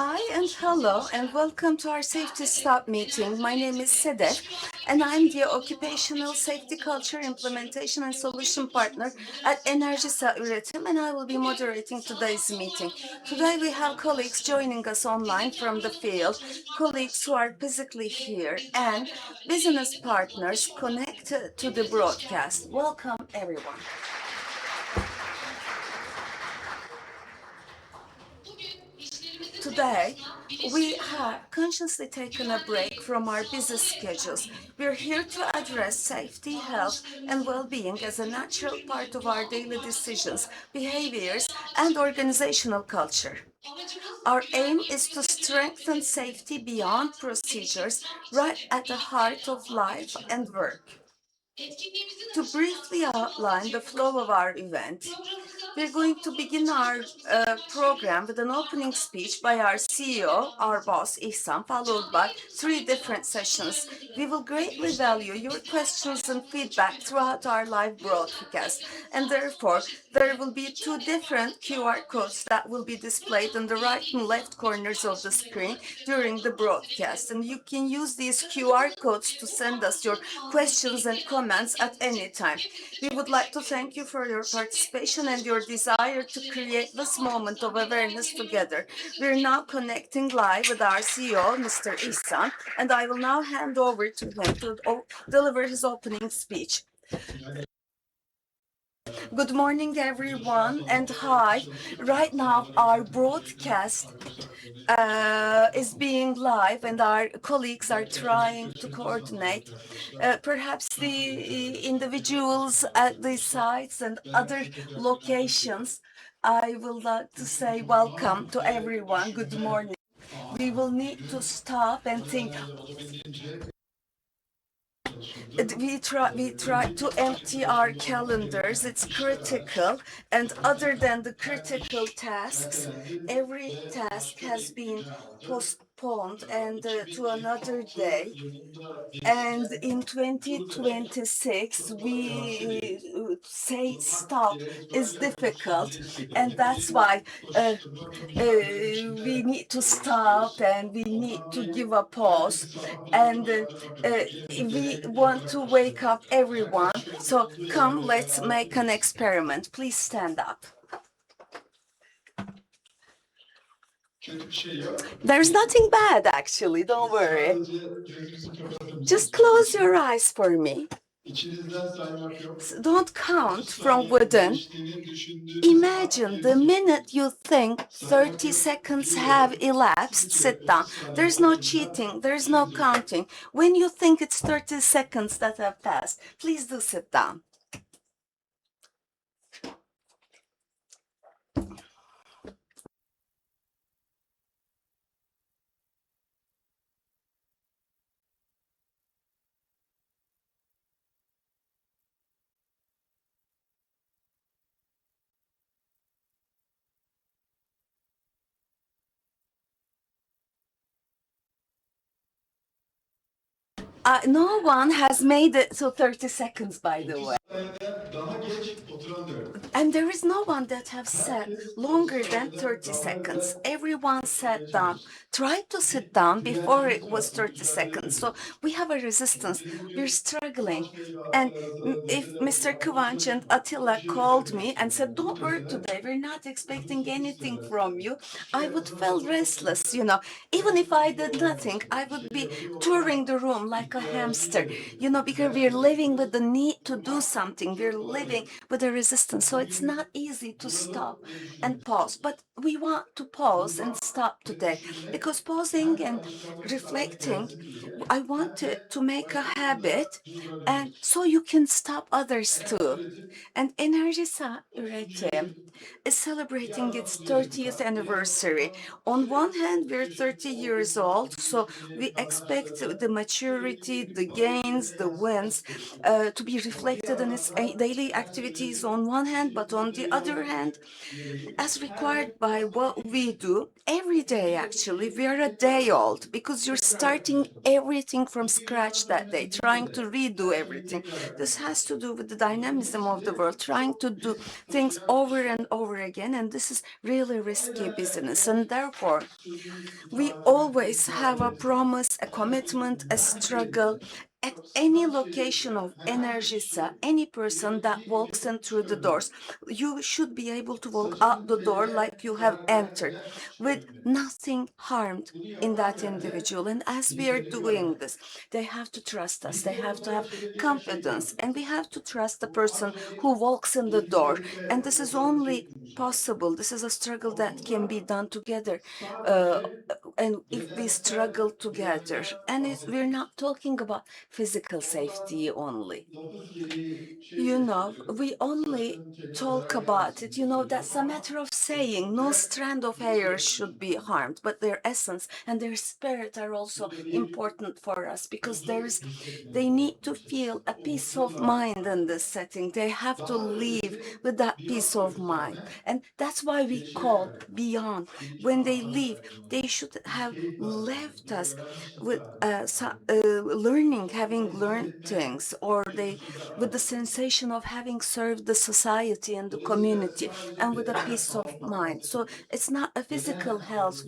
Hi and hello and welcome to our Safety Stop meeting. My name is Sedef and I'm the Occupational Safety Culture Implementation and Solution Partner at Enerjisa Üretim, and I will be moderating today's meeting. Today we have colleagues joining us online from the field, colleagues who are physically here, and business partners connected to the broadcast. Welcome everyone. Today, we have consciously taken a break from our busy schedules. We're here to address safety, health, and well-being as a natural part of our daily decisions, behaviors, and organizational culture. Our aim is to strengthen safety beyond procedures, right at the heart of life and work. To briefly outline the flow of our event, we're going to begin our program with an opening speech by our CEO, our boss, Ihsan, followed by 3 different sessions. We will greatly value your questions and feedback throughout our live broadcast, and therefore, there will be 2 different QR codes that will be displayed in the right and left corners of the screen during the broadcast. And you can use these QR codes to send us your questions and comments at any time. We would like to thank you for your participation and your desire to create this moment of awareness together. We're now connecting live with our CEO, Mr. Ihsan, and I will now hand over to him to deliver his opening speech. Good morning, everyone, and hi. Right now, our broadcast is being live, and our colleagues are trying to coordinate. Perhaps the individuals at the sites and other locations, I would like to say welcome to everyone. Good morning. We will need to stop and think. We try to empty our calendars. It's critical, and other than the critical tasks, every task has been postponed and to another day. And in 2026, we say stop is difficult, and that's why we need to stop and we need to give a pause, and we want to wake up everyone. So come, let's make an experiment. Please stand up. There's nothing bad, actually, don't worry. Just close your eyes for me. Don't count from within. Imagine the minute you think 30 seconds have elapsed, sit down. There's no cheating, there's no counting. When you think it's 30 seconds that have passed, please do sit down. No one has made it to 30 seconds, by the way. And there is no one that have sat longer than 30 seconds. Everyone sat down. Try to sit down before it was 30 seconds. So we have a resistance. We're struggling. And if Mr. Kıvanç and Attila called me and said, don't work today, we're not expecting anything from you, I would feel restless, you know. Even if I did nothing, I would be touring the room like a hamster, you know, because we're living with the need to do something. We're living with a resistance. So it's not easy to stop and pause. But we want to pause and stop today, because pausing and reflecting, I wanted to make a habit, and so you can stop others too. And Enerjisa Üretim is celebrating its 30th anniversary. On one hand, we're 30 years old, so we expect the maturity, the gains, the wins to be reflected in in its daily activities on one hand, but on the other hand, as required by what we do every day, actually, we are a day old because you're starting everything from scratch that day, trying to redo everything. This has to do with the dynamism of the world, trying to do things over and over again, and this is really risky business. And therefore, we always have a promise, a commitment, a struggle. At any location of Energisa, any person that walks in through the doors, you should be able to walk out the door like you have entered, with nothing harmed in that individual. And as we are doing this, they have to trust us, they have to have confidence, and we have to trust the person who walks in the door. And this is only possible. This is a struggle that can be done together. Uh, and if we struggle together, and we're not talking about physical safety only. We only talk about it, that's a matter of saying no strand of hair should be harmed, but their essence and their spirit are also important for us, because they need to feel a peace of mind in this setting. They have to live with that peace of mind. And that's why we call beyond. When they leave, they should have left us with learning, having learned things, or they with the sensation of having served the society and the community, and with a peace of mind. So it's not a physical health,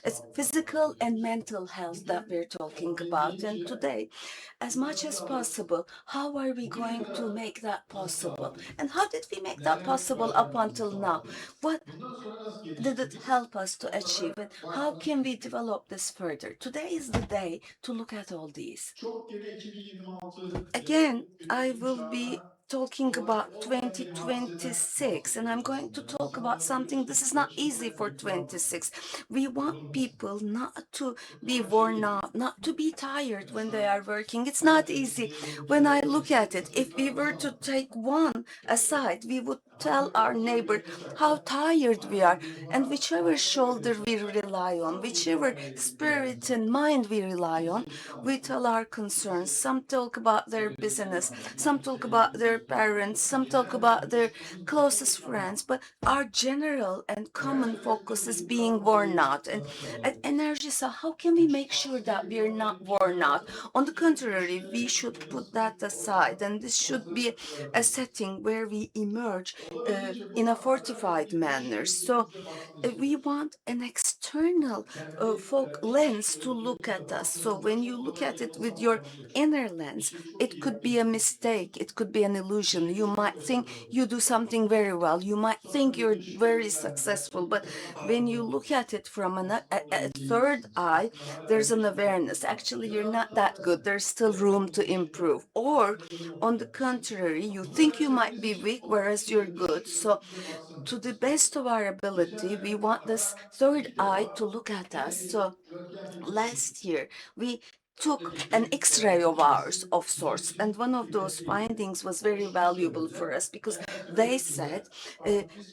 it's physical and mental health that we're talking about. And today, as much as possible, how are we going to make that possible? And how did we make that possible up until now? What did it help us to achieve, and how can we develop this further? Today is the day to look at all these. Again, I will be talking about 2026, and I'm going to talk about something. This is not easy for 26. We want people not to be worn out, not to be tired when they are working. It's not easy. When I look at it, if we were to take one aside, we would tell our neighbor how tired we are, and whichever shoulder we rely on, whichever spirit and mind we rely on, we tell our concerns. Some talk about their business, some talk about their parents, some talk about their closest friends, but our general and common focus is being worn out. And at Energisa, how can we make sure that we're not worn out? On the contrary, we should put that aside, and this should be a setting where we emerge in a fortified manner. So we want an external folk lens to look at us. So when you look at it with your inner lens, it could be a mistake, it could be an illusion. You might think you do something very well, you might think you're very successful, but when you look at it from a third eye, there's an awareness. Actually, you're not that good, there's still room to improve. Or on the contrary, you think you might be weak, whereas you're good. So to the best of our ability, we want this third eye to look at us. So last year, we took an X-ray of ours of sorts, and one of those findings was very valuable for us, because they said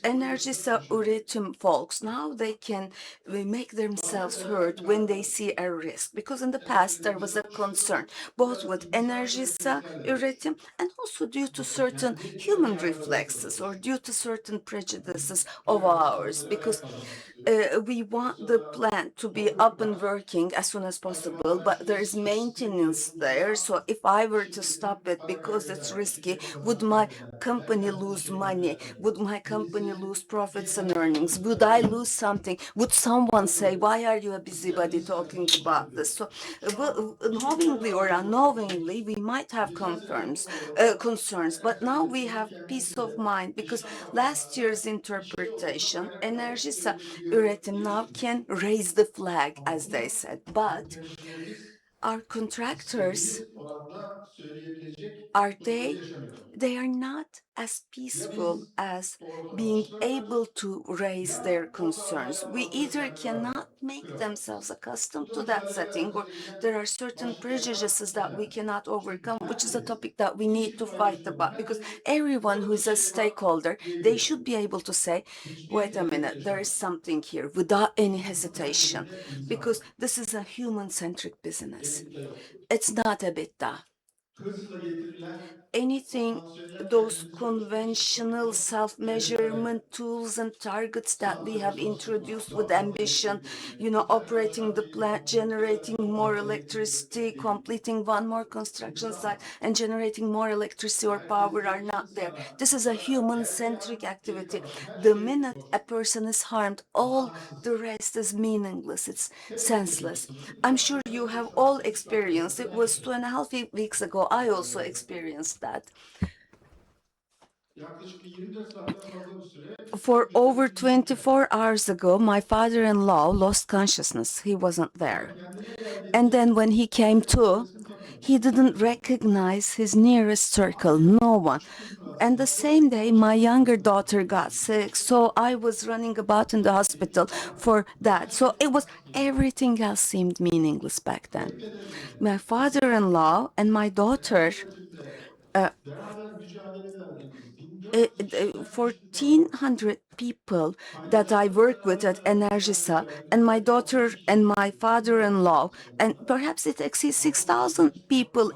Enerjisa Üretim folks, now they can make themselves heard when they see a risk, because in the past there was a concern both with Enerjisa Üretim and also due to certain human reflexes or due to certain prejudices of ours, because we want the plant to be up and working as soon as possible, but there is maintenance there. So if I were to stop it because it's risky, would my company lose money? Would my company lose profits and earnings? Would I lose something? Would someone say, why are you a busybody talking about this? So knowingly or unknowingly, we might have concerns, but now we have peace of mind, because last year's interpretation, Enerjisa Üretim now can raise the flag, as they said. But our contractors, are they are not as peaceful as being able to raise their concerns. We either cannot make themselves accustomed to that setting, or there are certain prejudices that we cannot overcome, which is a topic that we need to fight about, because everyone who is a stakeholder, they should be able to say, wait a minute, there is something here, without any hesitation, because this is a human-centric business. It's not a bitta. anything, those conventional self-measurement tools and targets that we have introduced with ambition, operating the plant, generating more electricity, completing one more construction site, and generating more electricity or power are not there. This is a human-centric activity. The minute a person is harmed, all the rest is meaningless. It's senseless. I'm sure you have all experienced. It was 2.5 weeks ago. I also experienced that. For over 24 hours ago, my father-in-law lost consciousness. He wasn't there. And then when he came to, he didn't recognize his nearest circle, no one. And the same day, my younger daughter got sick, so I was running about in the hospital for that. So it was everything else seemed meaningless back then. My father-in-law and my daughter, uh, 1,400 people that I work with at Enerjisa, and my daughter and my father-in-law, and perhaps it exceeds 6,000 people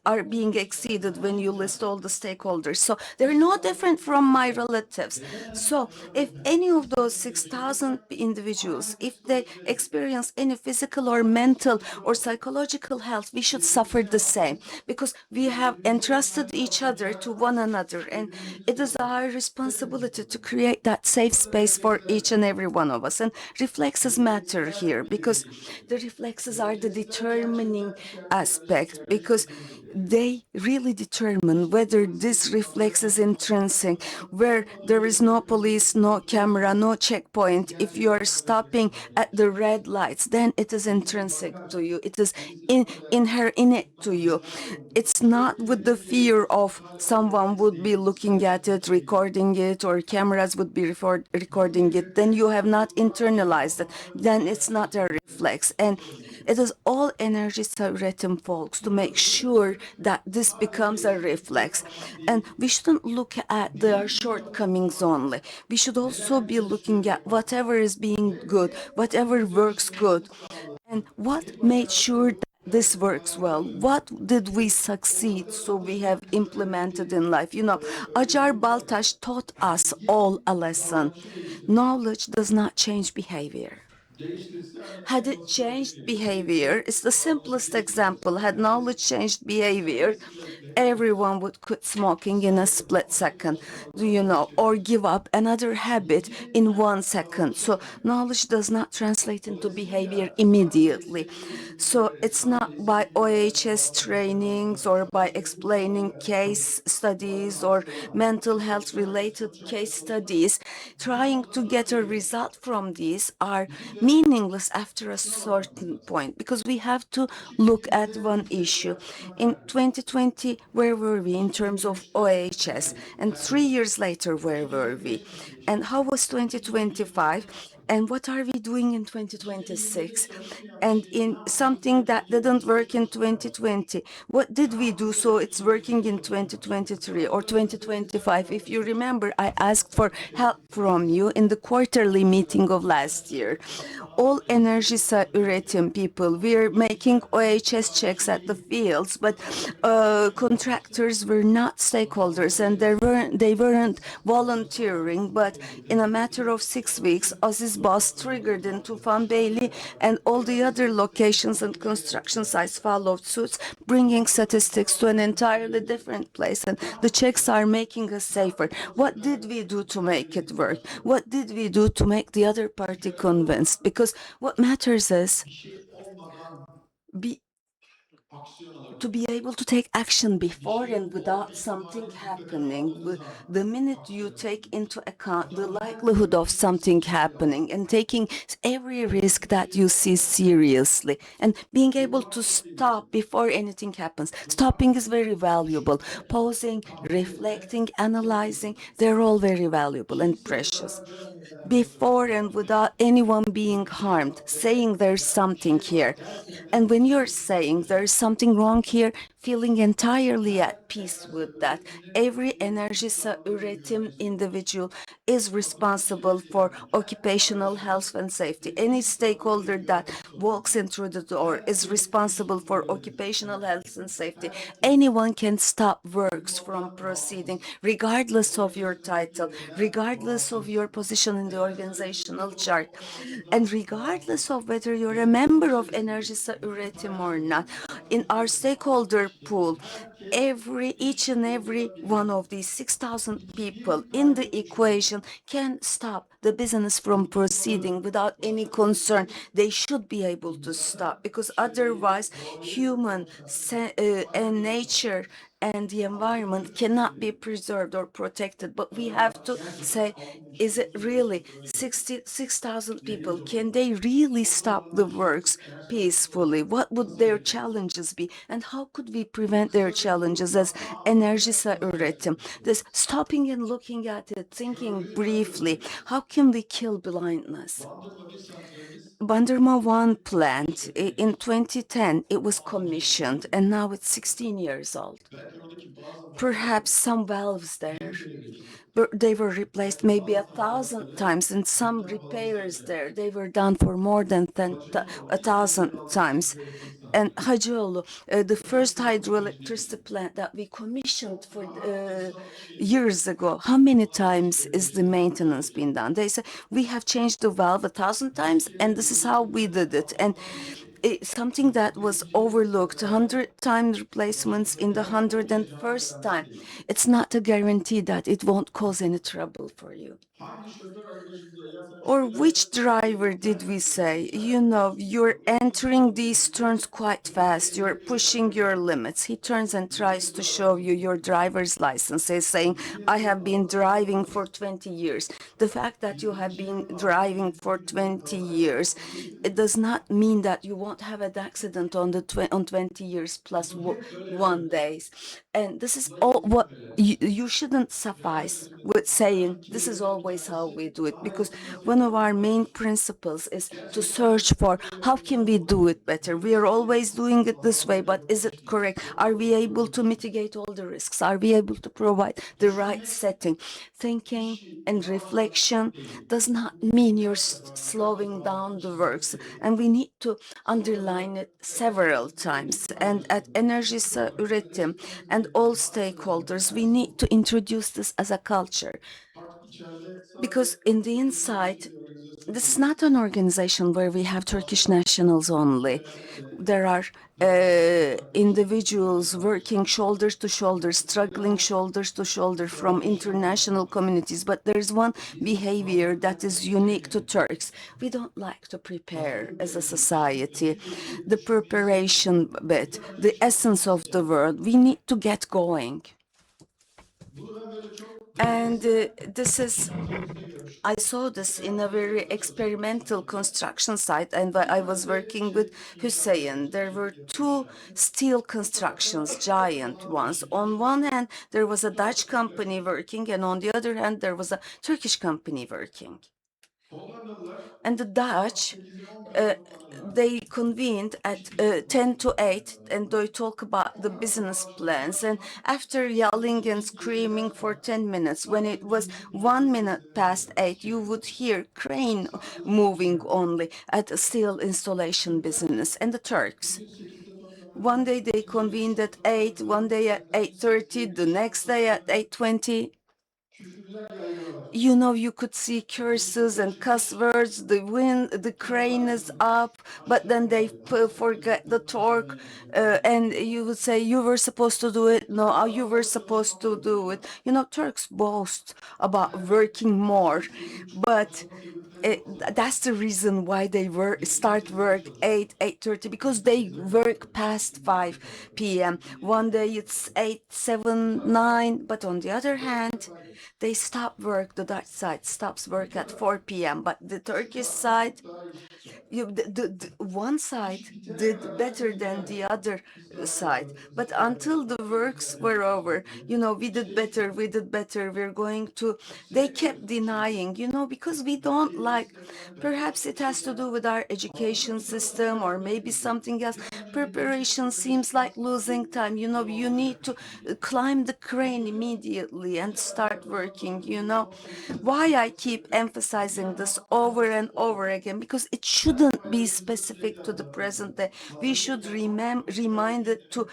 are being exceeded when you list all the stakeholders. So they're no different from my relatives. So if any of those 6,000 individuals, if they experience any physical or mental or psychological health, we should suffer the same, because we have entrusted each other to one another, and it is our responsibility to create that safe space for each and every one of us. And reflexes matter here, because the reflexes are the determining aspect, because they really determine whether this reflex is intrinsic, where there is no police, no camera, no checkpoint. If you are stopping at the red lights, then it is intrinsic to you. It is inherent to you. It's not with the fear of someone would be looking at it, recording it, or cameras would be recording it. Then you have not internalized it. Then it's not a reflex. And it is all Enerjisa üretim folks to make sure that this becomes a reflex. And we shouldn't look at their shortcomings only. We should also be looking at whatever is being good, whatever works good, and what made sure that this works well. What did we succeed so we have implemented in life? Acar Baltaş taught us all a lesson. Knowledge does not change behavior. Had it changed behavior, it's the simplest example. Had knowledge changed behavior, everyone would quit smoking in a split second, or give up another habit in 1 second. So knowledge does not translate into behavior immediately. So it's not by OHS trainings or by explaining case studies or mental health related case studies. Trying to get a result from these are meaningless after a certain point, because we have to look at one issue. In 2020, where were we in terms of OHS? And 3 years later, where were we? And how was 2025? And what are we doing in 2026? And in something that didn't work in 2020, what did we do so it's working in 2023 or 2025? If you remember, I asked for help from you in the quarterly meeting of last year. All Enerjisa üretim people, we're making OHS checks at the fields, but contractors were not stakeholders, and they weren't volunteering. But in a matter of 6 weeks, Aziz Boss triggered in Tufan Beyli, and all the other locations and construction sites followed suit, bringing statistics to an entirely different place. And the checks are making us safer. What did we do to make it work? What did we do to make the other party convinced? Because what matters is be to be able to take action before and without something happening. The minute you take into account the likelihood of something happening and taking every risk that you see seriously and being able to stop before anything happens. Stopping is very valuable. Pausing, reflecting, analyzing, they're all very valuable and precious. Before and without anyone being harmed, saying there's something here. And when you're saying there's something wrong here, feeling entirely at peace with that. Every Enerjisa üretim individual is responsible for occupational health and safety. Any stakeholder that walks in through the door is responsible for occupational health and safety. Anyone can stop works from proceeding, regardless of your title, regardless of your position in the organizational chart, and regardless of whether you're a member of Enerjisa Üretim or not. In our stakeholder pool, each and every one of these 6,000 people in the equation can stop the business from proceeding without any concern. They should be able to stop, because otherwise and nature and the environment cannot be preserved or protected. But we have to say, is it really 66,000 people? Can they really stop the works peacefully? What would their challenges be? And how could we prevent their challenges as Enerjisa Üretim? This stopping and looking at it, thinking briefly, how can we kill blindness? Bandırma 1 plant in 2010, it was commissioned, and now it's 16 years old. Perhaps some valves there, they were replaced maybe 1,000 times, and some repairs there, they were done for more than 1,000 times. And Hacıoğlu, the first hydroelectricity plant that we commissioned for years ago, how many times is the maintenance been done? They say we have changed the valve 1,000 times, and this is how we did it. And it's something that was overlooked, 100-time replacements in the 101st time. It's not a guarantee that it won't cause any trouble for you. Or which driver did we say? You know, you're entering these turns quite fast. You're pushing your limits. He turns and tries to show you your driver's license, saying, I have been driving for 20 years. The fact that you have been driving for 20 years, it does not mean that you won't have an accident on 20 years plus 1 days. And this is all what you shouldn't suffice with saying this is always how we do it, because one of our main principles is to search for how can we do it better. We are always doing it this way, but is it correct? Are we able to mitigate all the risks? Are we able to provide the right setting? Thinking and reflection does not mean you're slowing down the works, and we need to underline it several times. And at Enerjisa Üretim and all stakeholders, we need to introduce this as a culture, because in the inside, this is not an organization where we have Turkish nationals only. There are individuals working shoulder to shoulder, struggling shoulder to shoulder from international communities. But there's one behavior that is unique to Turks. We don't like to prepare as a society. The preparation bit, the essence of the world, we need to get going. And this is, I saw this in a very experimental construction site, and I was working with Hussein. There were two steel constructions, giant ones. On one hand, there was a Dutch company working, and on the other hand, there was a Turkish company working. And the Dutch, they convened at 10 to 8, and they talk about the business plans. And after yelling and screaming for 10 minutes, when it was 1 minute past 8, you would hear crane moving only at a steel installation business. And the Turks, one day they convened at 8, one day at 8:30, the next day at 8:20. You know, you could see curses and cuss words. The wind, the crane is up, but then they forget the torque, and you would say you were supposed to do it. No, you were supposed to do it. You know, Turks boast about working more, but that's the reason why they start work 8:30, because they work past 5 p.m. One day it's 8, 7, 9, but on the other hand, they stop work. The Dutch side stops work at 4 p.m., but the Turkish side, one side did better than the other side. But until the works were over, we did better, we're going to, they kept denying, because we don't like, perhaps it has to do with our education system or maybe something else. Preparation seems like losing time. You need to climb the crane immediately and start working. Why I keep emphasizing this over and over again, because it shouldn't be specific to the present day. We should remind it to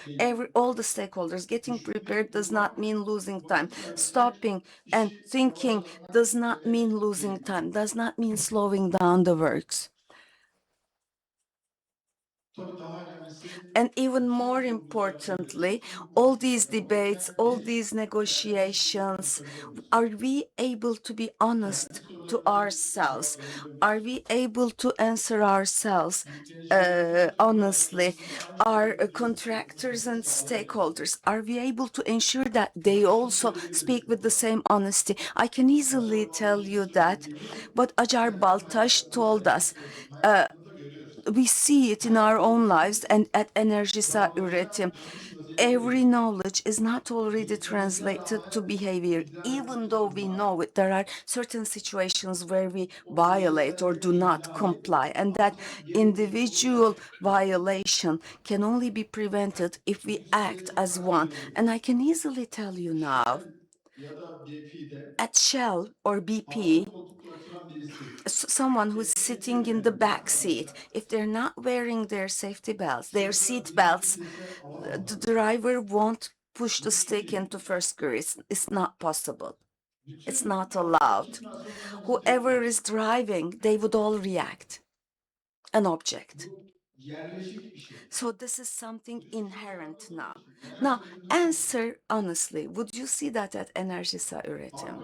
all the stakeholders. Getting prepared does not mean losing time. Stopping and thinking does not mean losing time, does not mean slowing down the works. And even more importantly, all these debates, all these negotiations, are we able to be honest to ourselves? Are we able to answer ourselves honestly? Our contractors and stakeholders, are we able to ensure that they also speak with the same honesty? I can easily tell you that what Acar Baltaş told us, we see it in our own lives and at Enerjisa Üretim. Every knowledge is not already translated to behavior, even though we know it. There are certain situations where we violate or do not comply, and that individual violation can only be prevented if we act as one. And I can easily tell you now, at Shell or BP, someone who's sitting in the back seat, if they're not wearing their safety belts, their seat belts, the driver won't push the stick into first gear. It's not possible. It's not allowed. Whoever is driving, they would all react and object. So this is something inherent now. Now, answer honestly, would you see that at Enerjisa Üretim?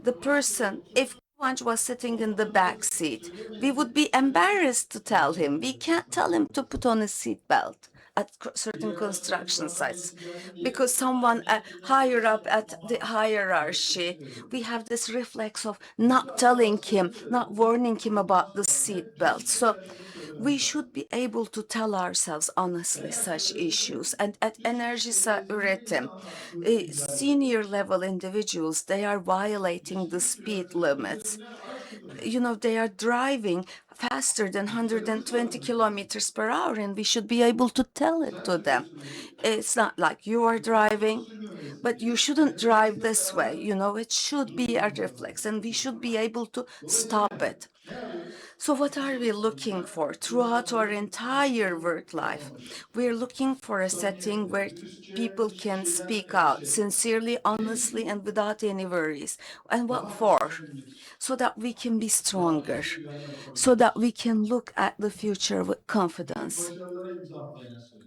The person, if Kıvanç was sitting in the back seat, we would be embarrassed to tell him. We can't tell him to put on a seat belt at certain construction sites because someone higher up at the hierarchy, we have this reflex of not telling him, not warning him about the seat belt. So we should be able to tell ourselves honestly such issues. And at Enerjisa Üretim, senior level individuals, they are violating the speed limits. They are driving faster than 120 kilometers per hour, and we should be able to tell it to them. It's not like you are driving, but you shouldn't drive this way. It should be a reflex, and we should be able to stop it. So what are we looking for throughout our entire work life? We're looking for a setting where people can speak out sincerely, honestly, and without any worries. And what for? So that we can be stronger, so that we can look at the future with confidence.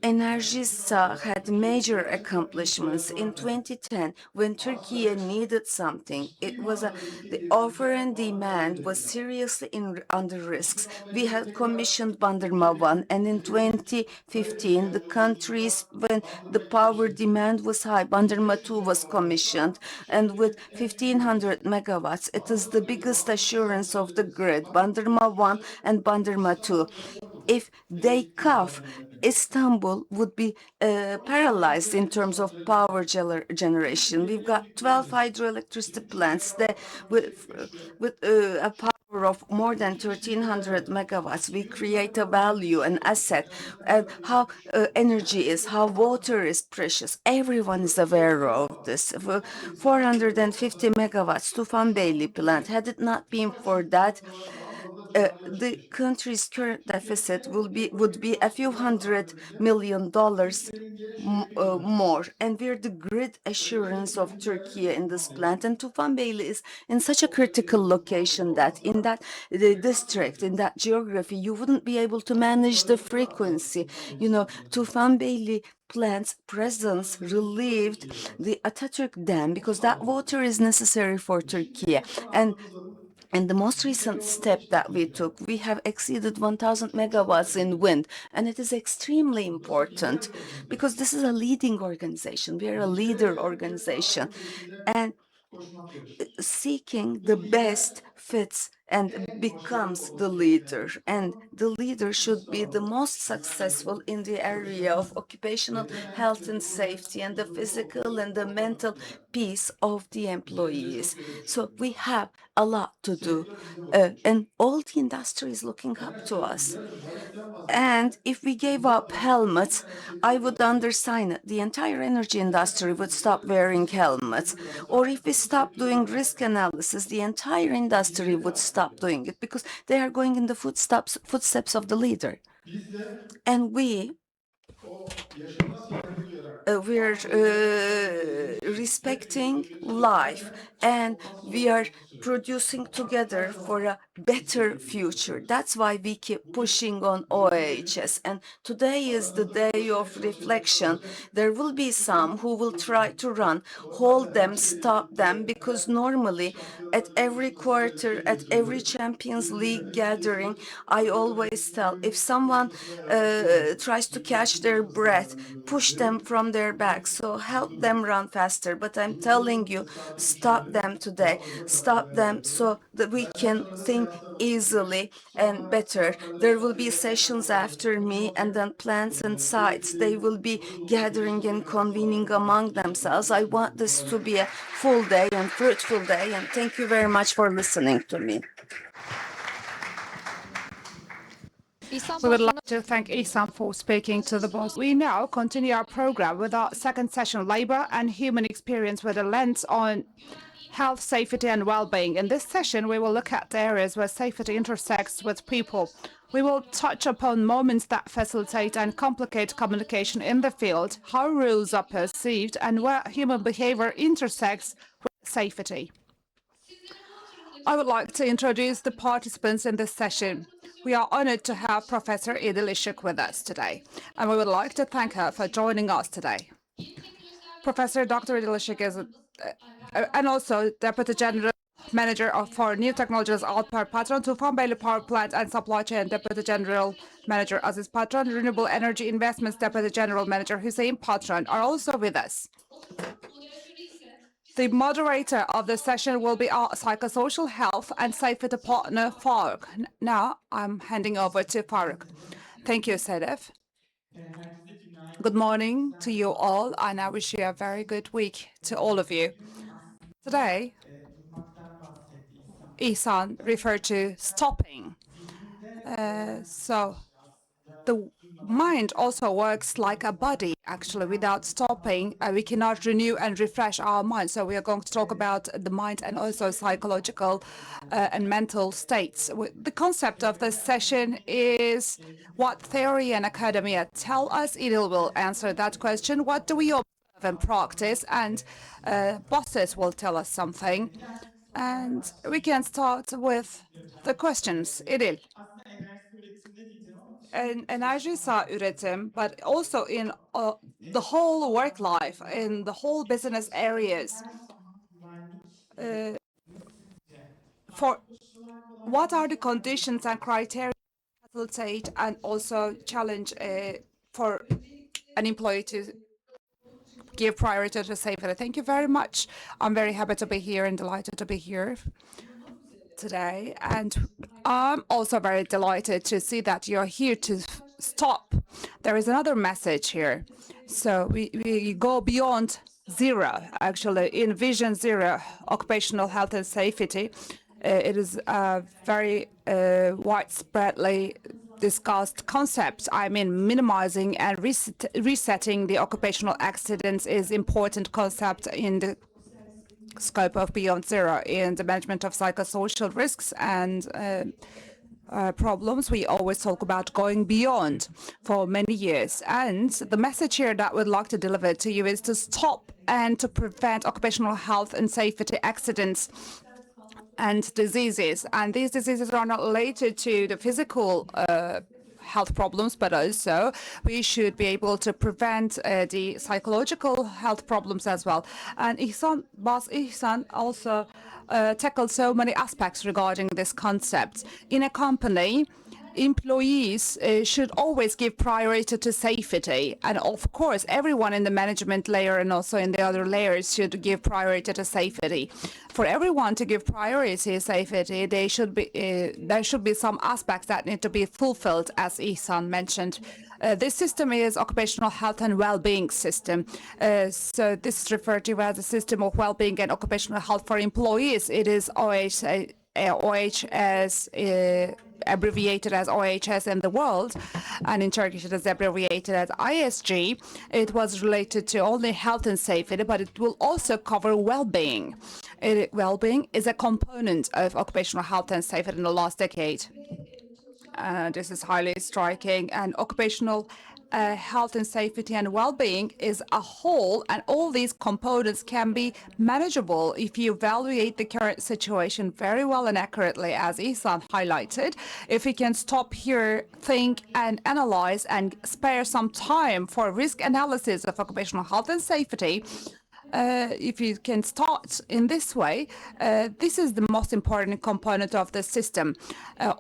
Enerjisa had major accomplishments in 2010 when Turkey needed something. The offer and demand was seriously under risks. We had commissioned Bandırma 1, and in 2015, the countries when the power demand was high, Bandırma 2 was commissioned, and with 1500 megawatts, it is the biggest assurance of the grid, Bandırma 1 and Bandırma 2. If they cough, Istanbul would be paralyzed in terms of power generation. We've got 12 hydroelectricity plants that with a power of more than 1,300 megawatts. We create a value, an asset, and how energy is, how water is precious. Everyone is aware of this. 450 megawatts, Tufanbeyli plant. Had it not been for that, the country's current deficit would be a few $100 million more, and we're the grid assurance of Turkey in this plant. And Tufanbeyli is in such a critical location that in that the district, in that geography, you wouldn't be able to manage the frequency. Tufanbeyli plant's presence relieved the Atatürk Dam because that water is necessary for Turkey. And the most recent step that we took, we have exceeded 1,000 megawatts in wind. And it is extremely important because this is a leading organization. We are a leader organization. And seeking the best fits and becomes the leader. And the leader should be the most successful in the area of occupational health and safety and the physical and the mental peace of the employees. So we have a lot to do, and all the industry is looking up to us. And if we gave up helmets, I would undersign it. The entire energy industry would stop wearing helmets. Or if we stop doing risk analysis, the entire industry would stop doing it because they are going in the footsteps of the leader. And we're respecting life, and we are producing together for a better future. That's why we keep pushing on OHS. And today is the day of reflection. There will be some who will try to run, hold them, stop them, because normally at every quarter, at every Champions League gathering, I always tell if someone tries to catch their breath, push them from their back. So help them run faster. But I'm telling you, stop them today. Stop them so that we can think easily and better. There will be sessions after me, and then plants and sites. They will be gathering and convening among themselves. I want this to be a full day and fruitful day. And thank you very much for listening to me. We would like to thank İhsan for speaking to the boss. We now continue our program with our second session, Labor and Human Experience, with a lens on health, safety and well-being. In this session, we will look at the areas where safety intersects with people. We will touch upon moments that facilitate and complicate communication in the field, how rules are perceived, and where human behavior intersects with safety. I would like to introduce the participants in this session. We are honored to have Professor İdil Işık with us today, and we would like to thank her for joining us today. Professor Dr. İdil Işık is and also Deputy General Manager for New Technologies Alper Patron, Tufanbeyli Power Plant and Supply Chain Deputy General Manager Aziz Patron, Renewable Energy Investments Deputy General Manager Hüseyin Patron are also with us. The moderator of the session will be our psychosocial health and safety partner, Faruk. Now I'm handing over to Faruk. Thank you, Sedef. Good morning to you all, and I wish you a very good week to all of you. Today, İhsan referred to stopping. So the mind also works like a body, actually. Without stopping, we cannot renew and refresh our mind. So we are going to talk about the mind and also psychological and mental states. The concept of this session is what theory and academia tell us. İdil will answer that question. What do we observe and practice? And bosses will tell us something. And we can start with the questions. İdil. And energy üretim, but also in the whole work life, in the whole business areas. For what are the conditions and criteria to facilitate and also challenge for an employee to give priority to safety? Thank you very much. I'm very happy to be here and delighted to be here today. And I'm also very delighted to see that you're here to stop. There is another message here. So we go beyond zero, actually, in Vision Zero, occupational health and safety. It is a very widespreadly discussed concept. I mean, minimizing and resetting the occupational accidents is important concept in the scope of Beyond Zero in the management of psychosocial risks and problems. We always talk about going beyond for many years. And the message here that we'd like to deliver to you is to stop and to prevent occupational health and safety accidents and diseases. And these diseases are not related to the physical health problems, but also we should be able to prevent the psychological health problems as well. And Boss İhsan also tackled so many aspects regarding this concept. In a company, employees should always give priority to safety. And of course, everyone in the management layer and also in the other layers should give priority to safety. For everyone to give priority to safety, there should be some aspects that need to be fulfilled, as Ihsan mentioned. This system is occupational health and well-being system. So this is referred to as a system of well-being and occupational health for employees. It is OHS, abbreviated as OHS in the world, and in Turkish it is abbreviated as ISG. It was related to only health and safety, but it will also cover well-being. Well-being is a component of occupational health and safety in the last decade. This is highly striking, and occupational health and safety and well-being is a whole, and all these components can be manageable if you evaluate the current situation very well and accurately, as Ihsan highlighted. If we can stop here, think and analyze and spare some time for risk analysis of occupational health and safety, if you can start in this way, this is the most important component of the system.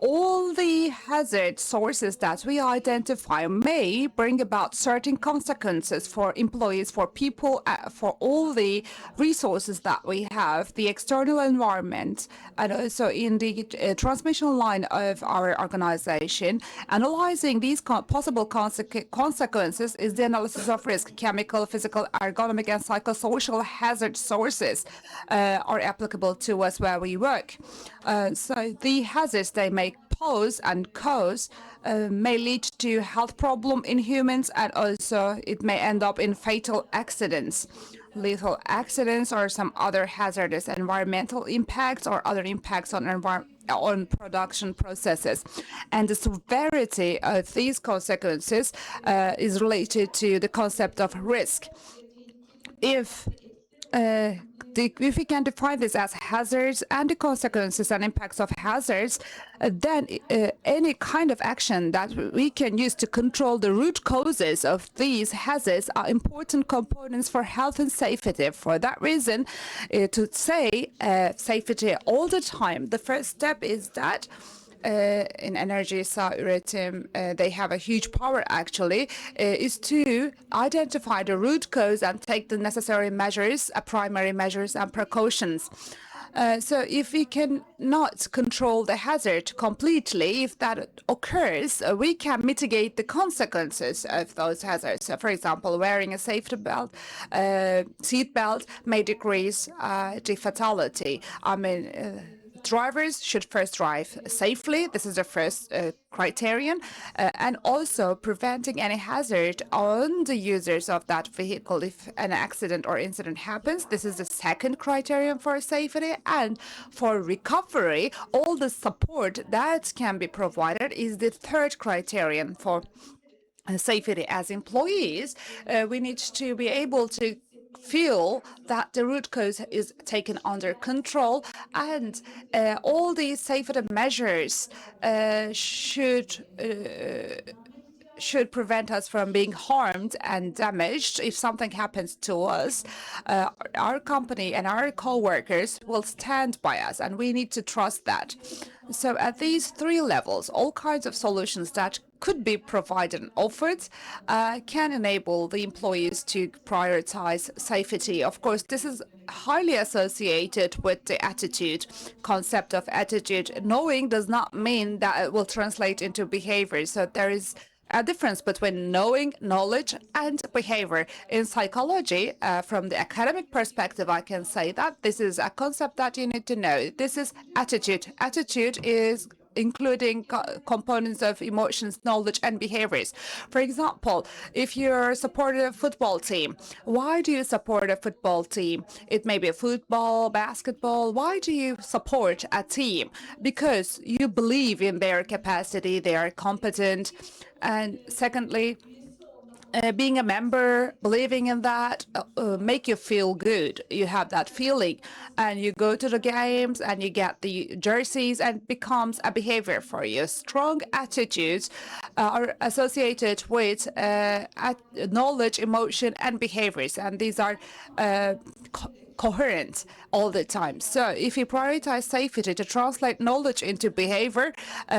All the hazard sources that we identify may bring about certain consequences for employees, for people, for all the resources that we have, the external environment, and also in the transmission line of our organization. Analyzing these possible consequences is the analysis of risk. Chemical, physical, ergonomic, and psychosocial hazard sources are applicable to us where we work. So the hazards they may pose and cause may lead to health problem in humans, and also it may end up in fatal accidents, lethal accidents, or some other hazardous environmental impacts or other impacts on production processes. And the severity of these consequences is related to the concept of risk. If we can define this as hazards and the consequences and impacts of hazards, then any kind of action that we can use to control the root causes of these hazards are important components for health and safety. For that reason, to say safety all the time, the first step is that in Enerjisa Üretim, they have a huge power actually, is to identify the root cause and take the necessary measures, primary measures and precautions. So if we cannot control the hazard completely, if that occurs, we can mitigate the consequences of those hazards. So for example, wearing a safety belt, seat belt may decrease the fatality. Drivers should first drive safely. This is the first criterion. And also preventing any hazard on the users of that vehicle if an accident or incident happens. This is the second criterion for safety. And for recovery, all the support that can be provided is the third criterion for safety. As employees, we need to be able to feel that the root cause is taken under control, and all these safety measures should prevent us from being harmed and damaged. If something happens to us, our company and our co-workers will stand by us, and we need to trust that. So at these three levels, all kinds of solutions that could be provided and offered can enable the employees to prioritize safety. Of course, this is highly associated with the attitude concept of attitude. Knowing does not mean that it will translate into behavior. So there is a difference between knowing, knowledge, and behavior. In psychology, from the academic perspective, I can say that this is a concept that you need to know. This is attitude. Attitude is including components of emotions, knowledge, and behaviors. For example, if you're supporting a football team, why do you support a football team? It may be football, basketball. Why do you support a team? Because you believe in their capacity, they are competent. And secondly, being a member, believing in that, make you feel good. You have that feeling, and you go to the games and you get the jerseys, and it becomes a behavior for you. Strong attitudes are associated with knowledge, emotion, and behaviors, and these are coherent all the time. So if we prioritize safety to translate knowledge into behavior,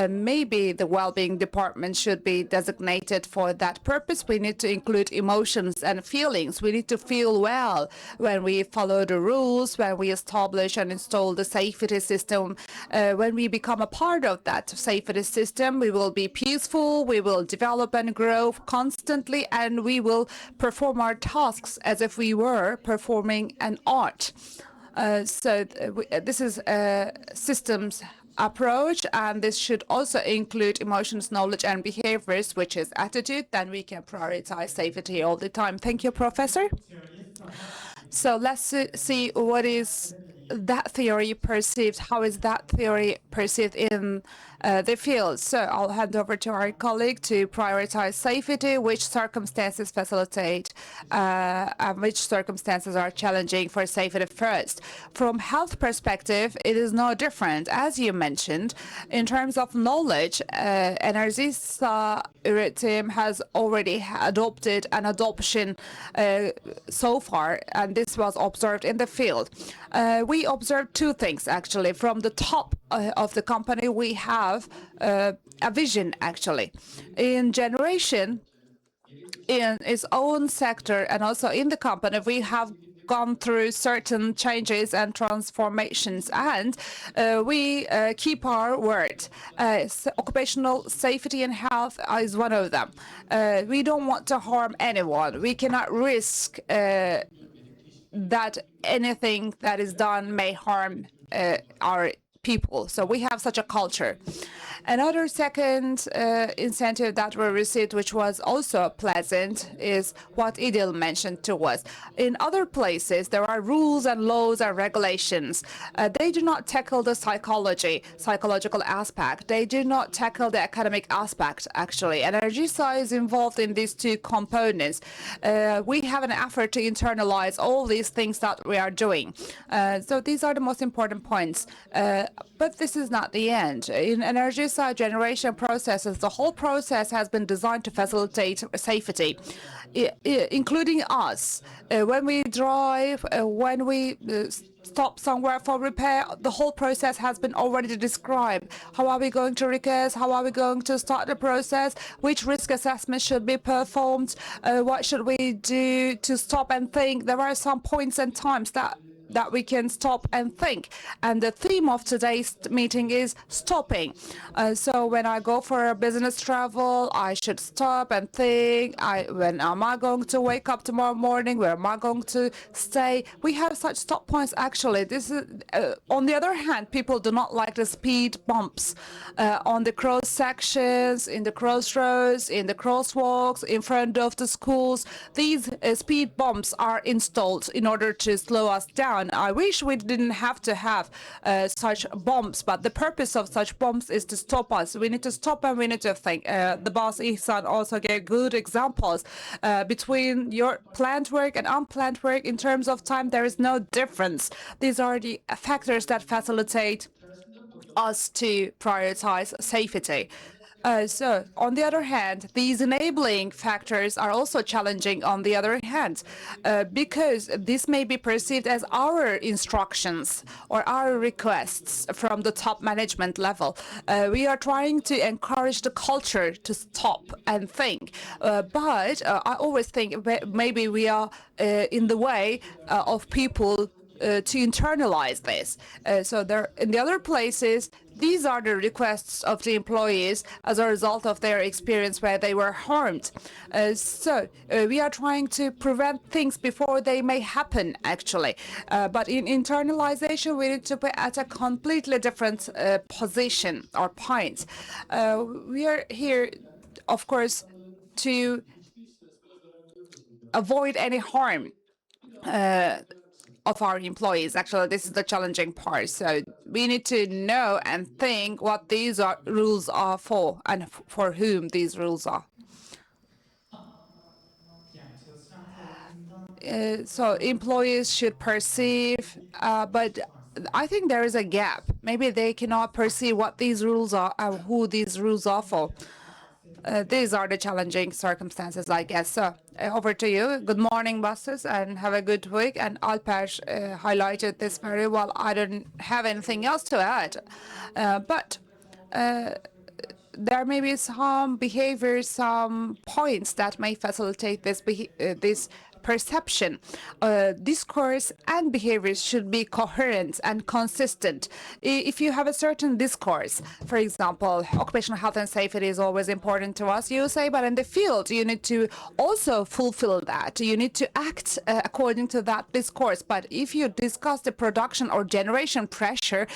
maybe the well-being department should be designated for that purpose. We need to include emotions and feelings. We need to feel well when we follow the rules, when we establish and install the safety system. When we become a part of that safety system, we will be peaceful, we will develop and grow constantly, and we will perform our tasks as if we were performing an art. This is a systems approach, and this should also include emotions, knowledge, and behaviors, which is attitude. Then we can prioritize safety all the time. Thank you, Professor. So let's see what is that theory perceived. How is that theory perceived in the field? So I'll hand over to our colleague to prioritize safety, which circumstances facilitate and which circumstances are challenging for safety first. From health perspective, it is no different. As you mentioned, in terms of knowledge, Enerjisa team has already adopted an adoption so far, and this was observed in the field. We observed two things, actually. From the top of the company, we have a vision, actually. In generation, in its own sector and also in the company, we have gone through certain changes and transformations, and we keep our word. Occupational safety and health is one of them. We don't want to harm anyone. We cannot risk that anything that is done may harm our people. So we have such a culture. Another second incentive that we received, which was also pleasant, is what Idil mentioned to us. In other places, there are rules and laws and regulations. They do not tackle the psychological aspect. They do not tackle the academic aspect, actually. Enerjisa is involved in these two components. We have an effort to internalize all these things that we are doing. So these are the most important points. But this is not the end. In Enerjisa generation processes, the whole process has been designed to facilitate safety, including us. When we drive, when we stop somewhere for repair, the whole process has been already described. How are we going to request? How are we going to start the process? Which risk assessment should be performed? What should we do to stop and think? There are some points and times that we can stop and think. And the theme of today's meeting is stopping. So when I go for a business travel, I should stop and think, when am I going to wake up tomorrow morning? Where am I going to stay? We have such stop points, actually. This is, on the other hand, people do not like the speed bumps on the cross sections, in the crossroads, in the crosswalks, in front of the schools. These speed bumps are installed in order to slow us down. I wish we didn't have to have such bumps, but the purpose of such bumps is to stop us. We need to stop and we need to think. The boss Ihsan also gave good examples between your planned work and unplanned work. In terms of time, there is no difference. These are the factors that facilitate us to prioritize safety. So, on the other hand, these enabling factors are also challenging on the other hand, because this may be perceived as our instructions or our requests from the top management level. We are trying to encourage the culture to stop and think. But I always think maybe we are in the way of people to internalize this. So there, in the other places, these are the requests of the employees as a result of their experience where they were harmed. We are trying to prevent things before they may happen, actually. But in internalization, we need to be at a completely different position or point. We are here, of course, to avoid any harm of our employees. Actually, this is the challenging part. So we need to know and think what these rules are for and for whom these rules are. So employees should perceive, but I think there is a gap. Maybe they cannot perceive what these rules are and who these rules are for. These are the challenging circumstances, I guess. So over to you. Good morning, bosses, and have a good week. And Alper highlighted this very well. I don't have anything else to add, but there may be some behaviors, some points that may facilitate this perception. Discourse and behaviors should be coherent and consistent. If you have a certain discourse, for example, occupational health and safety is always important to us, you say, but in the field, you need to also fulfill that. You need to act according to that discourse. But if you discuss the production or generation pressure,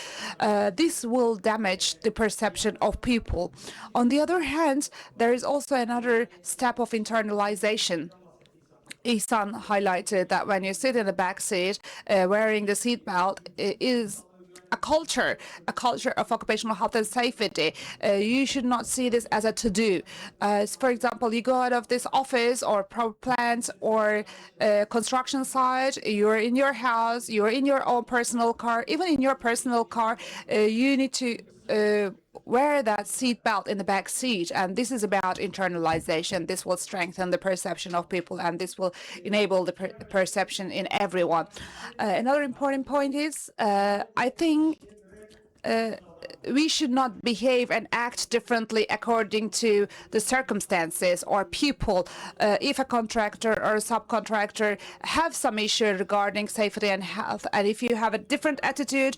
this will damage the perception of people. On the other hand, there is also another step of internalization. Ihsan highlighted that when you sit in the back seat, wearing the seatbelt is a culture of occupational health and safety. You should not see this as a to-do. For example, you go out of this office or plant or construction site, you're in your house, you're in your own personal car. Even in your personal car, you need to wear that seat belt in the back seat, and this is about internalization. This will strengthen the perception of people, and this will enable the perception in everyone. Another important point is, I think we should not behave and act differently according to the circumstances or people. If a contractor or a subcontractor have some issue regarding safety and health, and if you have a different attitude,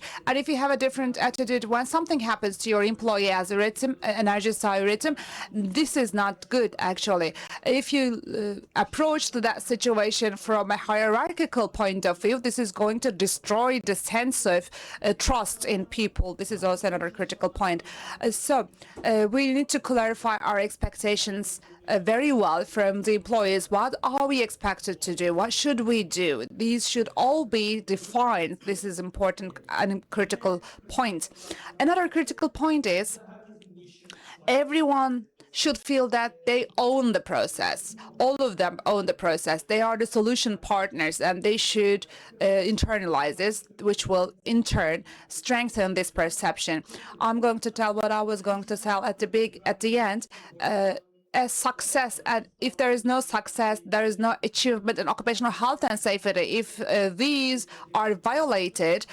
when something happens to your employee as a rhythm, energy rhythm, this is not good, actually. If you approach to that situation from a hierarchical point of view, this is going to destroy the sense of trust in people. This is also another critical point. So we need to clarify our expectations very well from the employees. What are we expected to do? What should we do? These should all be defined. This is important and critical point. Another critical point is everyone should feel that they own the process. All of them own the process. They are the solution partners, and they should internalize this, which will in turn strengthen this perception. I'm going to tell what I was going to tell at the end. A success, and if there is no success, there is no achievement in occupational health and safety. If these are violated,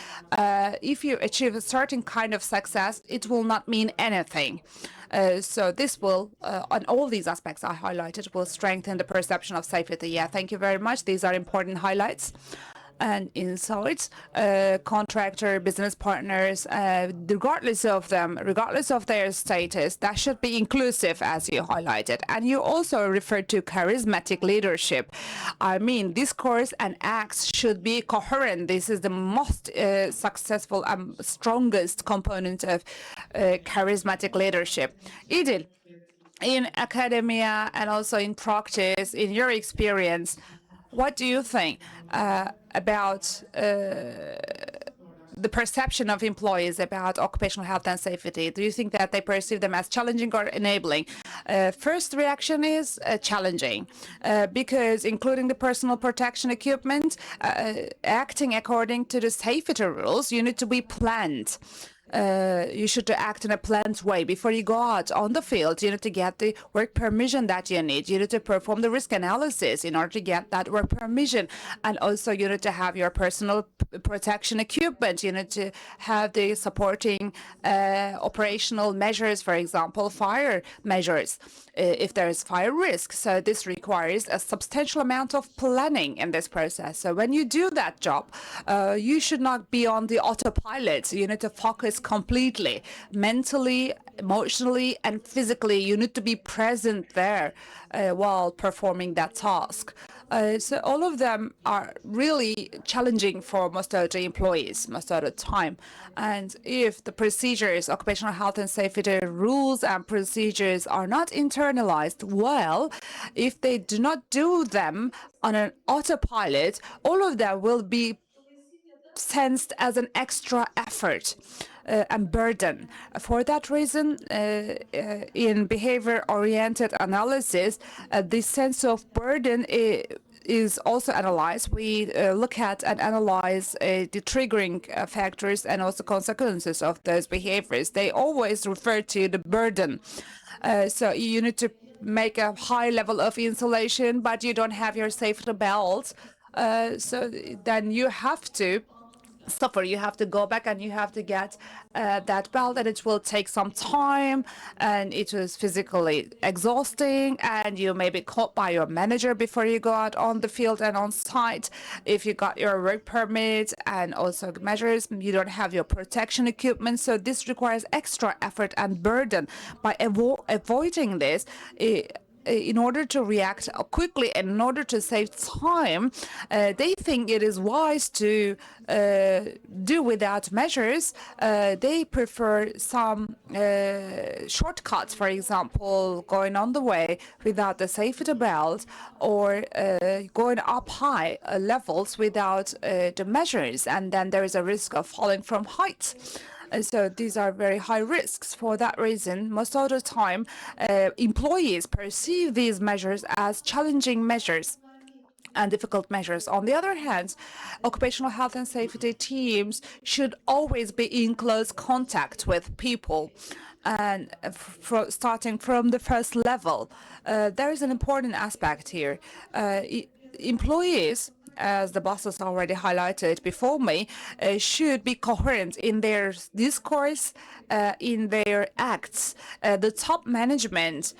if you achieve a certain kind of success, it will not mean anything. So this will, on all these aspects I highlighted, will strengthen the perception of safety. Yeah, thank you very much. These are important highlights and insights. Contractor, business partners, regardless of their status, that should be inclusive, as you highlighted. And you also referred to charismatic leadership. I mean, discourse and acts should be coherent. This is the most successful and strongest component of charismatic leadership. Idil, in academia and also in practice, in your experience, what do you think about the perception of employees about occupational health and safety? Do you think that they perceive them as challenging or enabling? First reaction is challenging, because including the personal protection equipment, acting according to the safety rules, you need to be planned. You should act in a planned way. Before you go out on the field, you need to get the work permission that you need. You need to perform the risk analysis in order to get that work permission. And also you need to have your personal protection equipment. You need to have the supporting operational measures, for example, fire measures, if there is fire risk. So this requires a substantial amount of planning in this process. So when you do that job, you should not be on the autopilot. You need to focus completely, mentally, emotionally, and physically. You need to be present there while performing that task. So all of them are really challenging for most of the employees, most of the time. And if the procedures, occupational health and safety rules and procedures are not internalized well, if they do not do them on an autopilot, all of them will be sensed as an extra effort and burden. For that reason, in behavior-oriented analysis, this sense of burden is also analyzed. We look at and analyze the triggering factors and also consequences of those behaviors. They always refer to the burden. So you need to make a high level of insulation, but you don't have your safety belt. So then you have to suffer. You have to go back and you have to get that belt, and it will take some time, and it was physically exhausting, and you may be caught by your manager before you go out on the field and on site. If you got your work permit and also measures, you don't have your protection equipment, so this requires extra effort and burden. By avoiding this, in order to react quickly and in order to save time, they think it is wise to do without measures. They prefer some shortcuts, for example, going on the way without the safety belt, or going up high levels without the measures, and then there is a risk of falling from heights. So these are very high risks. For that reason, most of the time, employees perceive these measures as challenging measures and difficult measures. On the other hand, occupational health and safety teams should always be in close contact with people, and starting from the first level. There is an important aspect here. Employees, as the bosses already highlighted before me, should be coherent in their discourse, in their acts. The top management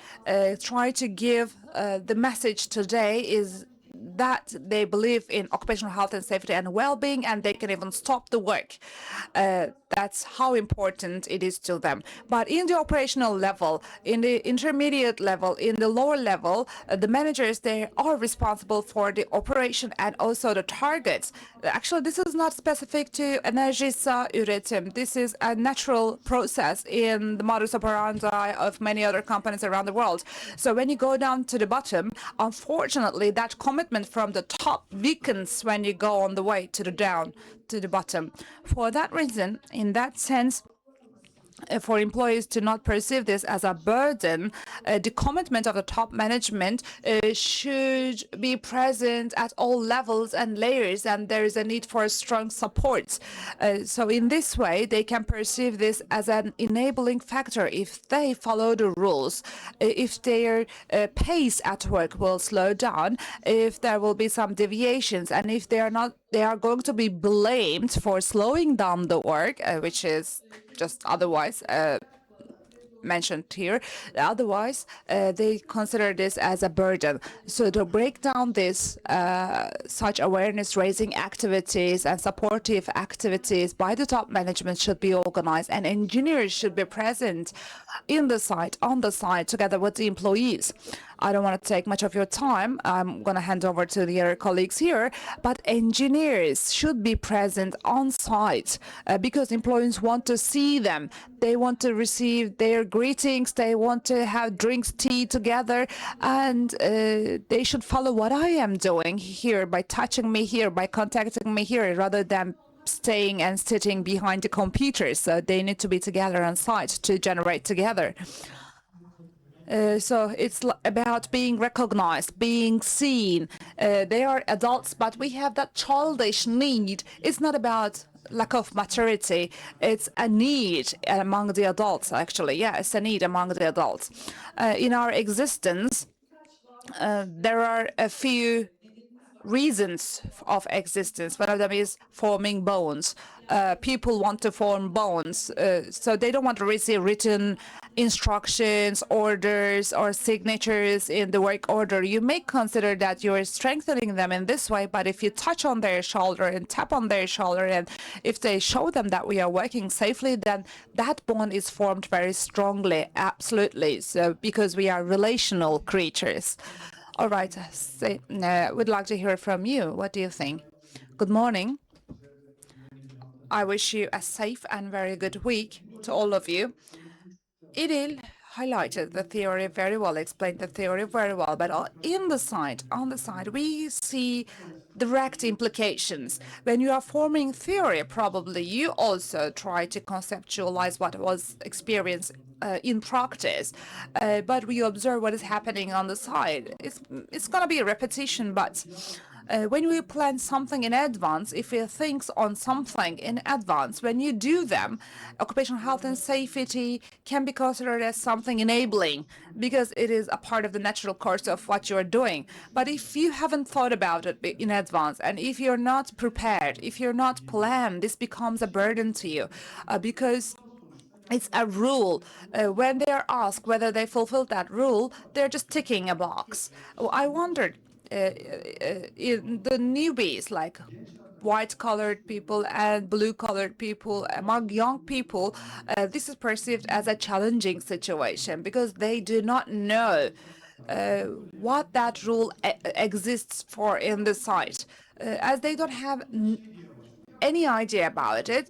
try to give the message today is that they believe in occupational health and safety and well-being, and they can even stop the work. That's how important it is to them. But in the operational level, in the intermediate level, in the lower level, the managers, they are responsible for the operation and also the targets. Actually, this is not specific to Enerjisa Üretim. This is a natural process in the modus operandi of many other companies around the world. So when you go down to the bottom, unfortunately, that commitment from the top weakens when you go on the way to the down, to the bottom. For that reason, in that sense, for employees to not perceive this as a burden, the commitment of the top management should be present at all levels and layers, and there is a need for strong support. So in this way, they can perceive this as an enabling factor if they follow the rules, if their pace at work will slow down, if there will be some deviations, and if they are not, they are going to be blamed for slowing down the work, which is just otherwise mentioned here. Otherwise, they consider this as a burden. So to break down this, such awareness-raising activities and supportive activities by the top management should be organized, and engineers should be present in the site, on the site, together with the employees. I don't want to take much of your time. I'm going to hand over to the other colleagues here. But engineers should be present on site because employees want to see them. They want to receive their greetings. They want to have drinks, tea together. And they should follow what I am doing here by touching me here, by contacting me here, rather than staying and sitting behind the computers. So they need to be together on site to generate together. So it's about being recognized, being seen. They are adults, but we have that childish need. It's not about lack of maturity. It's a need among the adults, actually. Yeah, it's a need among the adults. In our existence, there are a few reasons of existence. One of them is forming bonds. People want to form bonds, so they don't want to receive written instructions, orders, or signatures in the work order. You may consider that you're strengthening them in this way, but if you touch on their shoulder and tap on their shoulder, and if they show them that we are working safely, then that bond is formed very strongly, absolutely, so because we are relational creatures. All right, we'd like to hear from you. What do you think? Good morning. I wish you a safe and very good week to all of you. Idil highlighted the theory very well, explained the theory very well, but on the side, we see direct implications. When you are forming theory, probably you also try to conceptualize what was experienced in practice, but we observe what is happening on the side. It's going to be a repetition, but When we plan something in advance, if we think on something in advance, when you do them, occupational health and safety can be considered as something enabling because it is a part of the natural course of what you're doing. But if you haven't thought about it in advance, and if you're not prepared, if you're not planned, this becomes a burden to you because it's a rule. When they are asked whether they fulfill that rule, they're just ticking a box. I wondered in the newbies, like white-collared people and blue-collared people, among young people, this is perceived as a challenging situation because they do not know what that rule exists for in the site. As they don't have any idea about it,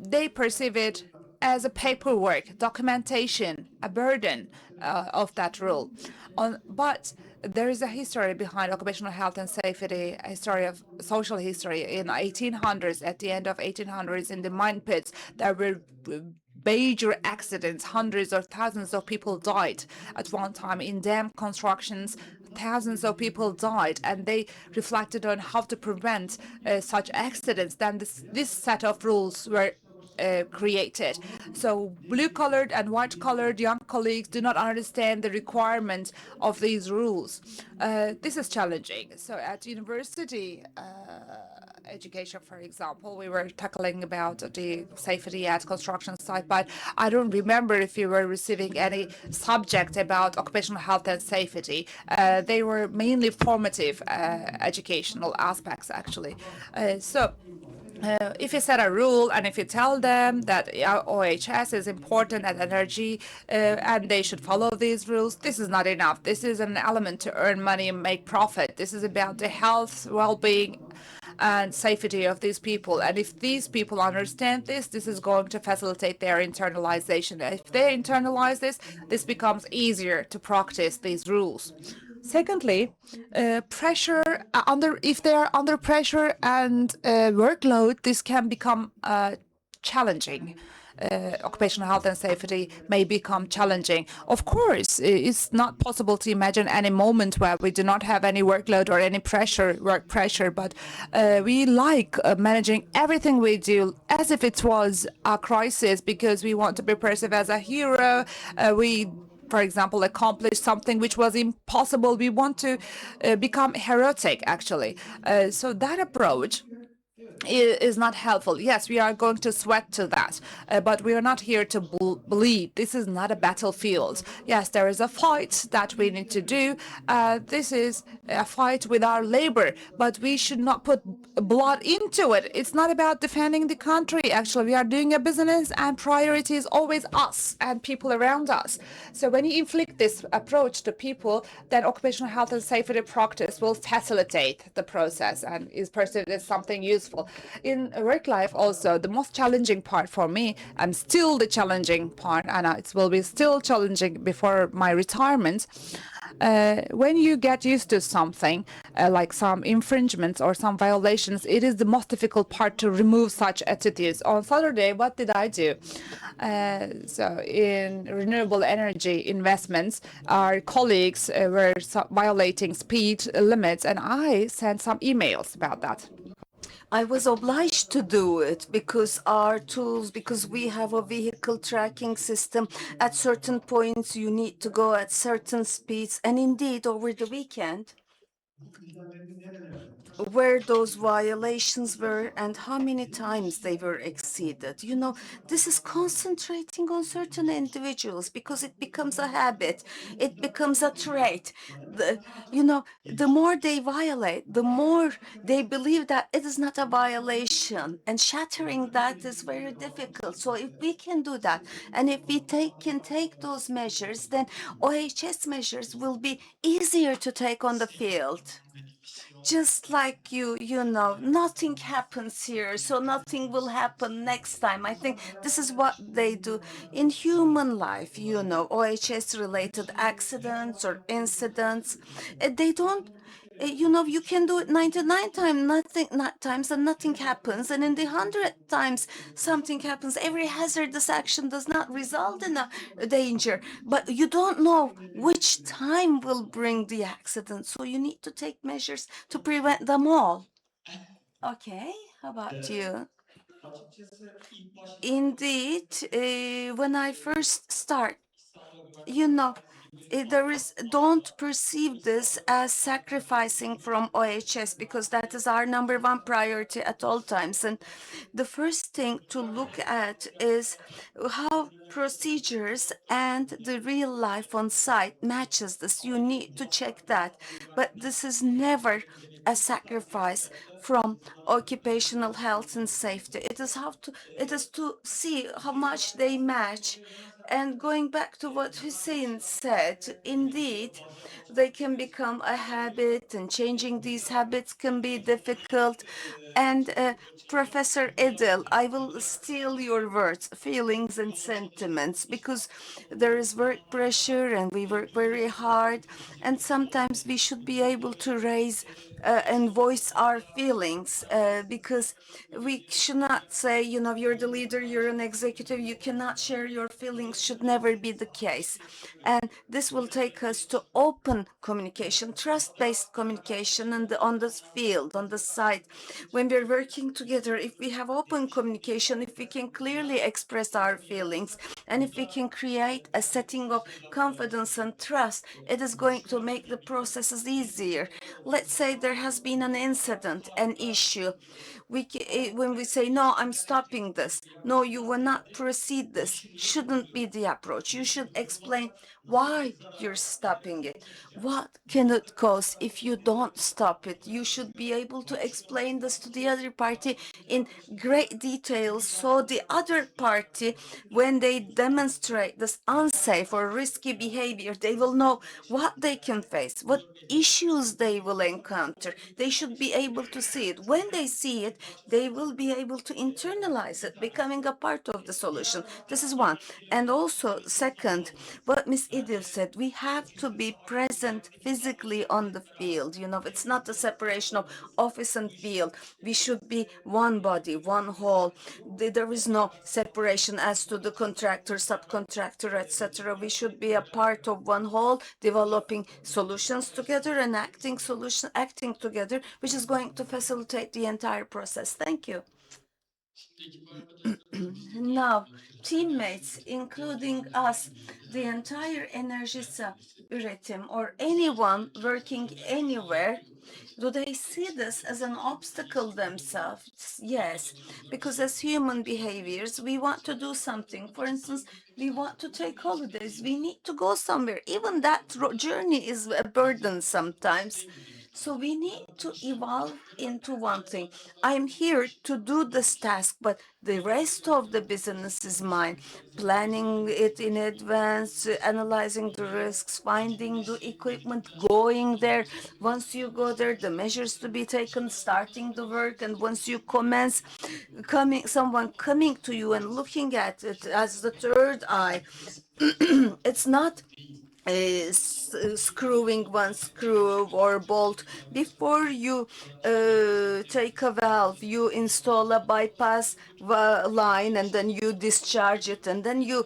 they perceive it as a paperwork, documentation, a burden of that rule. But there is a history behind occupational health and safety, a history of social history. In 1800s, at the end of 1800s, in the mine pits, there were major accidents. Hundreds or thousands of people died at one time in dam constructions. Thousands of people died, and they reflected on how to prevent such accidents. Then this set of rules were created. So blue-collared and white-collared young colleagues do not understand the requirements of these rules. This is challenging. So at university education, for example, we were tackling about the safety at construction site, but I don't remember if you were receiving any subject about occupational health and safety. They were mainly formative educational aspects, actually. If you set a rule and if you tell them that OHS is important at energy and they should follow these rules, this is not enough. This is an element to earn money and make profit. This is about the health, well-being, and safety of these people. And if these people understand this, this is going to facilitate their internalization. If they internalize this, this becomes easier to practice these rules. Secondly, pressure if they are under pressure and workload, this can become challenging. Occupational health and safety may become challenging. Of course, it's not possible to imagine any moment where we do not have any workload or any work pressure, but we like managing everything we do as if it was a crisis because we want to be perceived as a hero. We for example, accomplish something which was impossible. We want to become heroic, actually. So that approach is not helpful. Yes, we are going to sweat to that, but we are not here to bleed. This is not a battlefield. Yes, there is a fight that we need to do. This is a fight with our labor, but we should not put blood into it. It's not about defending the country. Actually, we are doing a business and priority is always us and people around us. So when you inflict this approach to people, then occupational health and safety practice will facilitate the process and is perceived as something useful. In work life also, the most challenging part for me, and still the challenging part, and it will be still challenging before my retirement, when you get used to something, like some infringements or some violations, it is the most difficult part to remove such attitudes. On Saturday, what did I do? So in renewable energy investments, our colleagues were violating speed limits, and I sent some emails about that. I was obliged to do it because our tools, because we have a vehicle tracking system. At certain points, you need to go at certain speeds. And indeed, over the weekend, where those violations were and how many times they were exceeded. You know, this is concentrating on certain individuals because it becomes a habit, it becomes a trait. The more they violate, the more they believe that it is not a violation, and shattering that is very difficult. So if we can do that, and if we can take those measures, then OHS measures will be easier to take on the field. Just like nothing happens here, so nothing will happen next time. I think this is what they do in human life, OHS related accidents or incidents. They don't You can do it 99 times and nothing happens, and in the 100th times something happens. Every hazardous action does not result in a danger, but you don't know which time will bring the accident, so you need to take measures to prevent them all. Okay, how about you? Indeed, when I first start, you know, don't perceive this as sacrificing from OHS, because that is our number one priority at all times. And the first thing to look at is how procedures and the real life on site matches this. You need to check that. But this is never a sacrifice from occupational health and safety. It is to see how much they match. And going back to what Hussein said, indeed, they can become a habit, and changing these habits can be difficult. And Professor Edel, I will steal your words, feelings and sentiments, because there is work pressure and we work very hard, and sometimes we should be able to raise and voice our feelings, because we should not say, you're the leader, you're an executive, you cannot share your feelings, should never be the case. And this will take us to open communication, trust-based communication, and on this field, on the site. When we're working together, if we have open communication, if we can clearly express our feelings, and if we can create a setting of confidence and trust, it is going to make the processes easier. Let's say there has been an incident, an issue. When we say, no, I'm stopping this, no, you will not proceed, this shouldn't be the approach. You should explain why you're stopping it. What can it cause if you don't stop it? You should be able to explain this to the other party in great detail, so the other party, when they demonstrate this unsafe or risky behavior, they will know what they can face, what issues they will encounter. They should be able to see it. When they see it, they will be able to internalize it, becoming a part of the solution. This is one. And also, second, what Ms. Idil said, we have to be present physically on the field. It's not a separation of office and field. We should be one body, one whole. There is no separation as to the contractor, subcontractor, etc. We should be a part of one whole, developing solutions together and acting together, which is going to facilitate the entire process. Thank you. Now, teammates, including us, the entire Enerjisa üretim, or anyone working anywhere, do they see this as an obstacle themselves? Yes, because as human behaviors, we want to do something. For instance, we want to take holidays. We need to go somewhere. Even that journey is a burden sometimes. So we need to evolve into one thing. I'm here to do this task, but the rest of the business is mine. Planning it in advance, analyzing the risks, finding the equipment, going there. Once you go there, the measures to be taken, starting the work, and once you commence, someone coming to you and looking at it as the third eye. It's not screwing one screw or bolt. Before you take a valve, you install a bypass line, and then you discharge it, and then you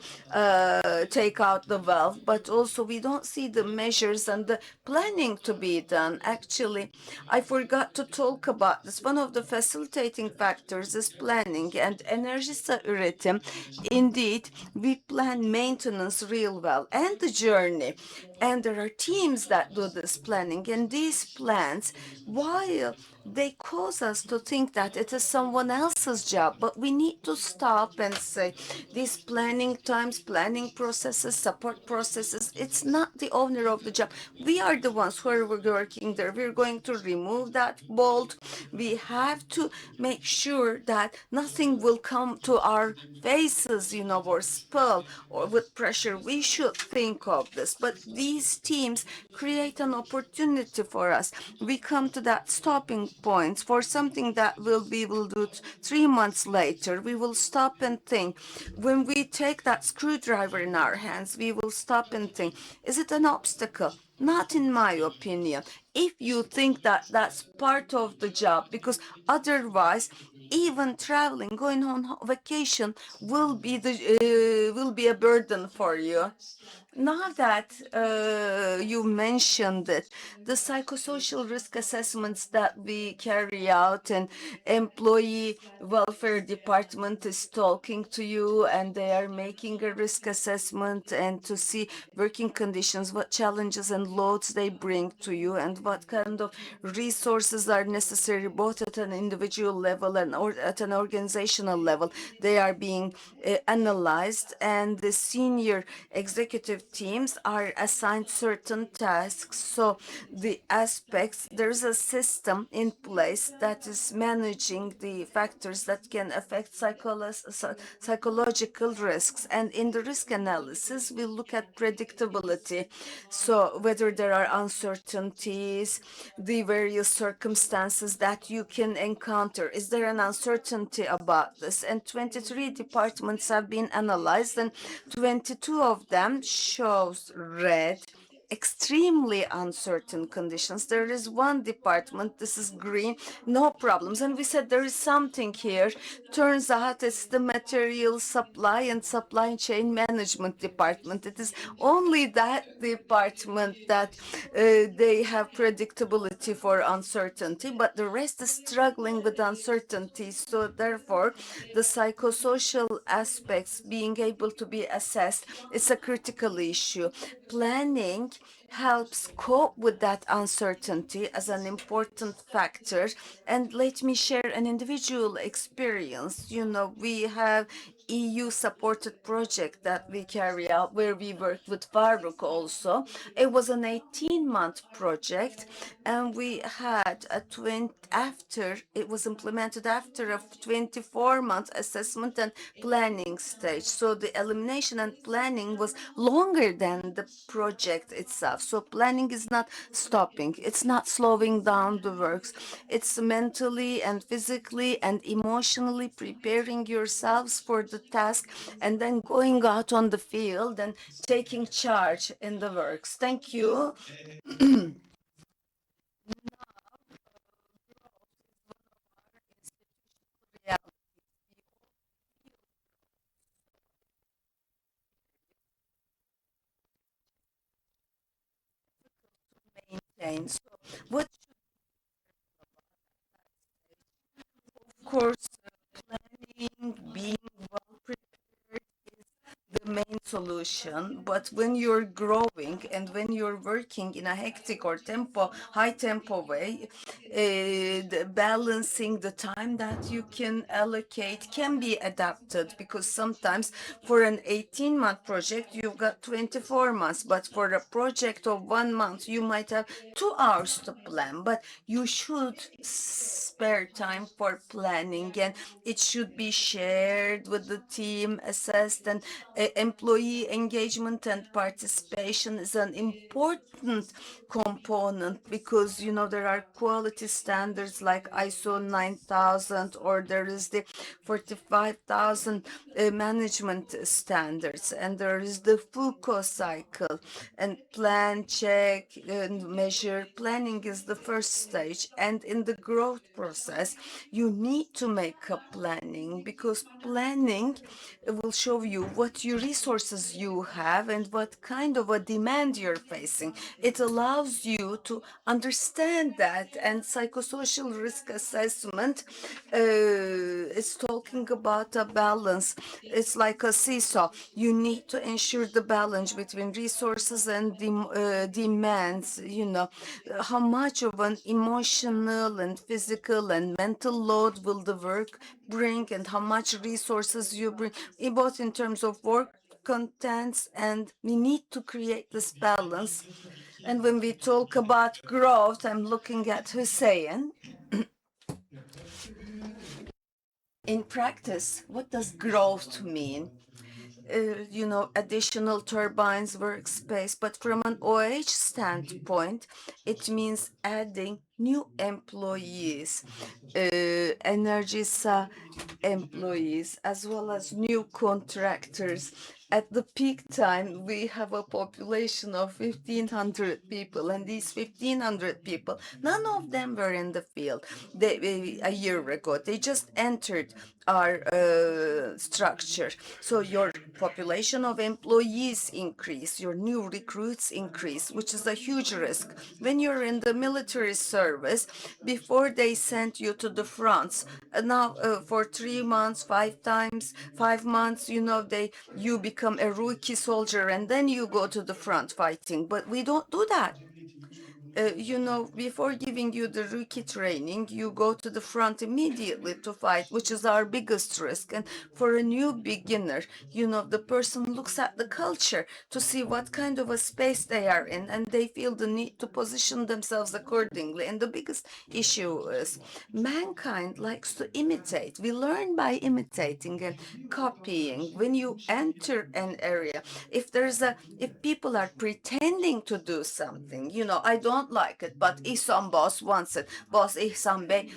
take out the valve. But also, we don't see the measures and the planning to be done. Actually, I forgot to talk about this. One of the facilitating factors is planning, and Enerjisa Üretim, indeed, we plan maintenance real well, and the journey. And there are teams that do this planning. And these plans, while they cause us to think that it is someone else's job, but we need to stop and say, these planning times, planning processes, support processes, it's not the owner of the job. We are the ones who are working there. We're going to remove that bolt. We have to make sure that nothing will come to our faces, or spill, or with pressure. We should think of this. But these teams create an opportunity for us. We come to that stopping point for something that we will do 3 months later. We will stop and think. When we take that screwdriver in our hands, we will stop and think, is it an obstacle? Not in my opinion. If you think that that's part of the job, because otherwise, even traveling, going on vacation will be a burden for you. Now that you mentioned it, the psychosocial risk assessments that we carry out and employee welfare department is talking to you and they are making a risk assessment and to see working conditions, what challenges and loads they bring to you and what kind of resources are necessary both at an individual level and or at an organizational level. They are being analyzed, and the senior executive teams are assigned certain tasks. So the aspects, there's a system in place that is managing the factors that can affect psychological risks. And in the risk analysis, we look at predictability. So whether there are uncertainties, the various circumstances that you can encounter. Is there an uncertainty about this? And 23 departments have been analyzed, and 22 of them shows red, extremely uncertain conditions. There is one department, this is green, no problems. And we said there is something here. Turns out it's the material supply and supply chain management department. It is only that department that they have predictability for uncertainty, but the rest is struggling with uncertainty. So therefore, the psychosocial aspects being able to be assessed is a critical issue. Planning helps cope with that uncertainty as an important factor. And let me share an individual experience. You know, we have EU supported project that we carry out where we worked with Faruk also. It was an 18-month project, and we had a 20 after it was implemented after a 24-month assessment and planning stage. So the elimination and planning was longer than the project itself. So planning is not stopping, it's not slowing down the works. It's mentally and physically and emotionally preparing yourselves for the task and then going out on the field and taking charge in the works. Thank you. Maintain. So what, of course, planning, being well prepared the main solution. But when you're growing and when you're working in a hectic or high tempo way, balancing the time that you can allocate can be adapted, because sometimes for an 18-month project, you've got 24 months, but for a project of 1 month, you might have 2 hours to plan, but you should spare time for planning, and it should be shared with the team, assessed, and employee engagement and participation is an important component, because you know there are quality standards like ISO 9000, or there is the 45,000 management standards, and there is the FUCO cycle, and plan, check, and measure. Planning is the first stage, and in the growth process, you need to make a planning, because planning will show you what your resources you have and what kind of a demand you're facing. It allows you to understand that, and psychosocial risk assessment is talking about a balance. It's like a seesaw. You need to ensure the balance between resources and demands. You know, how much of an emotional and physical and mental load will the work bring, and how much resources you bring, both in terms of work contents, and we need to create this balance. And when we talk about growth, I'm looking at Hussein. In practice, what does growth mean? You know, additional turbines, workspace. But from an OH standpoint, it means adding new employees, Enerjisa employees, as well as new contractors. At the peak time, we have a population of 1,500 people, and these 1,500 people, none of them were in the field a year ago. They just entered our structure. So your population of employees increase, your new recruits increase, which is a huge risk. When you're in the military service, before they sent you to the fronts, now for 3 months, 5 months, you become a rookie soldier and then you go to the front fighting. But we don't do that. Before giving you the rookie training, you go to the front immediately to fight, which is our biggest risk. And for a new beginner, the person looks at the culture to see what kind of a space they are in, and they feel the need to position themselves accordingly. And the biggest issue is mankind likes to imitate. We learn by imitating and copying. When you enter an area, if people are pretending to do something, I don't like it, but Ihsan boss wants it. Boss Ihsan Bey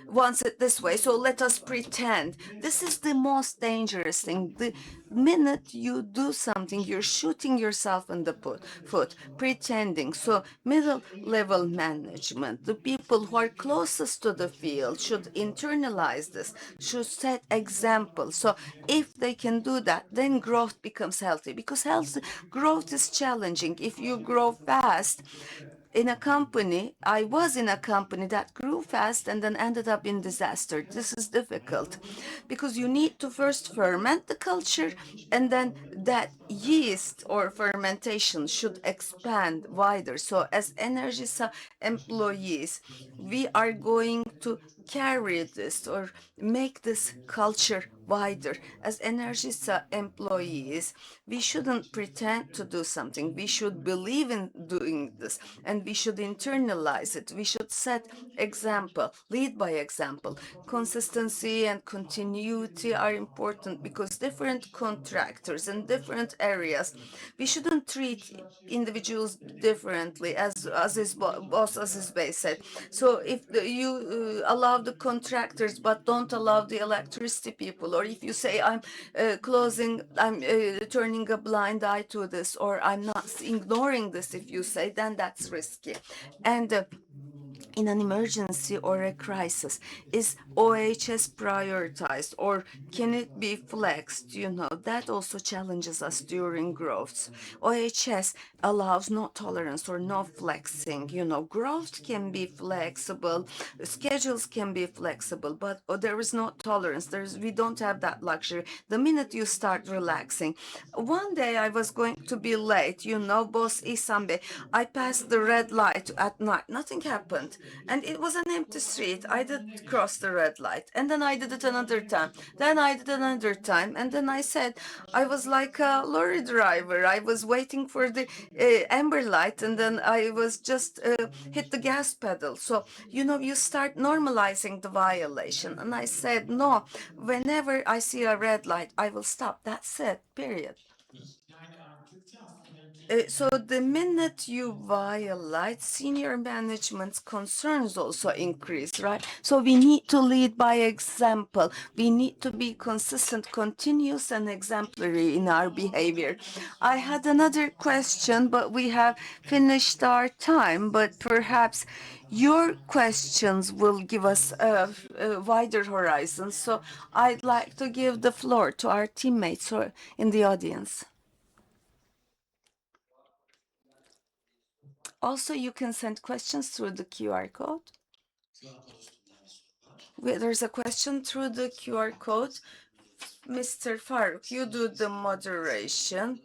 wants it this way, so let us pretend. This is the most dangerous thing. The minute you do something, you're shooting yourself in the foot, pretending. So middle level management, the people who are closest to the field should internalize this, should set examples. So if they can do that, then growth becomes healthy, because growth is challenging. If you grow fast, I was in a company that grew fast and then ended up in disaster. This is difficult because you need to first ferment the culture, and then that yeast or fermentation should expand wider. So as Enerjisa employees, we are going to carry this or make this culture wider. As Enerjisa employees, we shouldn't pretend to do something. We should believe in doing this, and we should internalize it. We should set example, lead by example. Consistency and continuity are important because different contractors in different areas, we shouldn't treat individuals differently, as his boss Aziz Bey said. So if you allow the contractors but don't allow the electricity people, or if you say I'm turning a blind eye to this, or I'm not ignoring this, if you say, then that's risky. And in an emergency or a crisis, is OHS prioritized, or can it be flexed? That also challenges us during growths. OHS allows no tolerance or no flexing. Growth can be flexible, schedules can be flexible, but there is no tolerance. We don't have that luxury. The minute you start relaxing, one day I was going to be late, boss Isambe, I passed the red light at night. Nothing happened. And it was an empty street. I did cross the red light. And then I did it another time. Then I did another time. And then I said, I was like a lorry driver. I was waiting for the amber light. And then I was just hit the gas pedal. So, you start normalizing the violation. And I said, no, whenever I see a red light, I will stop. That's it, period. So the minute you violate, senior management's concerns also increase, right? So we need to lead by example. We need to be consistent, continuous, and exemplary in our behavior. I had another question, but we have finished our time. But perhaps your questions will give us a wider horizon. So I'd like to give the floor to our teammates in the audience. Also, you can send questions through the QR code. There's a question through the QR code. Mr. Faruk, you do the moderation.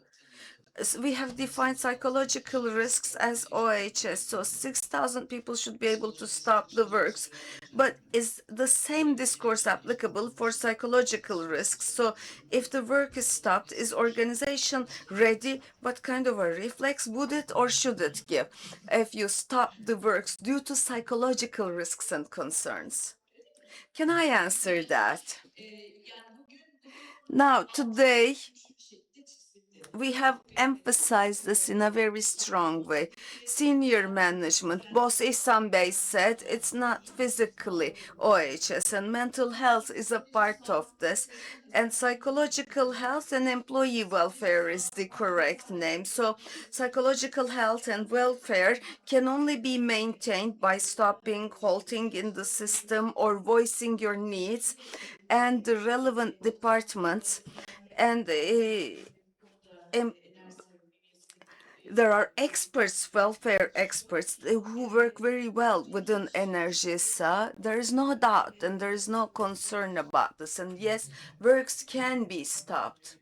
We have defined psychological risks as OHS. So 6,000 people should be able to stop the works. But is the same discourse applicable for psychological risks? So if the work is stopped, is organization ready? What kind of a reflex would it or should it give if you stop the works due to psychological risks and concerns? Can I answer that? Now, today, we have emphasized this in a very strong way. Senior management, boss Ihsan Bey said it's not physically OHS, and mental health is a part of this. And psychological health and employee welfare is the correct name. So psychological health and welfare can only be maintained by stopping, halting in the system, or voicing your needs, and the relevant departments and em- there are experts, welfare experts, who work very well within Enerjisa. There is no doubt and there is no concern about this. And yes, works can be stopped.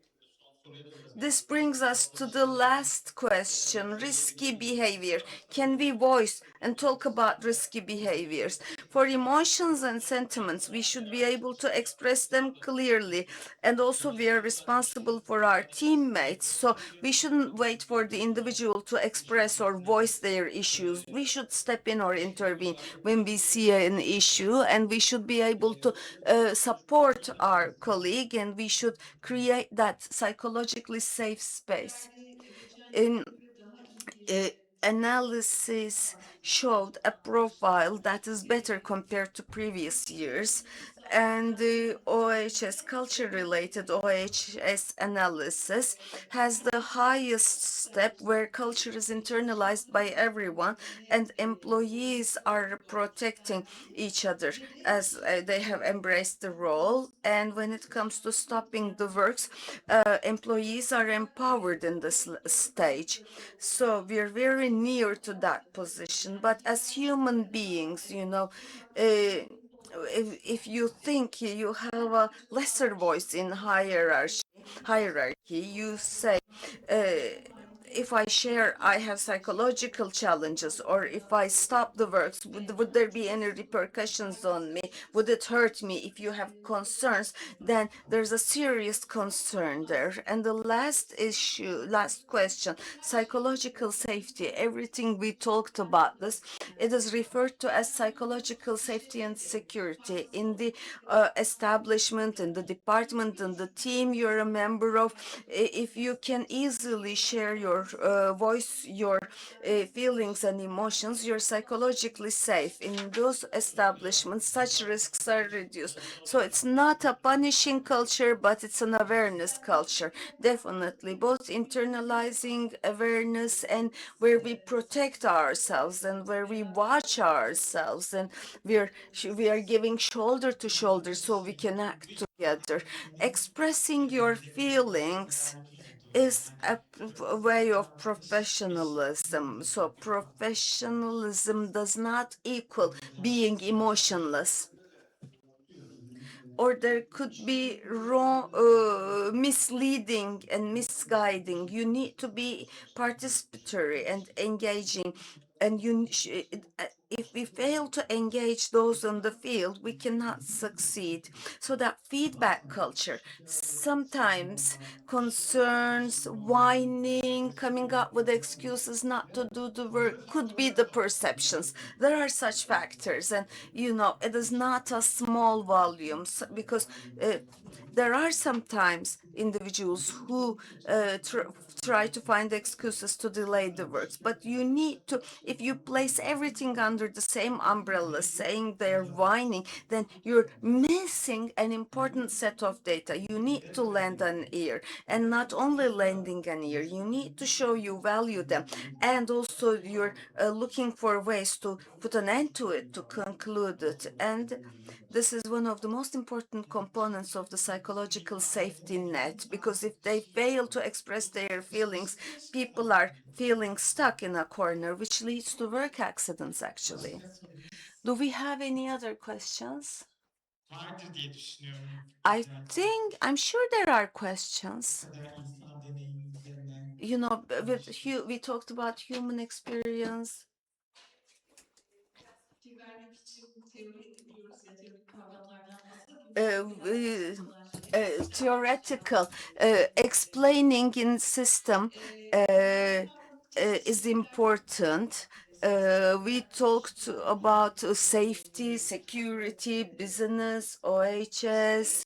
This brings us to the last question, risky behavior. Can we voice and talk about risky behaviors? For emotions and sentiments, we should be able to express them clearly. And also, we are responsible for our teammates. So we shouldn't wait for the individual to express or voice their issues. We should step in or intervene when we see an issue, and we should be able to support our colleague, and we should create that psychologically safe space. In uh, analysis showed a profile that is better compared to previous years, and the OHS culture-related OHS analysis has the highest step where culture is internalized by everyone and employees are protecting each other as they have embraced the role. And when it comes to stopping the works, employees are empowered in this stage. So we're very near to that position. But as human beings, if you think you have a lesser voice in hierarchy, you say, if I share I have psychological challenges, or if I stop the works, would there be any repercussions on me? Would it hurt me? If you have concerns, then there's a serious concern there. And the last question, psychological safety. Everything we talked about this, it is referred to as psychological safety and security in the establishment, in the department, in the team you're a member of. If you can easily share your voice, your feelings and emotions, you're psychologically safe. In those establishments, such risks are reduced. So it's not a punishing culture, but it's an awareness culture. Definitely, both internalizing awareness and where we protect ourselves and where we watch ourselves, and we are giving shoulder to shoulder so we can act together. Expressing your feelings is a way of professionalism. So professionalism does not equal being emotionless, or there could be wrong, misleading and misguiding. You need to be participatory and engaging. And if we fail to engage those on the field, we cannot succeed. So that feedback culture, sometimes concerns, whining, coming up with excuses not to do the work, could be the perceptions. There are such factors, and it is not a small volume, because there are sometimes individuals who try to find excuses to delay the works. But you need to, if you place everything under the same umbrella, saying they're whining, then you're missing an important set of data. You need to lend an ear, and not only lending an ear, you need to show you value them, and also you're looking for ways to put an end to it, to conclude it. And this is one of the most important components of the psychological safety net, because if they fail to express their feelings, people are feeling stuck in a corner, which leads to work accidents, actually. Do we have any other questions? Vardır diye düşünüyorum. I'm sure there are questions. Bu kadar insan deneyimi üzerinden We talked about human experience. vermek için teori ediyoruz ya teorik kavramlardan bahsedip Theoretical explaining in system is important. We talked about safety, security, business, OHS,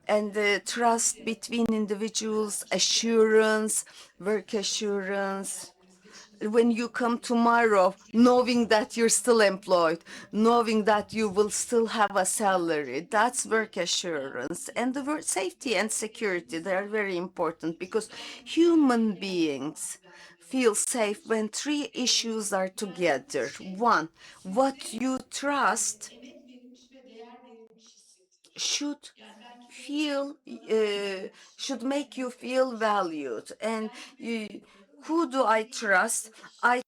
and the trust between individuals, assurance, work assurance. When you come tomorrow, knowing that you're still employed, knowing that you will still have a salary, that's work assurance. And the word safety and security, they are very important because human beings feel safe when three issues are together. One, what you trust should feel should make you feel valued. And you, who do I trust? I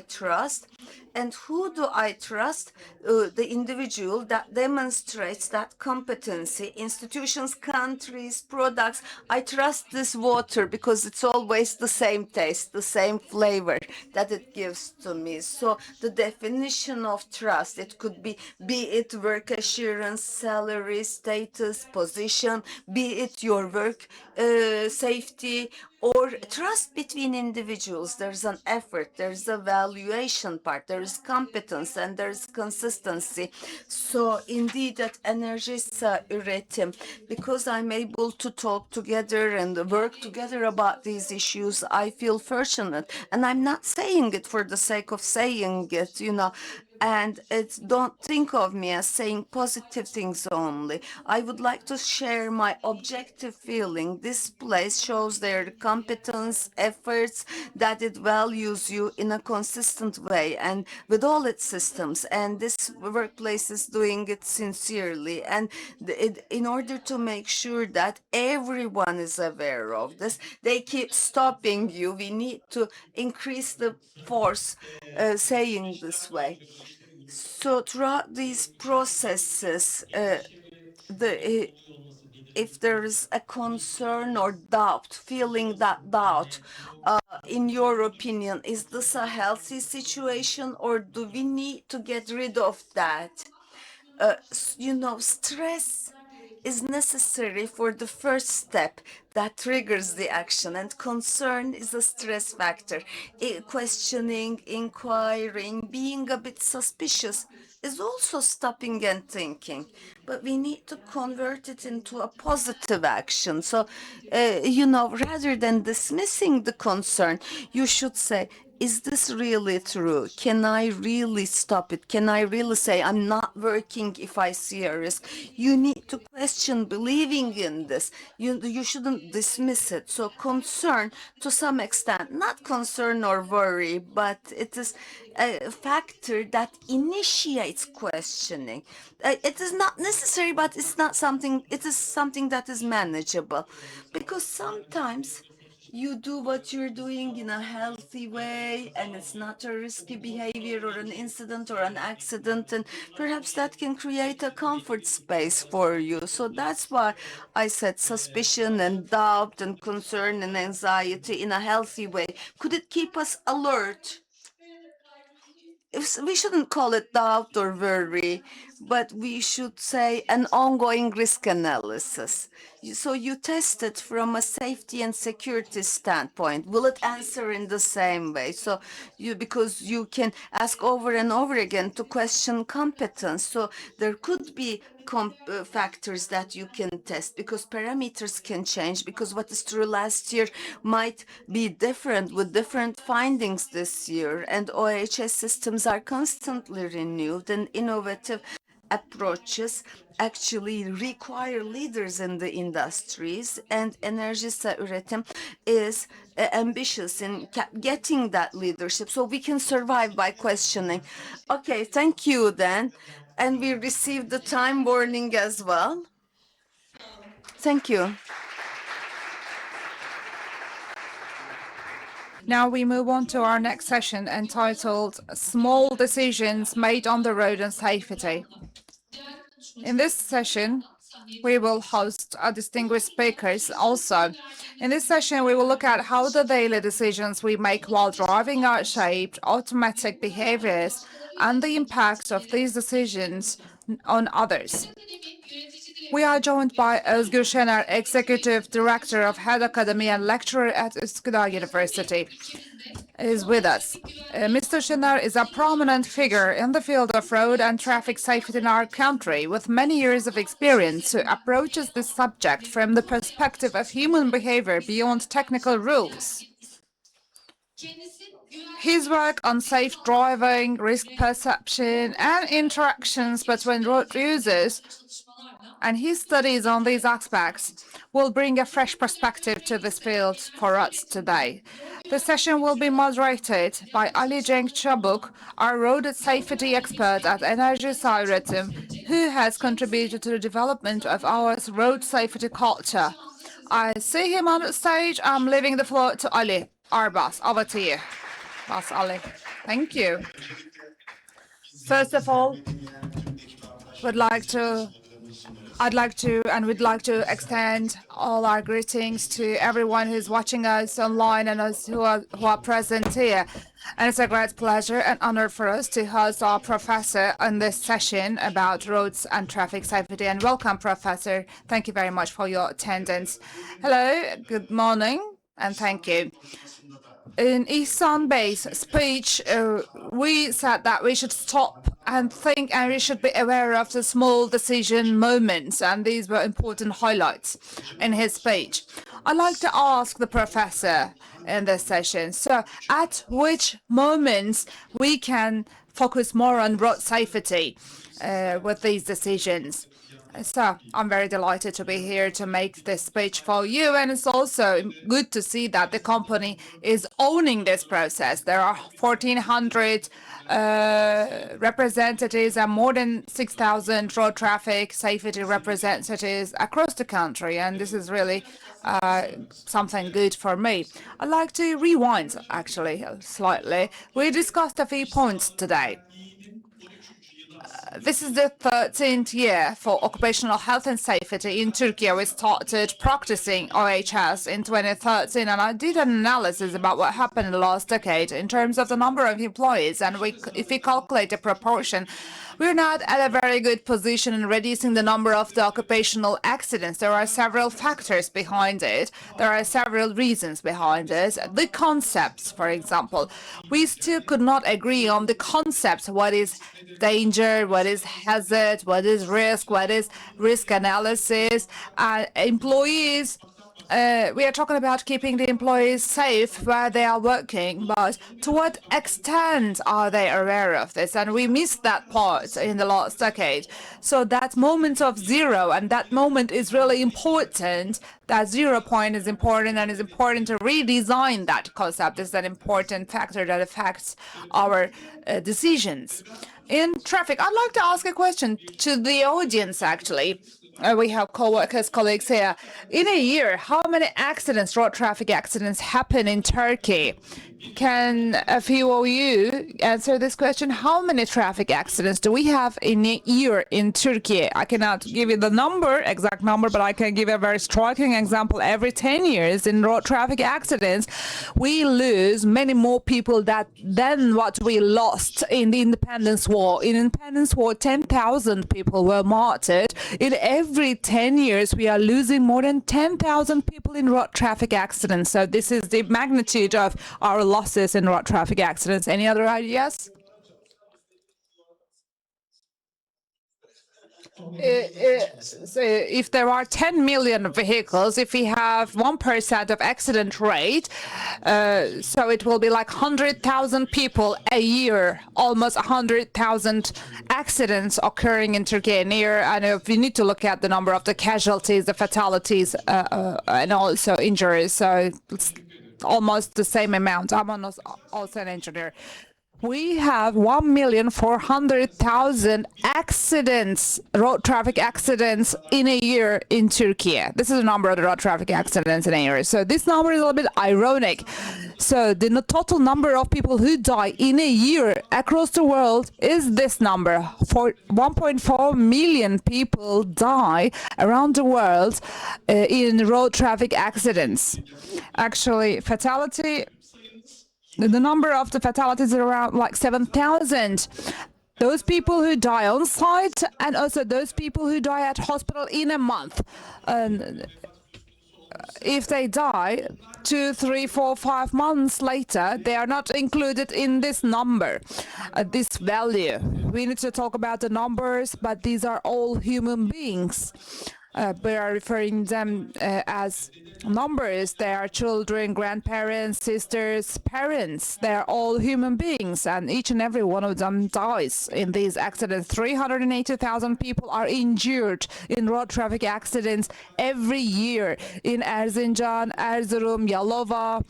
trust. And who do I trust? The individual that demonstrates that competency, institutions, countries, products. I trust this water because it's always the same taste, the same flavor that it gives to me. So the definition of trust, it could be it work assurance, salary, status, position, be it your work safety, or trust between individuals. There's an effort, there's a valuation part, there is competence, and there's consistency. So indeed, at Enerjisa Üretim, because I'm able to talk together and work together about these issues, I feel fortunate. And I'm not saying it for the sake of saying it, and it's, don't think of me as saying positive things only. I would like to share my objective feeling. This place shows their competence, efforts, that it values you in a consistent way and with all its systems. And this workplace is doing it sincerely. And in order to make sure that everyone is aware of this, they keep stopping you. We need to increase the force saying this way. So throughout these processes, if there is a concern or doubt, feeling that doubt, in your opinion, is this a healthy situation or do we need to get rid of that? Stress is necessary for the first step that triggers the action, and concern is a stress factor. Questioning, inquiring, being a bit suspicious is also stopping and thinking. But we need to convert it into a positive action. So, rather than dismissing the concern, you should say, is this really true? Can I really stop it? Can I really say I'm not working if I see a risk? You need to question believing in this. You shouldn't dismiss it. So concern to some extent, not concern or worry, but it is a factor that initiates questioning. It is not necessary, but it's not something, it is something that is manageable. Because sometimes you do what you're doing in a healthy way and it's not a risky behavior or an incident or an accident, and perhaps that can create a comfort space for you. So that's why I said suspicion and doubt and concern and anxiety in a healthy way. Could it keep us alert? We shouldn't call it doubt or worry, but we should say an ongoing risk analysis. So you test it from a safety and security standpoint. Will it answer in the same way? So because you can ask over and over again to question competence. So there could be factors that you can test because parameters can change, because what is true last year might be different with different findings this year, and OHS systems are constantly renewed, and innovative approaches actually require leaders in the industries, and Enerjisa Üretim is ambitious in getting that leadership so we can survive by questioning. Okay, thank you then. And we received the time warning as well. Thank you. Now we move on to our next session entitled Small Decisions Made on the Road and Safety. In this session, we will host our distinguished speakers also. In this session, we will look at how the daily decisions we make while driving are shaped automatic behaviors and the impact of these decisions on others. We are joined by Özgür Şener, Executive Director of Head Academy and lecturer at Üsküdar University, is with us. Mr. Şener is a prominent figure in the field of road and traffic safety in our country, with many years of experience who approaches this subject from the perspective of human behavior beyond technical rules. His work on safe driving, risk perception, and interactions between road users, and his studies on these aspects will bring a fresh perspective to this field for us today. The session will be moderated by Ali Cenk Çabuk, our road safety expert at Enerjisa Üretim, who has contributed to the development of our road safety culture. I see him on the stage. I'm leaving the floor to Ali, our boss. Over to you, Boss Ali. Thank you. First of all, we'd like to extend all our greetings to everyone who's watching us online and us who are present here. And it's a great pleasure and honor for us to host our professor on this session about roads and traffic safety. And welcome, Professor. Thank you very much for your attendance. Hello, good morning, and thank you. In İhsan Bey's speech, we said that we should stop and think, and we should be aware of the small decision moments, and these were important highlights in his speech. I'd like to ask the professor in this session, so at which moments we can focus more on road safety with these decisions? So I'm very delighted to be here to make this speech for you, and it's also good to see that the company is owning this process. There are 1,400 representatives and more than 6,000 road traffic safety representatives across the country, and this is really something good for me. I'd like to rewind actually slightly. We discussed a few points today. This is the 13th year for occupational health and safety in Turkey. We started practicing OHS in 2013, and I did an analysis about what happened in the last decade in terms of the number of employees. And if we calculate the proportion, we're not at a very good position in reducing the number of the occupational accidents. There are several factors behind it. There are several reasons behind it. The concepts, for example, we still could not agree on the concepts. What is danger? What is hazard? What is risk? What is risk analysis? Employees. We are talking about keeping the employees safe where they are working, but to what extent are they aware of this? And we missed that part in the last decade. So that moment of zero, and that moment is really important. That 0 point is important, and it's important to redesign that concept. This is an important factor that affects our decisions. In traffic, I'd like to ask a question to the audience, actually. We have co-workers, colleagues here. In a year, how many accidents, road traffic accidents, happen in Turkey? Can a few of you answer this question? How many traffic accidents do we have in a year in Turkey? I cannot give you the exact number, but I can give a very striking example. Every 10 years in road traffic accidents, we lose many more people than what we lost in the Independence War. In Independence War, 10,000 people were martyred. In every 10 years, we are losing more than 10,000 people in road traffic accidents. So this is the magnitude of our losses in road traffic accidents. Any other ideas? So if there are 10 million vehicles, if we have 1% of accident rate, so it will be like 100,000 people a year, almost 100,000 accidents occurring in Turkey a year. And if we need to look at the number of the casualties, the fatalities, and also injuries, so it's almost the same amount. I'm also an engineer. We have 1,400,000 accidents, road traffic accidents in a year in Turkey. This is the number of the road traffic accidents in a year. So this number is a little bit ironic. So the total number of people who die in a year across the world is this number. 1.4 million people die around the world in road traffic accidents. Actually, the number of the fatalities is around like 7,000. those people who die on site and also those people who die at hospital in a month. And if they die 2, 3, 4, 5 months later, they are not included in this number, this value. We need to talk about the numbers, but these are all human beings. We are referring them as numbers. They are children, grandparents, sisters, parents. They are all human beings, and each and every one of them dies in these accidents. 380,000 people are injured in road traffic accidents every year in Erzincan, Erzurum, Yalova.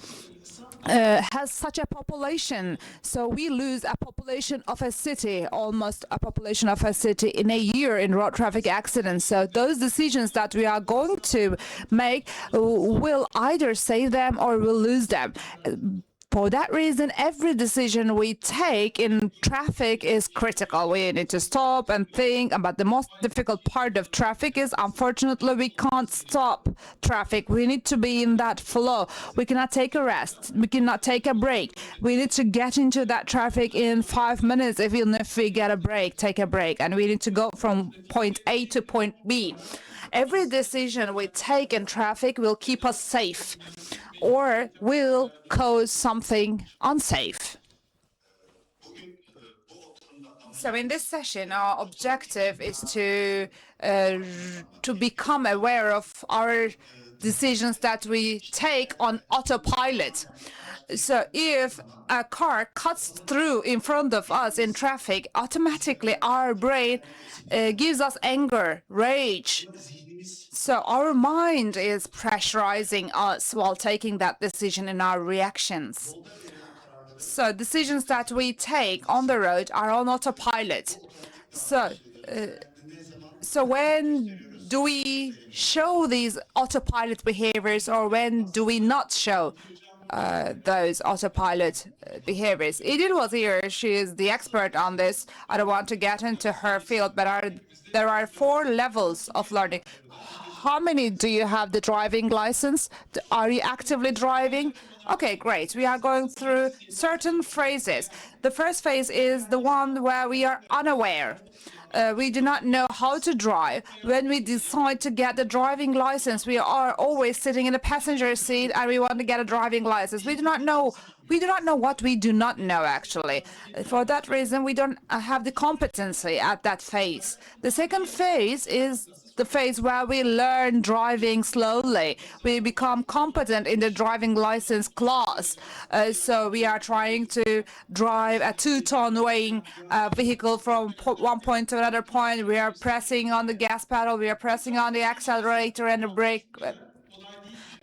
Has such a population, so we lose a population of a city, almost a population of a city in a year in road traffic accidents. So those decisions that we are going to make will either save them or will lose them. For that reason, every decision we take in traffic is critical. We need to stop and think. But the most difficult part of traffic is, unfortunately, we can't stop traffic. We need to be in that flow. We cannot take a rest. We cannot take a break. We need to get into that traffic in 5 minutes. Even if we get a break, take a break. And we need to go from point A to point B. Every decision we take in traffic will keep us safe, or will cause something unsafe. So in this session, our objective is to become aware of our decisions that we take on autopilot. So if a car cuts through in front of us in traffic, automatically our brain gives us anger, rage. So our mind is pressurizing us while taking that decision in our reactions. So decisions that we take on the road are on autopilot. So when do we show these autopilot behaviors, or when do we not show those autopilot behaviors? Idil was here. She is the expert on this. I don't want to get into her field, but there are 4 levels of learning. How many do you have the driving license? Are you actively driving? Okay, great. We are going through certain phases. The first phase is the one where we are unaware. We do not know how to drive. When we decide to get the driving license, we are always sitting in the passenger seat and we want to get a driving license. We do not know what we do not know, actually. For that reason, we don't have the competency at that phase. The second phase is the phase where we learn driving slowly. We become competent in the driving license class. So we are trying to drive a 2-ton weighing vehicle from one point to another point. We are pressing on the gas pedal, we are pressing on the accelerator and the brake.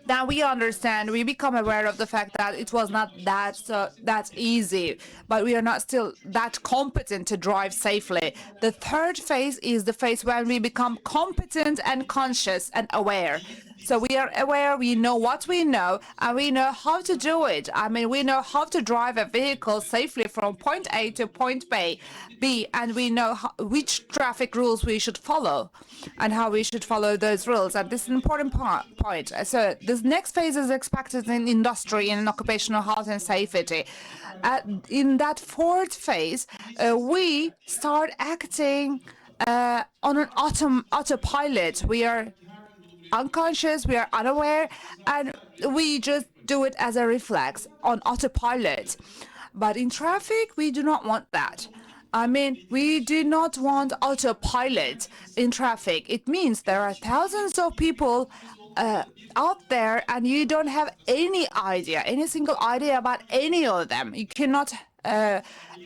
Now we understand, we become aware of the fact that it was not that easy, but we are not still that competent to drive safely. The third phase is the phase when we become competent and conscious and aware. So we are aware, we know what we know, and we know how to do it. I mean, we know how to drive a vehicle safely from point A to point B, and we know which traffic rules we should follow and how we should follow those rules. And this is an important point. So this next phase is expected in industry and in occupational health and safety. In that 4th phase, we start acting on an autopilot. We are unconscious, we are unaware, and we just do it as a reflex on autopilot. But in traffic, we do not want that. I mean, we do not want autopilot in traffic. It means there are thousands of people out there, and you don't have any single idea about any of them. You cannot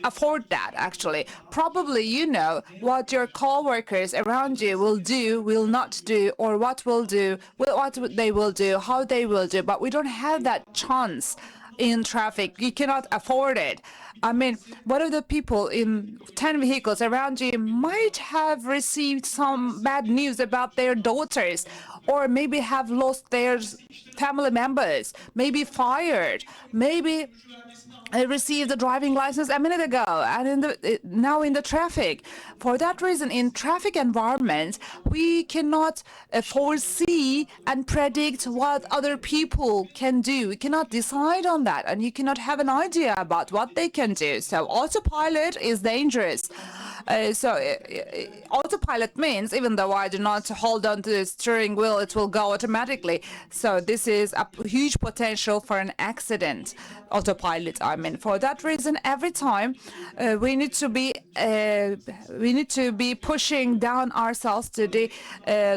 afford that, actually. Probably you know what your co-workers around you will do, will not do, or what they will do, how they will do, but we don't have that chance in traffic. You cannot afford it. I mean, one of the people in 10 vehicles around you might have received some bad news about their daughters or maybe have lost their family members, maybe fired, maybe I received a driving license a minute ago, and now in the traffic. For that reason, in traffic environments, we cannot foresee and predict what other people can do. We cannot decide on that, and you cannot have an idea about what they can do. So autopilot is dangerous. Autopilot means even though I do not hold on to the steering wheel, it will go automatically. So this is a huge potential for an accident. Autopilot, I mean. For that reason, every time we need to be pushing down ourselves to the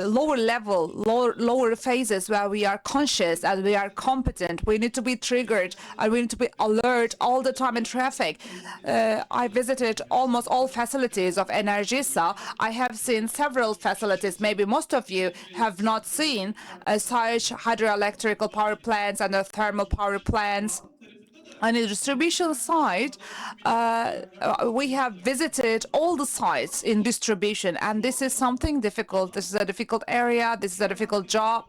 lower level, lower phases where we are conscious and we are competent. We need to be triggered and we need to be alert all the time in traffic. I visited almost all facilities of Energisa. I have seen several facilities. Maybe most of you have not seen such hydroelectrical power plants and thermal power plants. On the distribution side, we have visited all the sites in distribution, and this is something difficult. This is a difficult area. This is a difficult job.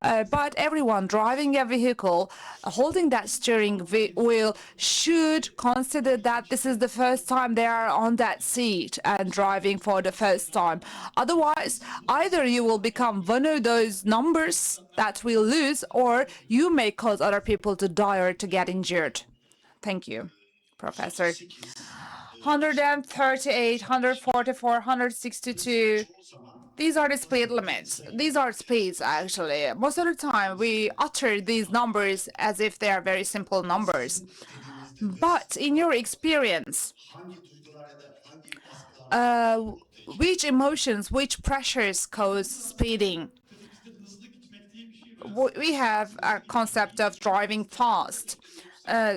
But everyone driving a vehicle, holding that steering wheel, should consider that this is the first time they are on that seat and driving for the first time. Otherwise, either you will become one of those numbers that will lose, or you may cause other people to die or to get injured. Thank you, Professor. 138, 144, 162. These are the speed limits. These are speeds, actually. Most of the time, we utter these numbers as if they are very simple numbers. But in your experience, which emotions, which pressures cause speeding? We have a concept of driving fast.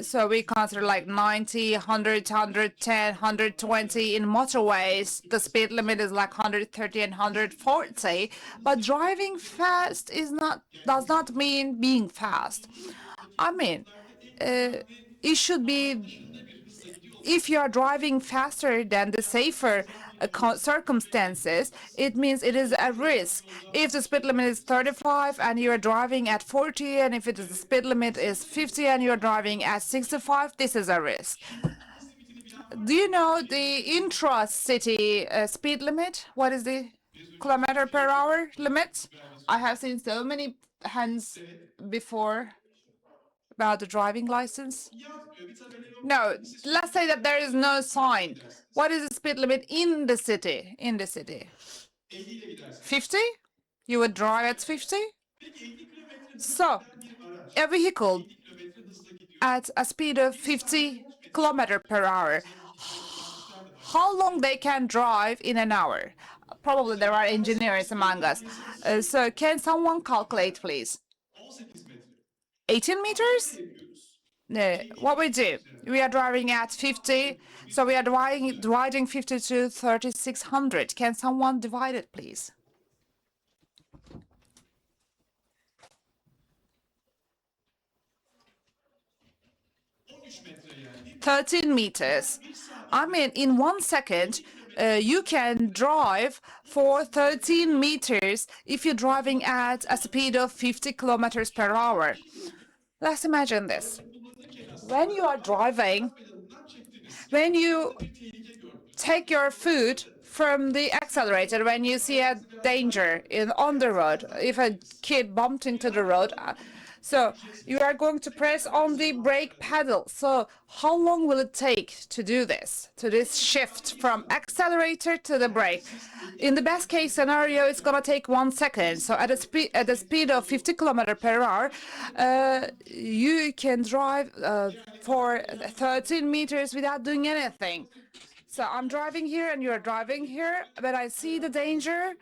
So we consider like 90, 100, 110, 120 in motorways. The speed limit is like 130 and 140. But driving fast does not mean being fast. I mean, it should be, if you are driving faster than the safer circumstances, it means it is a risk. If the speed limit is 35 and you are driving at 40, and if the speed limit is 50 and you are driving at 65, this is a risk. Do you know the intra-city speed limit? What is the kilometer per hour limit? I have seen so many hands before about the driving license. No, let's say that there is no sign. What is the speed limit in the city? 50? You would drive at 50? So, a vehicle at a speed of 50 kilometers per hour, how long they can drive in an hour? Probably there are engineers among us. So can someone calculate, please? 18 meters? What we do, we are driving at 50, so we are dividing 50 to 3600. Can someone divide it, please? "13 meters. I mean, in 1 second, you can drive for 13 meters if you're driving at a speed of 50 kilometers per hour. Let's imagine this. When you are driving, when you take your foot from the accelerator, when you see a danger on the road, if a kid bumped into the road, so you are going to press on the brake pedal. So how long will it take to do this shift from accelerator to the brake? In the best case scenario, it's gonna take 1 second. So at the speed of 50 kilometers per hour, you can drive for 13 meters without doing anything. So I'm driving here and you're driving here, but I see the danger.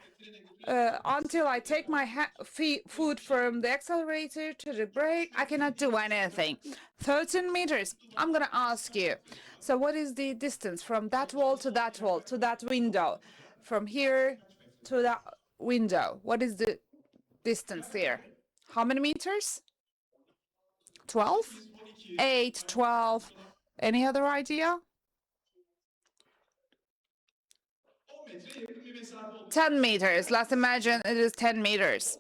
Until I take my foot from the accelerator to the brake, I cannot do anything. 13 meters. I'm gonna ask you. So what is the distance from that wall to that wall, to that window? From here to that window. What is the distance here? How many meters? 12? 8, 12. Any other idea? 10 meters. Let's imagine it is 10 meters.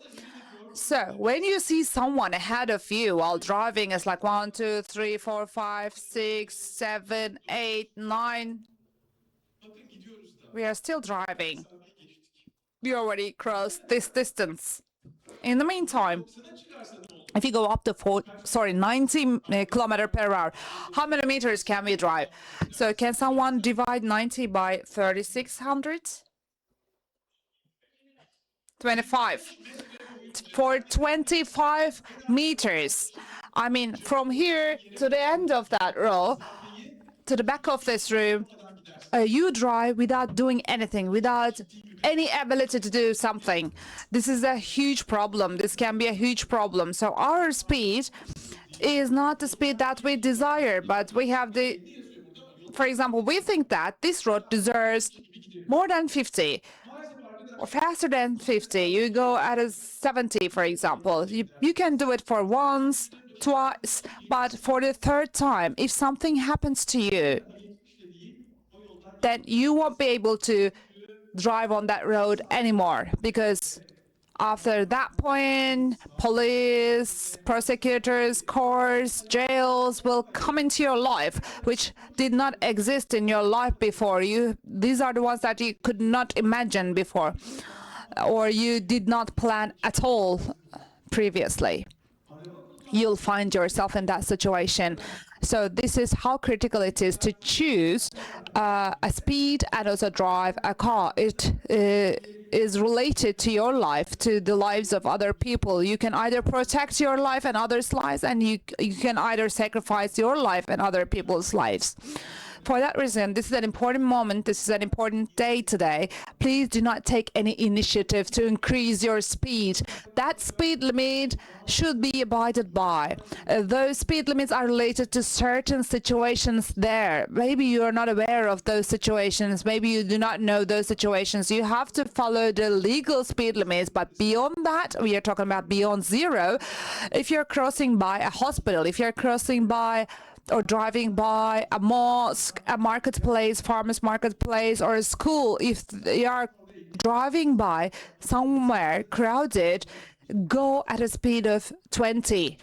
So when you see someone ahead of you while driving, it's like 1, 2, 3, 4, 5, 6, 7, 8, 9. We are still driving. We already crossed this distance. In the meantime, if you go up to 90 kilometer per hour, how many meters can we drive? So can someone divide 90 by 3600? 25. For 25 meters. I mean, from here to the end of that row, to the back of this room, you drive without doing anything, without any ability to do something. This is a huge problem. This can be a huge problem. So our speed is not the speed that we desire, but we have the, for example, we think that this road deserves more than 50 or faster than 50. You go at a 70, for example. You can do it for once, twice, but for the third time, if something happens to you, then you won't be able to drive on that road anymore, because after that point, police, prosecutors, courts, jails will come into your life, which did not exist in your life before. These are the ones that you could not imagine before, or you did not plan at all previously. You'll find yourself in that situation. So this is how critical it is to choose a speed and also drive a car. It is related to your life, to the lives of other people. You can either protect your life and others' lives, and you can either sacrifice your life and other people's lives. For that reason, this is an important moment. This is an important day today. Please do not take any initiative to increase your speed. That speed limit should be abided by. Those speed limits are related to certain situations there. Maybe you are not aware of those situations. Maybe you do not know those situations. You have to follow the legal speed limits. But beyond that, we are talking about beyond zero. If you're crossing by a hospital, if you're crossing by or driving by a mosque, a marketplace, farmer's marketplace, or a school, if you are driving by somewhere crowded, go at a speed of 20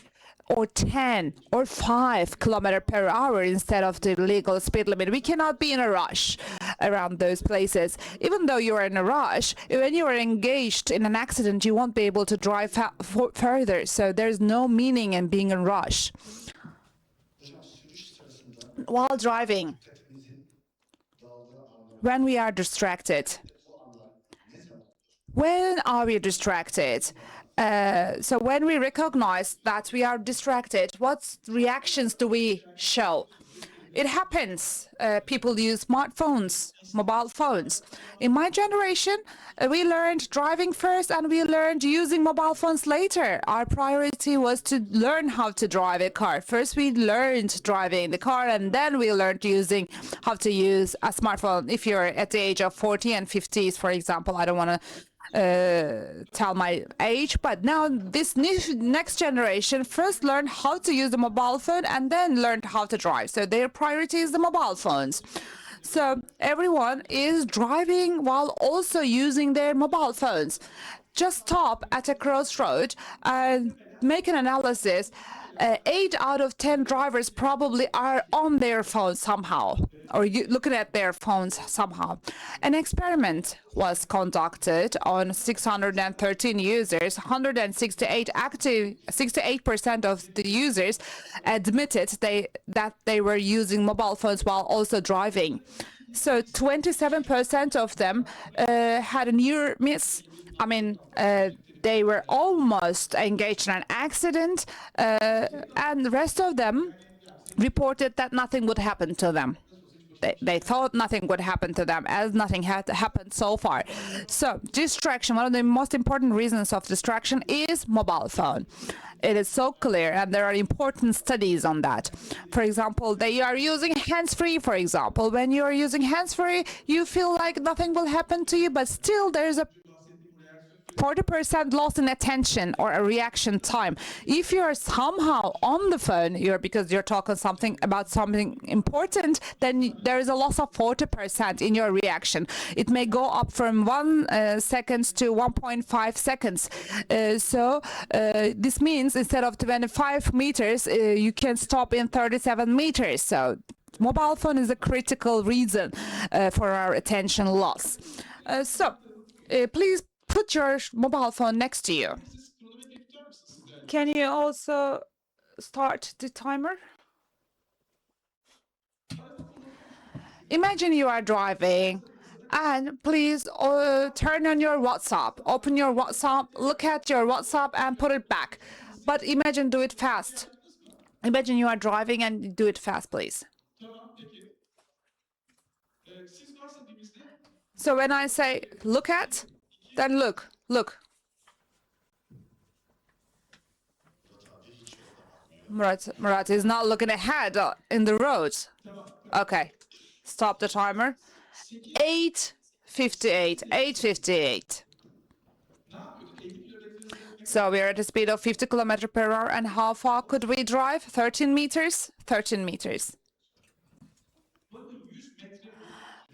or 10 or 5 kilometers per hour instead of the legal speed limit. We cannot be in a rush around those places. Even though you are in a rush, when you are engaged in an accident, you won't be able to drive further. So there's no meaning in being in a rush. While driving, when we are distracted, when are we distracted? So when we recognize that we are distracted, what reactions do we show? It happens. People use smartphones, mobile phones. In my generation, we learned driving first and we learned using mobile phones later. Our priority was to learn how to drive a car. First, we learned driving the car, and then we learned how to use a smartphone. If you're at the age of 40 and 50s, for example, I don't want to tell my age, but now this next generation first learned how to use the mobile phone and then learned how to drive. So their priority is the mobile phones. So everyone is driving while also using their mobile phones. Just stop at a crossroad and make an analysis. 8 out of 10 drivers probably are on their phones somehow, or looking at their phones somehow. An experiment was conducted on 613 users. 68% of the users admitted that they were using mobile phones while also driving. So 27% of them had a near miss. I mean, they were almost engaged in an accident, and the rest of them reported that nothing would happen to them. They thought nothing would happen to them, as nothing had happened so far. So distraction, one of the most important reasons of distraction is mobile phone. It is so clear, and there are important studies on that. For example, they are using hands-free, for example. When you are using hands-free, you feel like nothing will happen to you, but still there's a 40% loss in attention or a reaction time. If you're somehow on the phone, because you're talking something about something important, then there is a loss of 40% in your reaction. It may go up from 1 second to 1.5 seconds. This means instead of 25 meters, you can stop in 37 meters. So mobile phone is a critical reason for our attention loss. Please put your mobile phone next to you. Can you also start the timer? Imagine you are driving and please turn on your WhatsApp. Open your WhatsApp, look at your WhatsApp and put it back. But imagine do it fast. Imagine you are driving and do it fast, please. So when I say look at, then look. Murat is not looking ahead in the road. Okay, stop the timer. 8:58. So we're at a speed of 50 km/h, and how far could we drive? 13 meters? 13 meters.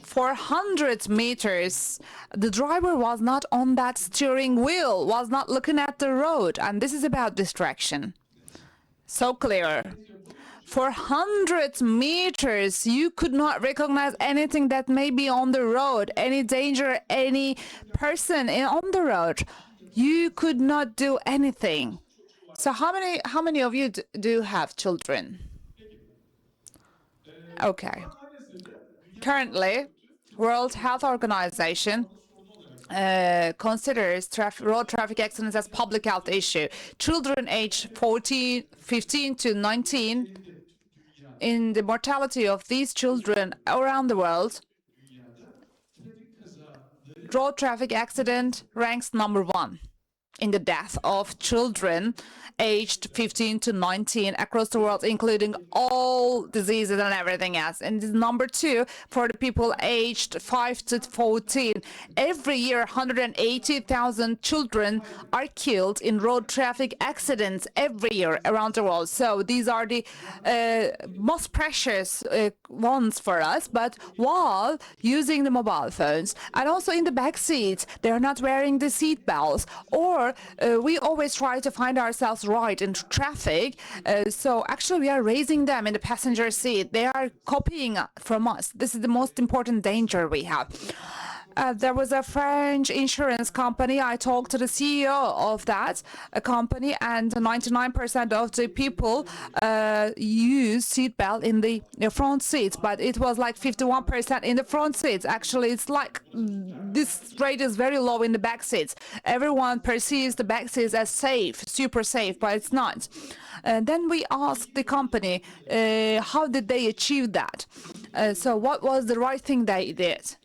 400 meters, the driver was not on that steering wheel, was not looking at the road, and this is about distraction. So clear. 400 meters, you could not recognize anything that may be on the road, any danger, any person on the road. You could not do anything. So how many of you do have children? Okay. Currently, World Health Organization considers road traffic accidents as public health issue. Children aged 15 to 19, in the mortality of these children around the world, road traffic accident ranks number 1 in the death of children aged 15 to 19 across the world, including all diseases and everything else. And this is number 2 for the people aged 5 to 14. Every year, 180,000 children are killed in road traffic accidents every year around the world. So these are the most precious ones for us. But while using the mobile phones and also in the back seats, they're not wearing the seat belts, or we always try to find ourselves right in traffic. So actually we are raising them in the passenger seat. They are copying from us. This is the most important danger we have. There was a French insurance company. I talked to the CEO of that company, and 99% of the people use seatbelt in the front seats, but it was like 51% in the front seats. Actually, it's like this rate is very low in the back seats. Everyone perceives the back seats as safe, super safe, but it's not. Then we asked the company, how did they achieve that? So what was the right thing they did?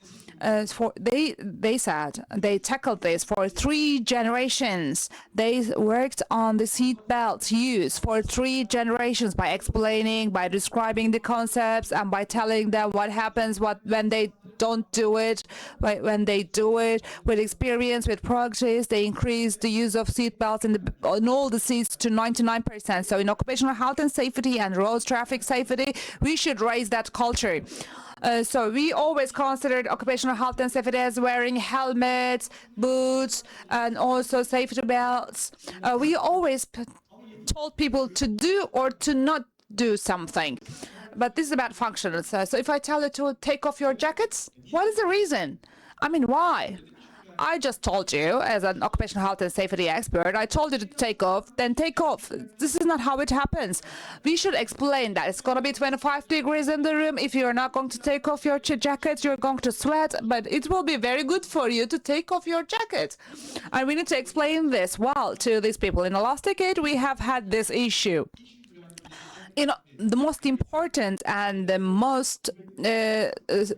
They said they tackled this for 3 generations. They worked on the seat belt use for 3 generations by explaining, by describing the concepts, and by telling them what happens when they don't do it. When they do it, with experience, with practice, they increase the use of seat belts in all the seats to 99%. So in occupational health and safety and road traffic safety, we should raise that culture. So we always considered occupational health and safety as wearing helmets, boots, and also safety belts. We always told people to do or to not do something. But this is about functional. So if I tell you to take off your jackets, what is the reason? I mean, why? I just told you, as an occupational health and safety expert, I told you to take off, then take off. This is not how it happens. We should explain that. It's going to be 25 degrees in the room. If you're not going to take off your jacket, you're going to sweat, but it will be very good for you to take off your jacket. And we need to explain this well to these people. In the last decade, we have had this issue. The most important and the most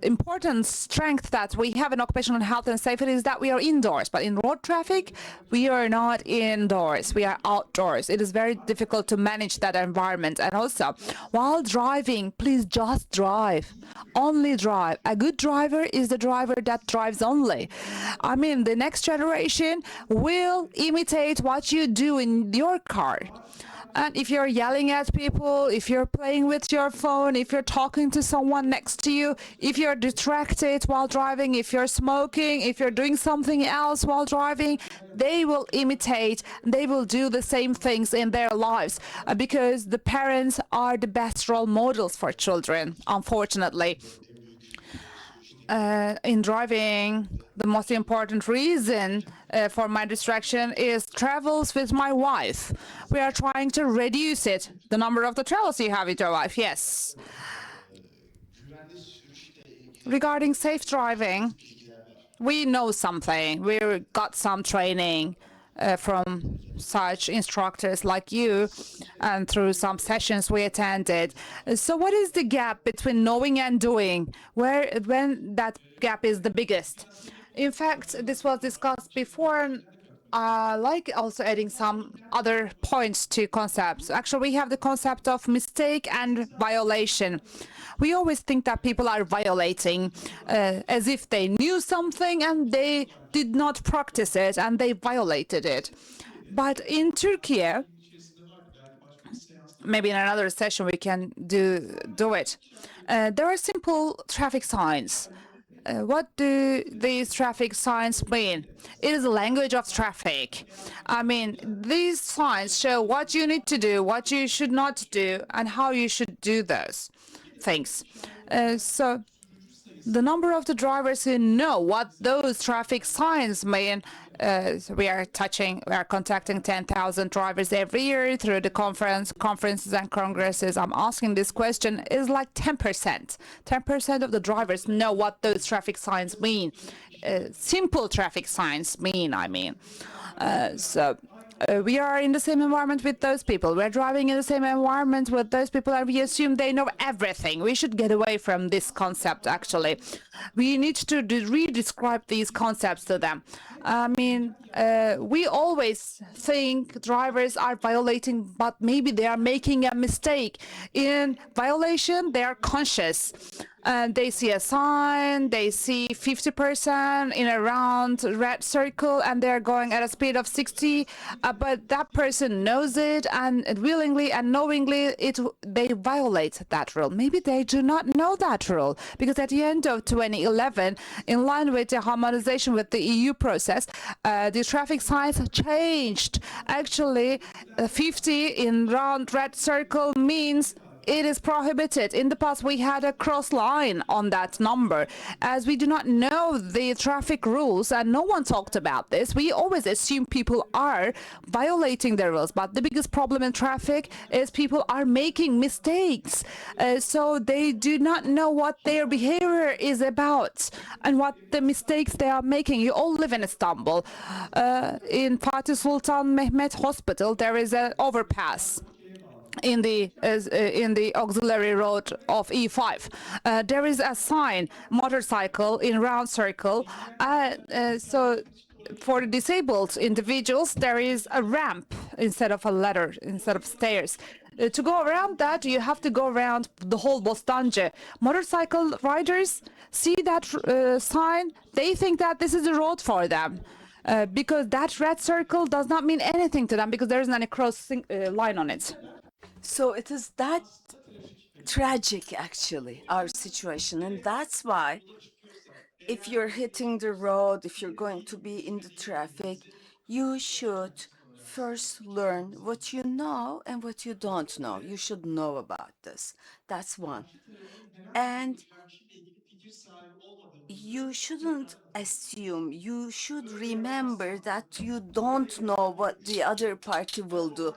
important strength that we have in occupational health and safety is that we are indoors. But in road traffic, we are not indoors. We are outdoors. It is very difficult to manage that environment. And also, while driving, please just drive. Only drive. A good driver is the driver that drives only. I mean, the next generation will imitate what you do in your car. And if you're yelling at people, if you're playing with your phone, if you're talking to someone next to you, if you're distracted while driving, if you're smoking, if you're doing something else while driving, they will imitate, they will do the same things in their lives because the parents are the best role models for children, unfortunately. In driving, the most important reason for my distraction is travels with my wife. We are trying to reduce it. The number of the travels you have with your wife, yes. Regarding safe driving, we know something. We got some training from such instructors like you and through some sessions we attended. So what is the gap between knowing and doing? When that gap is the biggest? In fact, this was discussed before. Like also adding some other points to concepts. Actually, we have the concept of mistake and violation. We always think that people are violating as if they knew something and they did not practice it and they violated it. But in Turkey, maybe in another session we can do it. There are simple traffic signs. What do these traffic signs mean? It is a language of traffic. I mean, these signs show what you need to do, what you should not do, and how you should do those things. So the number of the drivers who know what those traffic signs mean, we are contacting 10,000 drivers every year through the conferences and congresses. I'm asking this question, is like 10%. 10% of the drivers know what those traffic signs mean. Simple traffic signs mean, I mean. We are in the same environment with those people. We're driving in the same environment with those people, and we assume they know everything. We should get away from this concept, actually. We need to re-describe these concepts to them. I mean, we always think drivers are violating, but maybe they are making a mistake. In violation, they are conscious. They see a sign, they see 50% in a round red circle, and they're going at a speed of 60, but that person knows it, and willingly and knowingly they violate that rule. Maybe they do not know that rule, because at the end of 2011, in line with the harmonization with the EU process, the traffic signs changed. Actually, 50 in round red circle means it is prohibited. In the past, we had a cross line on that number. As we do not know the traffic rules and no one talked about this, we always assume people are violating the rules. But the biggest problem in traffic is people are making mistakes. So they do not know what their behavior is about and what the mistakes they are making. You all live in Istanbul. In Fatih Sultan Mehmet Hospital, there is an overpass in the auxiliary road of E5. There is a sign, motorcycle in round circle. So for the disabled individuals, there is a ramp instead of a ladder, instead of stairs. To go around that, you have to go around the whole Bostancı. Motorcycle riders see that sign, they think that this is a road for them. Because that red circle does not mean anything to them because there isn't any cross line on it. So it is that tragic, actually, our situation. And that's why if you're hitting the road, if you're going to be in the traffic, you should first learn what you know and what you don't know. You should know about this. That's one. And you shouldn't assume, you should remember that you don't know what the other party will do.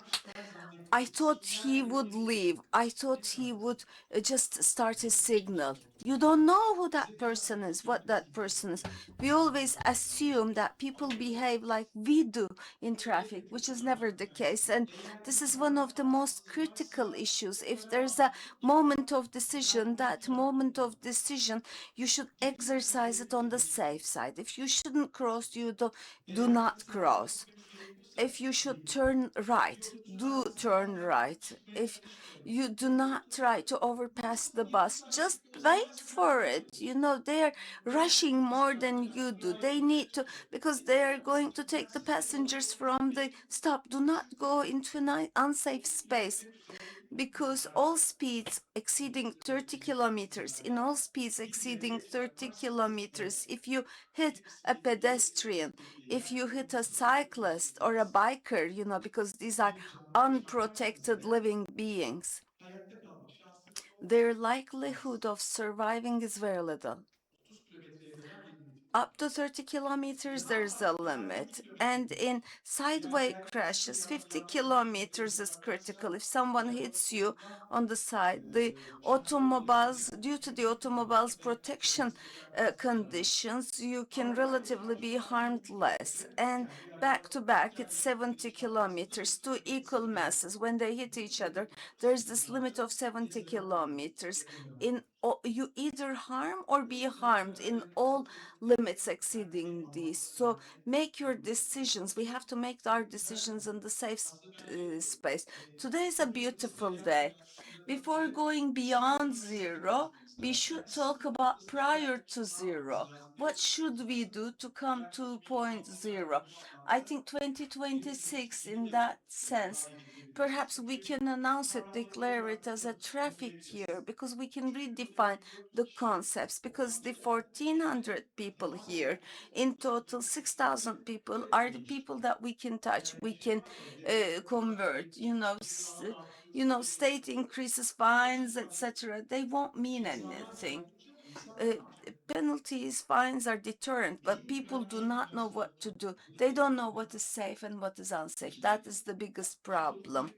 I thought he would leave. I thought he would just start a signal. You don't know who that person is, what that person is. We always assume that people behave like we do in traffic, which is never the case. And this is one of the most critical issues. If there's a moment of decision, that moment of decision, you should exercise it on the safe side. If you shouldn't cross, do not cross. If you should turn right, do turn right. If you do not try to overpass the bus, just wait for it. You know, they are rushing more than you do. They need to, because they are going to take the passengers from the stop. Do not go into an unsafe space, because all speeds exceeding 30 kilometers, in all speeds exceeding 30 kilometers, if you hit a pedestrian, if you hit a cyclist or a biker, you know, because these are unprotected living beings, their likelihood of surviving is very little. Up to 30 kilometers, there's a limit. And in sideway crashes, 50 kilometers is critical. If someone hits you on the side, the automobiles, due to the automobiles protection conditions, you can relatively be harmed less. And back to back, it's 70 kilometers, two equal masses. When they hit each other, there's this limit of 70 kilometers. You either harm or be harmed in all limits exceeding these. So make your decisions. We have to make our decisions in the safe space. Today is a beautiful day. Before going beyond zero, we should talk about prior to zero. What should we do to come to point zero? I think 2026, in that sense, perhaps we can announce it, declare it as a traffic year, because we can redefine the concepts, because the 1,400 people here, in total 6,000 people, are the people that we can touch, we can convert, state increases fines, etc. They won't mean anything. uh, Penalties, fines are deterrent, but people do not know what to do. They don't know what is safe and what is unsafe. That is the biggest problem.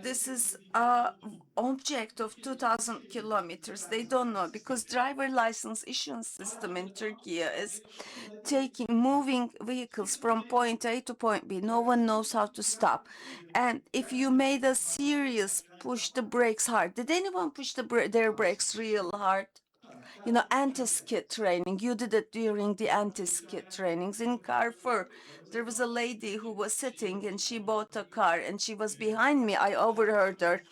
This is a object of 2,000 kilometers. They don't know, because driver license issuance system in Turkey is moving vehicles from point A to point B. No one knows how to stop. And if you made a serious push the brakes hard, did anyone push their brakes real hard? Anti-skid training. You did it during the anti-skid trainings in Carrefour. There was a lady who was sitting and she bought a car and she was behind me. I overheard her.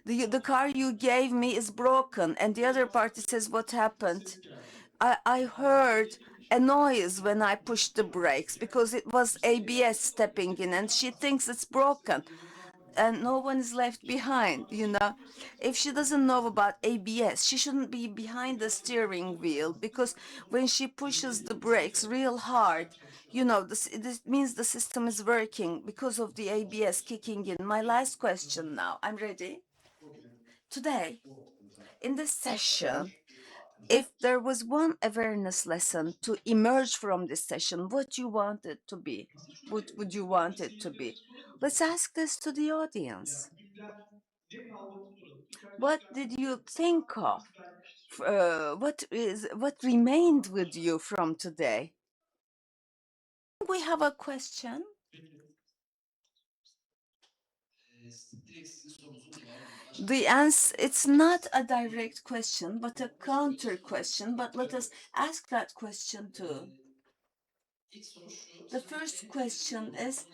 The car you gave me is broken. And the other party says, what happened? I heard a noise when I pushed the brakes, because it was ABS stepping in, and she thinks it's broken and no one is left behind. If she doesn't know about ABS, she shouldn't be behind the steering wheel, because when she pushes the brakes real hard, this means the system is working because of the ABS kicking in. My last question now. I'm ready. Today, in this session, if there was one awareness lesson to emerge from this session, what you want it to be? What would you want it to be? Let's ask this to the audience. What did you think of? What remained with you from today? We have a question. The answer, it's not a direct question, but a counter question. But let us ask that question too. The first question is,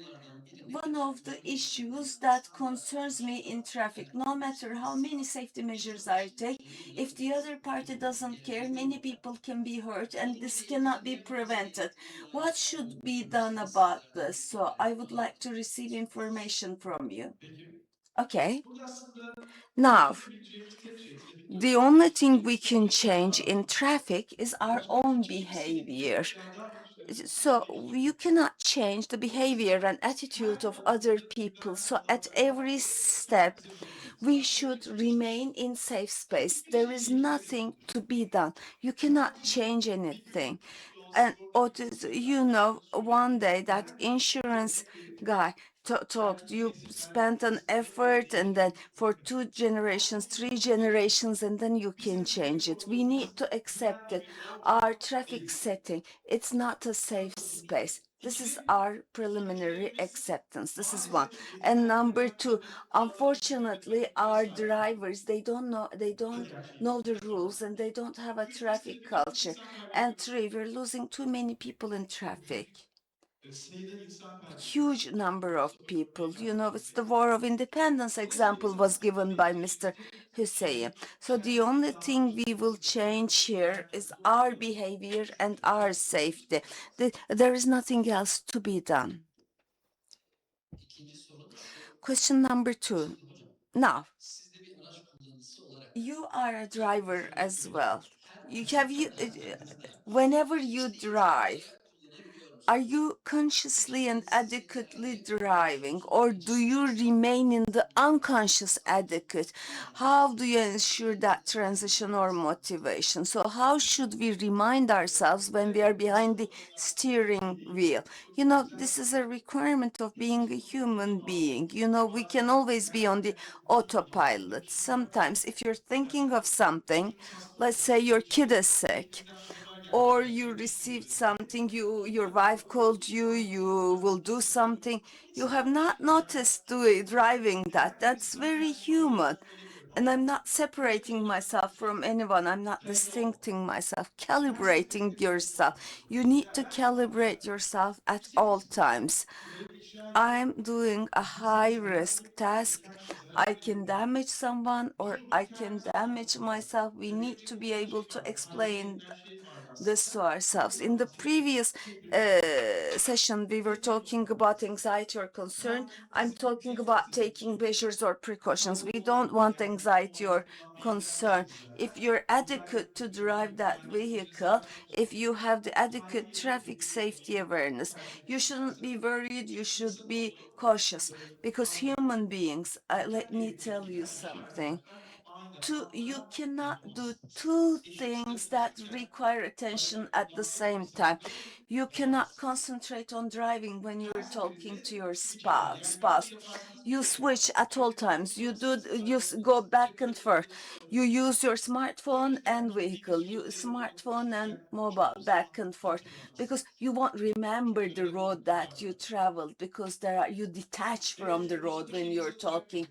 one of the issues that concerns me in traffic, no matter how many safety measures I take, if the other party doesn't care, many people can be hurt and this cannot be prevented. What should be done about this? So I would like to receive information from you. Okay. Now, the only thing we can change in traffic is our own behavior. So you cannot change the behavior and attitude of other people. So at every step, we should remain in safe space. There is nothing to be done. You cannot change anything. And one day that insurance guy talked. You spent an effort, and then for 2 generations, 3 generations, and then you can change it. We need to accept it. Our traffic setting, it's not a safe space. This is our preliminary acceptance. This is one. And number two, unfortunately, our drivers, they don't know the rules, and they don't have a traffic culture. And three, we're losing too many people in traffic. Huge number of people. It's the War of Independence example was given by Mr. Hussein. So the only thing we will change here is our behavior and our safety. There is nothing else to be done. Question number two. Now, you are a driver as well. Whenever you drive, are you consciously and adequately driving, or do you remain in the unconscious adequate? How do you ensure that transition or motivation? So, how should we remind ourselves when we are behind the steering wheel? This is a requirement of being a human being. We can always be on the autopilot. Sometimes, if you're thinking of something, let's say your kid is sick, or you received something, your wife called you, you will do something, you have not noticed driving that's very human. And I'm not separating myself from anyone, I'm not distincting myself. Calibrating yourself, you need to calibrate yourself at all times. I'm doing a high risk task. I can damage someone, or I can damage myself. We need to be able to explain this to ourselves. In the previous session, we were talking about anxiety or concern. I'm talking about taking measures or precautions. We don't want anxiety or concern. If you're adequate to drive that vehicle, if you have the adequate traffic safety awareness, you shouldn't be worried, you should be cautious. Because human beings, let me tell you something. You cannot do two things that require attention at the same time. You cannot concentrate on driving when you're talking to your spouse. You switch at all times. Go back and forth. You use your smartphone and vehicle, you smartphone and mobile, back and forth, because you won't remember the road that you traveled, because you detach from the road when you're talking.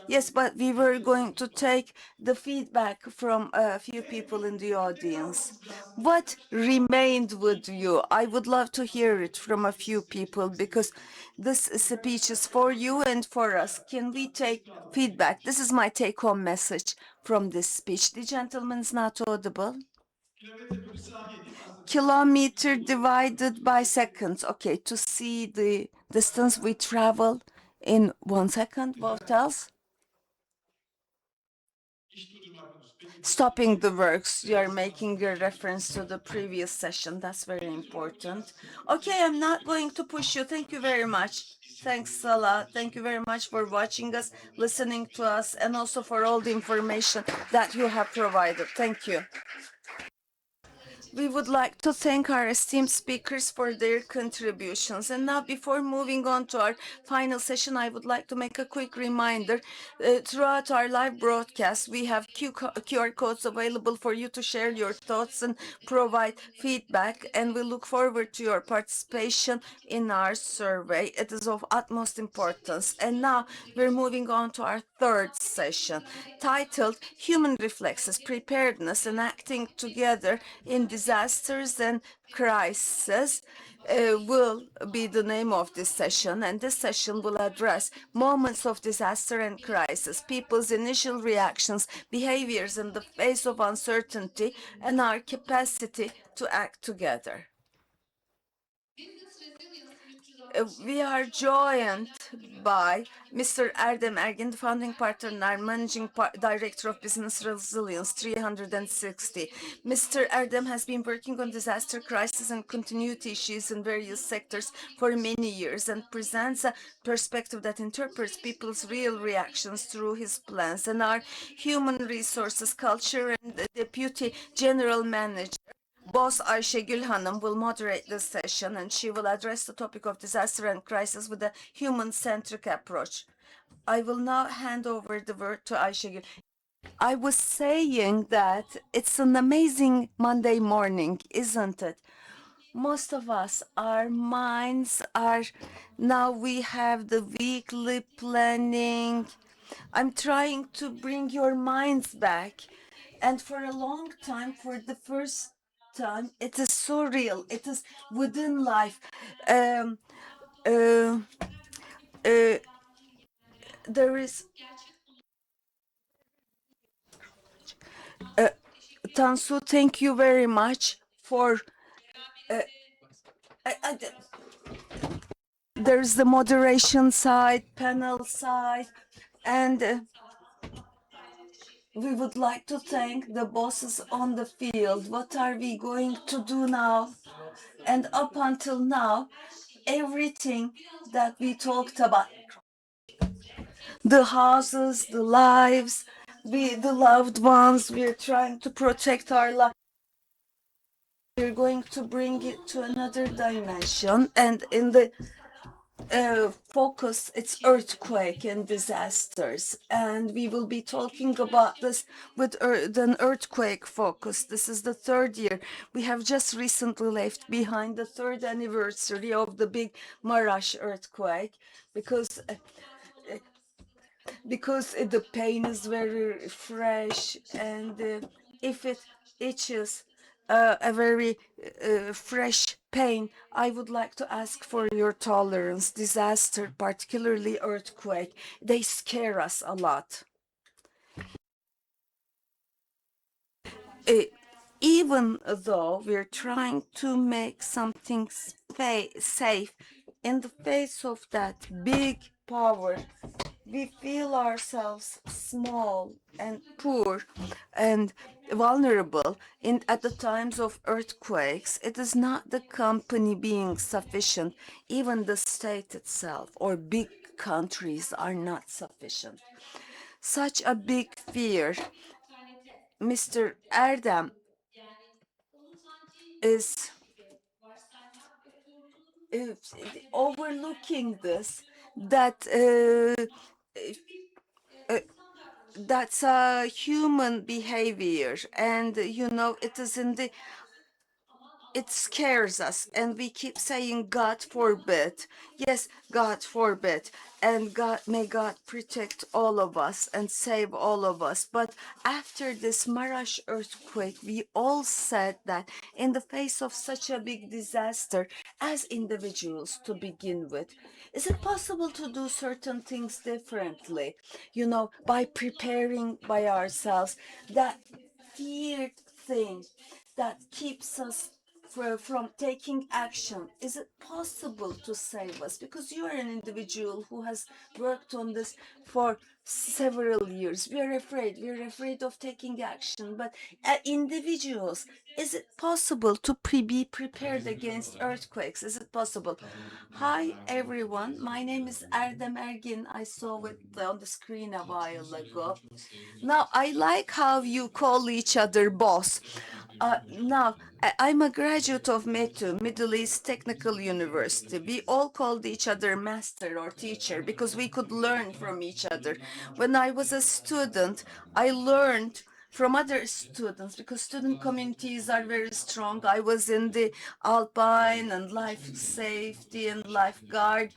Yes, but we were going to take the feedback from a few people in the audience. What remained with you? I would love to hear it from a few people, because this speech is for you and for us. Can we take feedback? This is my take-home message from this speech. The gentleman's not audible. Kilometer divided by seconds. Okay, to see the distance we travel in 1 second. What else? Stopping the works. You are making a reference to the previous session. That's very important. Okay, I'm not going to push you. Thank you very much. Thanks, Salah. Thank you very much for watching us, listening to us, and also for all the information that you have provided. Thank you. We would like to thank our esteemed speakers for their contributions. And now, before moving on to our final session, I would like to make a quick reminder. Throughout our live broadcast, we have QR codes available for you to share your thoughts and provide feedback. And we look forward to your participation in our survey. It is of utmost importance. And now, we're moving on to our third session, titled Human Reflexes, Preparedness and Acting Together in Disasters and Crises. Will be the name of this session, and this session will address moments of disaster and crisis, people's initial reactions, behaviors in the face of uncertainty, and our capacity to act together. We are joined by Mr. Erdem Ergin, the founding partner and our managing director of Business Resilience 360. Mr. Erdem has been working on disaster, crisis, and continuity issues in various sectors for many years, and presents a perspective that interprets people's real reactions through his plans. And our human resources culture and deputy general manager, Boss Ayşegül Hanım will moderate this session and she will address the topic of disaster and crisis with a human-centric approach. I will now hand over the word to Ayşegül. I was saying that it's an amazing Monday morning, isn't it? Most of us, our minds are now we have the weekly planning. I'm trying to bring your minds back. And for a long time, for the first time, it is so real. It is within life. Um, uh, uh, there is uh, Tansu, thank you very much for. Uh, I, there's the moderation side, panel side, and we would like to thank the bosses on the field. What are we going to do now? And up until now, everything that we talked about, the houses, the lives, the loved ones, we're trying to protect our lives. We're going to bring it to another dimension, and in the focus, it's earthquake and disasters, and we will be talking about this with an earthquake focus. This is the third year. We have just recently left behind the third anniversary of the big Marash earthquake because the pain is very fresh, and if it itches a very fresh pain, I would like to ask for your tolerance. Disaster, particularly earthquake, they scare us a lot. Uh, Even though we're trying to make something safe in the face of that big power, we feel ourselves small and poor and vulnerable at the times of earthquakes. It is not the company being sufficient, even the state itself or big countries are not sufficient. Such a big fear. Mr. Erdem is uh, overlooking this, that uh, that's a human behavior, and it is in the it scares us, and we keep saying God forbid. Yes, God forbid, and God, may God protect all of us and save all of us. But after this Marash earthquake, we all said that in the face of such a big disaster, as individuals to begin with, is it possible to do certain things differently, by preparing by ourselves? That feared thing that keeps us from taking action. Is it possible to save us? Because you are an individual who has worked on this for several years. We are afraid. We are afraid of taking action. But individuals, is it possible to be prepared against earthquakes? Is it possible? Hi, everyone. My name is Erdem Ergin. I saw it on the screen a while ago. Now, I like how you call each other boss. Now, I'm a graduate of METU, Middle East Technical University. We all called each other master or teacher because we could learn from each other. When I was a student, I learned from other students because student communities are very strong. I was in the Alpine and life safety and lifeguard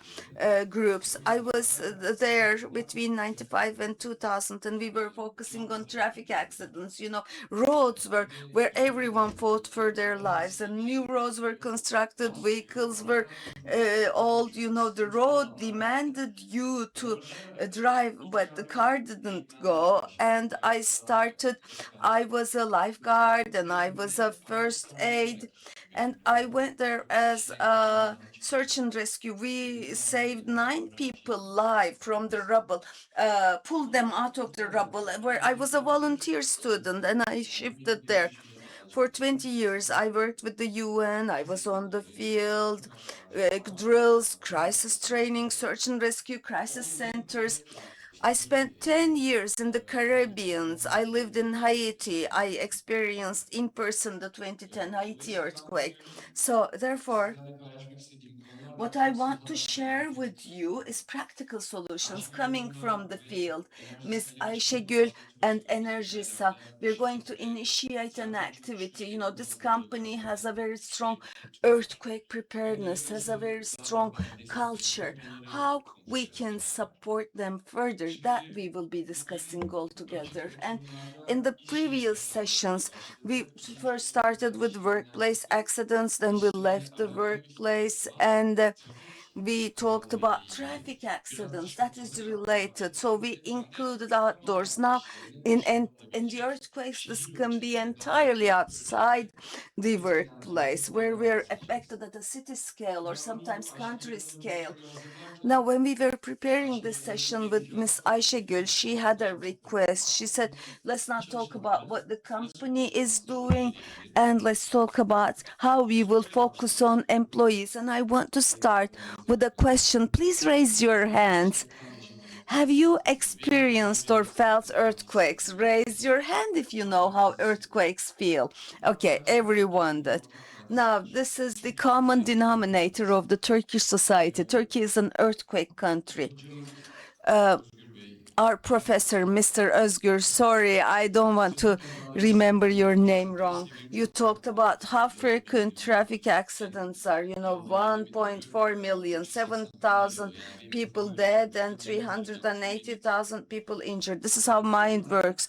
groups. I was there between 95 and 2000, and we were focusing on traffic accidents. Roads where everyone fought for their lives, and new roads were constructed, vehicles were old. The road demanded you to drive, but the car didn't go. And I was a lifeguard and I was a first aid, and I went there as a search and rescue. We saved 9 people alive from the rubble, pulled them out of the rubble, where I was a volunteer student and I shifted there. For 20 years, I worked with the UN. I was on the field, drills, crisis training, search and rescue, crisis centers. I spent 10 years in the Caribbean. I lived in Haiti. I experienced in person the 2010 Haiti earthquake. So, therefore, Sizlerle paylaşmak istediğim konular what daha I basit want to olacak. share with you is practical solutions Araç coming kullanımına from the ve field. enerji Miss sistemleri açısından Ayşegül farklı and tüm kriterler Enerjisa, veya we're going to şirkette initiate an zaten çok activity. şirket This bazında company yapılan has a very strong tüm earthquake preparedness, has a bizim very strong daha destekleyebiliriz. culture. Onları How we konuşacağız can zaten. support them further, that Şimdi we will be discussing all together. özellikle And kurumlarda in the iş previous riskleri sessions, we gerçekleştirmek first için started birkaç with önlem workplace accidents, then we işle left the alakalı bir workplace, var. and Trafik we talked kazaları ile about ilgili traffic biraz accidents. iş That is ortamında related. So we aksidentleri var. included Ama outdoors. Now, kişilerin in başına and in the olabilecek earthquakes, this şehir can be ölçekli daha entirely outside the etkilendiğini workplace, where we are anlatmıştım. affected at a city scale or Ben bu sometimes country Ayşegül'ün scale. portföyü hazırlarken Now, when we were preparing this Ayşegül'ün session with fikri Miss aldım. Ayşegül, she had a request. She said, let's not talk about what the company is doing, and let's talk about how we will focus on employees. And I want to start with a question. Please raise your hands. Have you experienced or felt earthquakes? Raise your hand if you know how earthquakes feel. Okay, everyone did. Now, this is the common denominator of the Turkish society. Turkey is an earthquake country. Özgür Bey, Our professor, Mr. Özgür, sorry, I don't want to remember your name wrong. You talked about how frequent traffic accidents are, 1.4 million, 7,000 people dead, and 380,000 people injured. This is how mind works.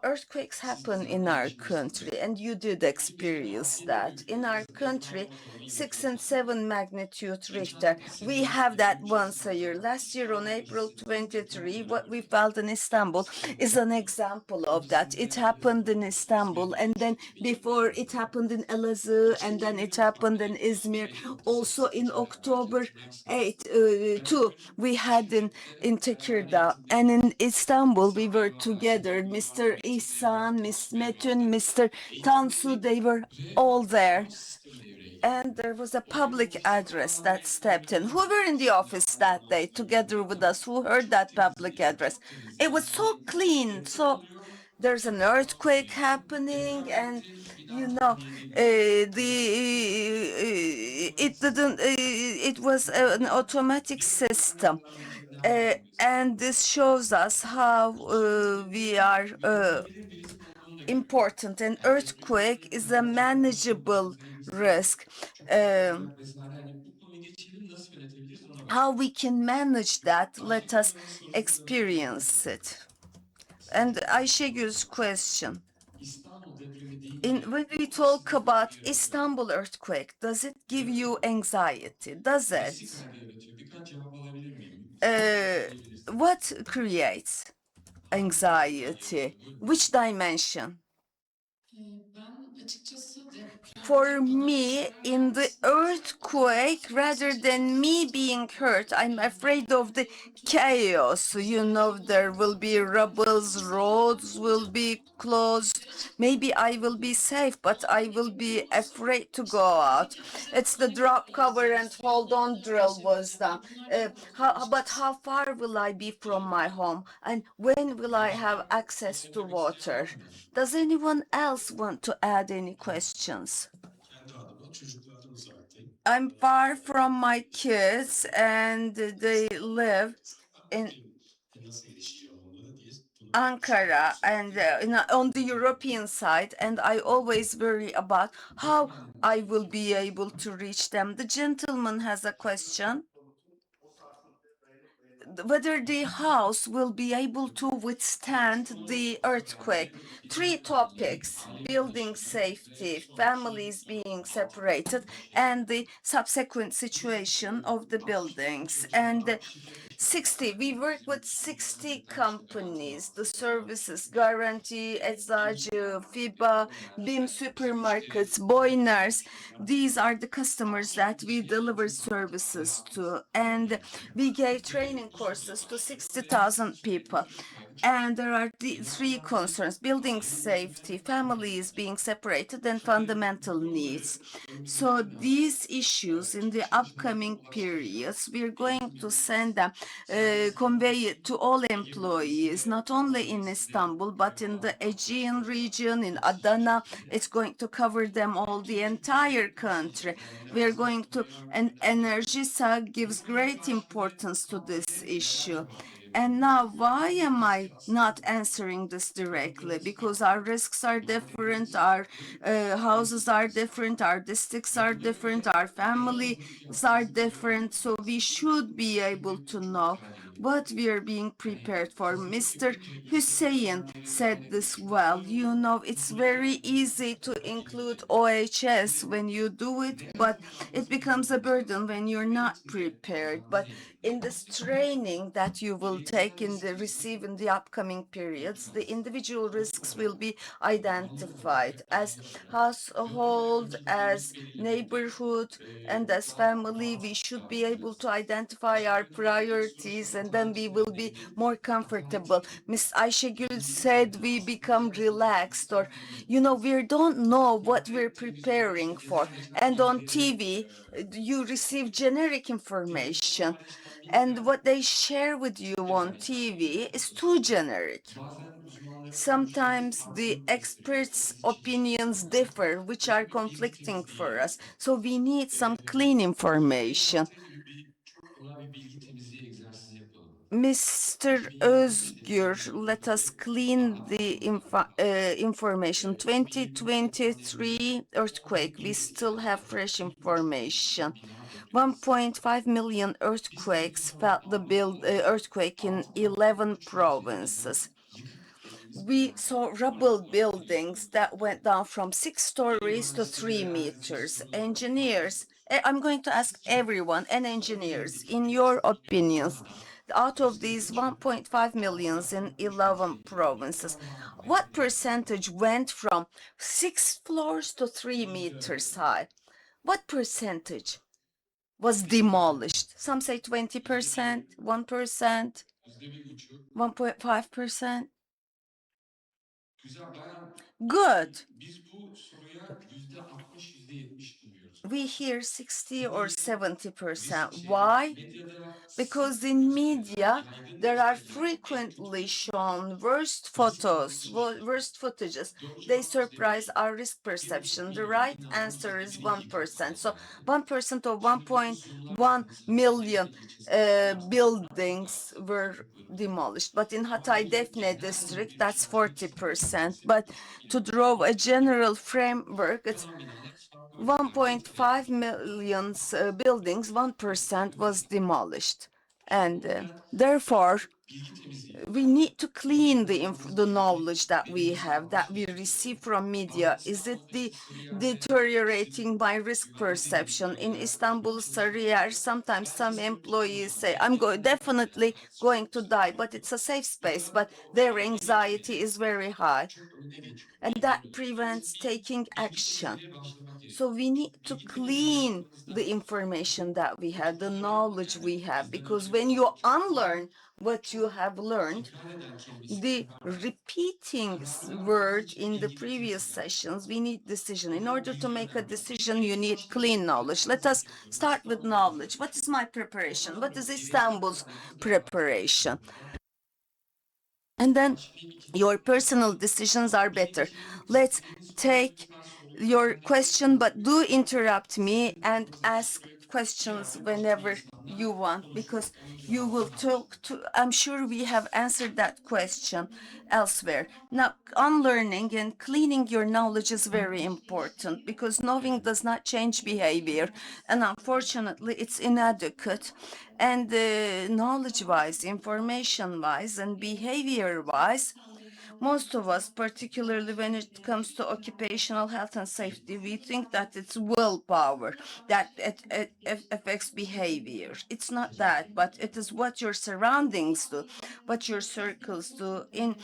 Earthquakes happen in our country, and you did experience that. In our country, 6 and 7 magnitude Richter. We have that once a year. Last year on April 23, what we felt in Istanbul is an example of that. It happened in Istanbul, and then before it happened in Elazığ, and then it happened in Izmir. Also in October 8, 2, we had in Tekirdağ, and in Istanbul we were together. Mr. Ihsan, Miss Metun, Mr. Tansu, they were all there. sistemi devreye girdi. And there was a public address that stepped in. Who were in the office that day together with us? Who heard that public address? It was so clean. So there's an earthquake happening, and it didn't. It was an automatic system. And this shows us how we are Birisi konunun da important. An earthquake is a manageable risk. vesaire hani bu konu geçişini nasıl yönetebiliriz ona How bakıyoruz. we can manage that, let us Ayşegül'ün sorusu experience it. And Ayşegül's question. İstanbul depremi When deyince we size talk ne about yaratıyor? Istanbul earthquake, does it give Evet, you anxiety? Does nesi it? kaygı yaratıyor? Birkaç cevap alabilir miyim? Uh, Diyebilirsiniz. what creates anxiety? Which dimension? Ben açıkçası For depremden bana me, in the earthquake, rather than me being hurt, I'm afraid of the chaos. There will be rubbles, roads will be closed. Maybe I will be safe, but I will be afraid to go out. It's the drop, cover, and hold on drill was done. But how far will I be from my home? And when will I have access to water? Does anyone else want to add any questions? kendi adıma çocuklardan uzaktayım. I'm far from my kids, and they live in Nasıl erişeceğim onlara diye bunu Ankara and on the European side, and I always worry about how I will be able to reach them. The gentleman has a question. Whether the house will be able to withstand the earthquake. Three topics: building safety, families being separated, and the subsequent situation of the buildings. And 60, we work with 60 companies, the services, Guarantee, Eczacı, FIBA, BİM supermarkets, Boyners. These are the customers that we deliver services to. And we gave training courses to 60,000 people. And there are the three concerns: building safety, families being separated, and fundamental needs. So these issues in the upcoming periods, we're going to send them, convey it to all employees, not only in Istanbul, but in the Aegean region, in Adana. It's going to cover them all, the entire country. We're going to, and Enerjisa gives great importance to this issue. And now, why am I not answering this directly? Because our risks are different, our houses are different, our districts are different, our families are different. So we should be able to know what we are being prepared for. Mr. Hussein said this well. You know, it's very easy to include OHS when you do it, but it becomes a burden when you're not prepared. But in this training that you will take in the receive in the upcoming periods, the individual risks will be identified as household, as neighborhood, and as family. We should be able to identify our priorities, and then we will be more comfortable. Miss Ayşegül said we become relaxed, or we don't know what we're preparing for. And on TV, you receive generic information, and what they share with you on TV is too generic. Sometimes the experts' opinions differ, which are conflicting for us. So we need some clean information. Mr. Özgür, let us clean the information. 2023 earthquake, we still have fresh information. 1.5 million earthquakes felt the earthquake in 11 provinces. We saw rubble buildings that went down from 6 stories to 3 meters. Engineers, I'm going to ask everyone and engineers, in your opinions, out of these 1.5 millions in 11 provinces, what percentage went from 6 floors to 3 meters high? What percentage was demolished? Some say 20%, 1%, 1.5%. Good. We hear 60 or 70%. Why? Because in media, there are frequently shown worst photos, worst footages. They surprise our risk perception. The right answer is 1%. So 1% of 1.1 million buildings were demolished. But in Hatay Defne district, that's 40%. But to draw a general framework, it's 1.5 million buildings, 1% was demolished. And therefore, we need to clean the knowledge that we have, that we receive from media. Is it deteriorating my risk perception? In Istanbul, Sarıyer, sometimes some employees say, definitely going to die, but it's a safe space, but their anxiety is very high. And that prevents taking action. So we need to clean the information that we have, the knowledge we have, because when you unlearn what you have learned, the repeating word in the previous sessions, we need decision. In order to make a decision, you need clean knowledge. Let us start with knowledge. What is my preparation? What is Istanbul's preparation? And then your personal decisions are better. Let's take your question, but do interrupt me and ask questions whenever you want, because you will talk to, I'm sure we have answered that question elsewhere. Now, unlearning and cleaning your knowledge is very important, because knowing does not change behavior, and unfortunately it's inadequate. And knowledge-wise, information-wise, and behavior-wise, Most of us, particularly when it comes to occupational health and safety, we think that it's willpower that it affects behavior. It's not that, but it is what your surroundings do, what your circles do. In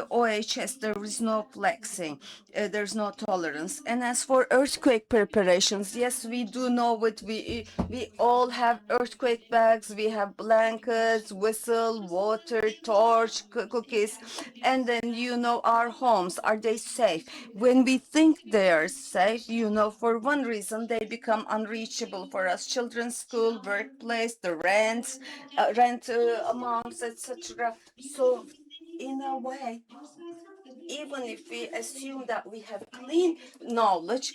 OHS, there is no flexing, there's no tolerance. And as for earthquake preparations, yes, we do know it. We all have earthquake bags. We have blankets, whistle, water, torch, cookies, and then our homes, are they safe? When we think they are safe, for one reason they become unreachable for us. Children's school, workplace, the rent amounts, etc. So in a way, even if we assume that we have clean knowledge,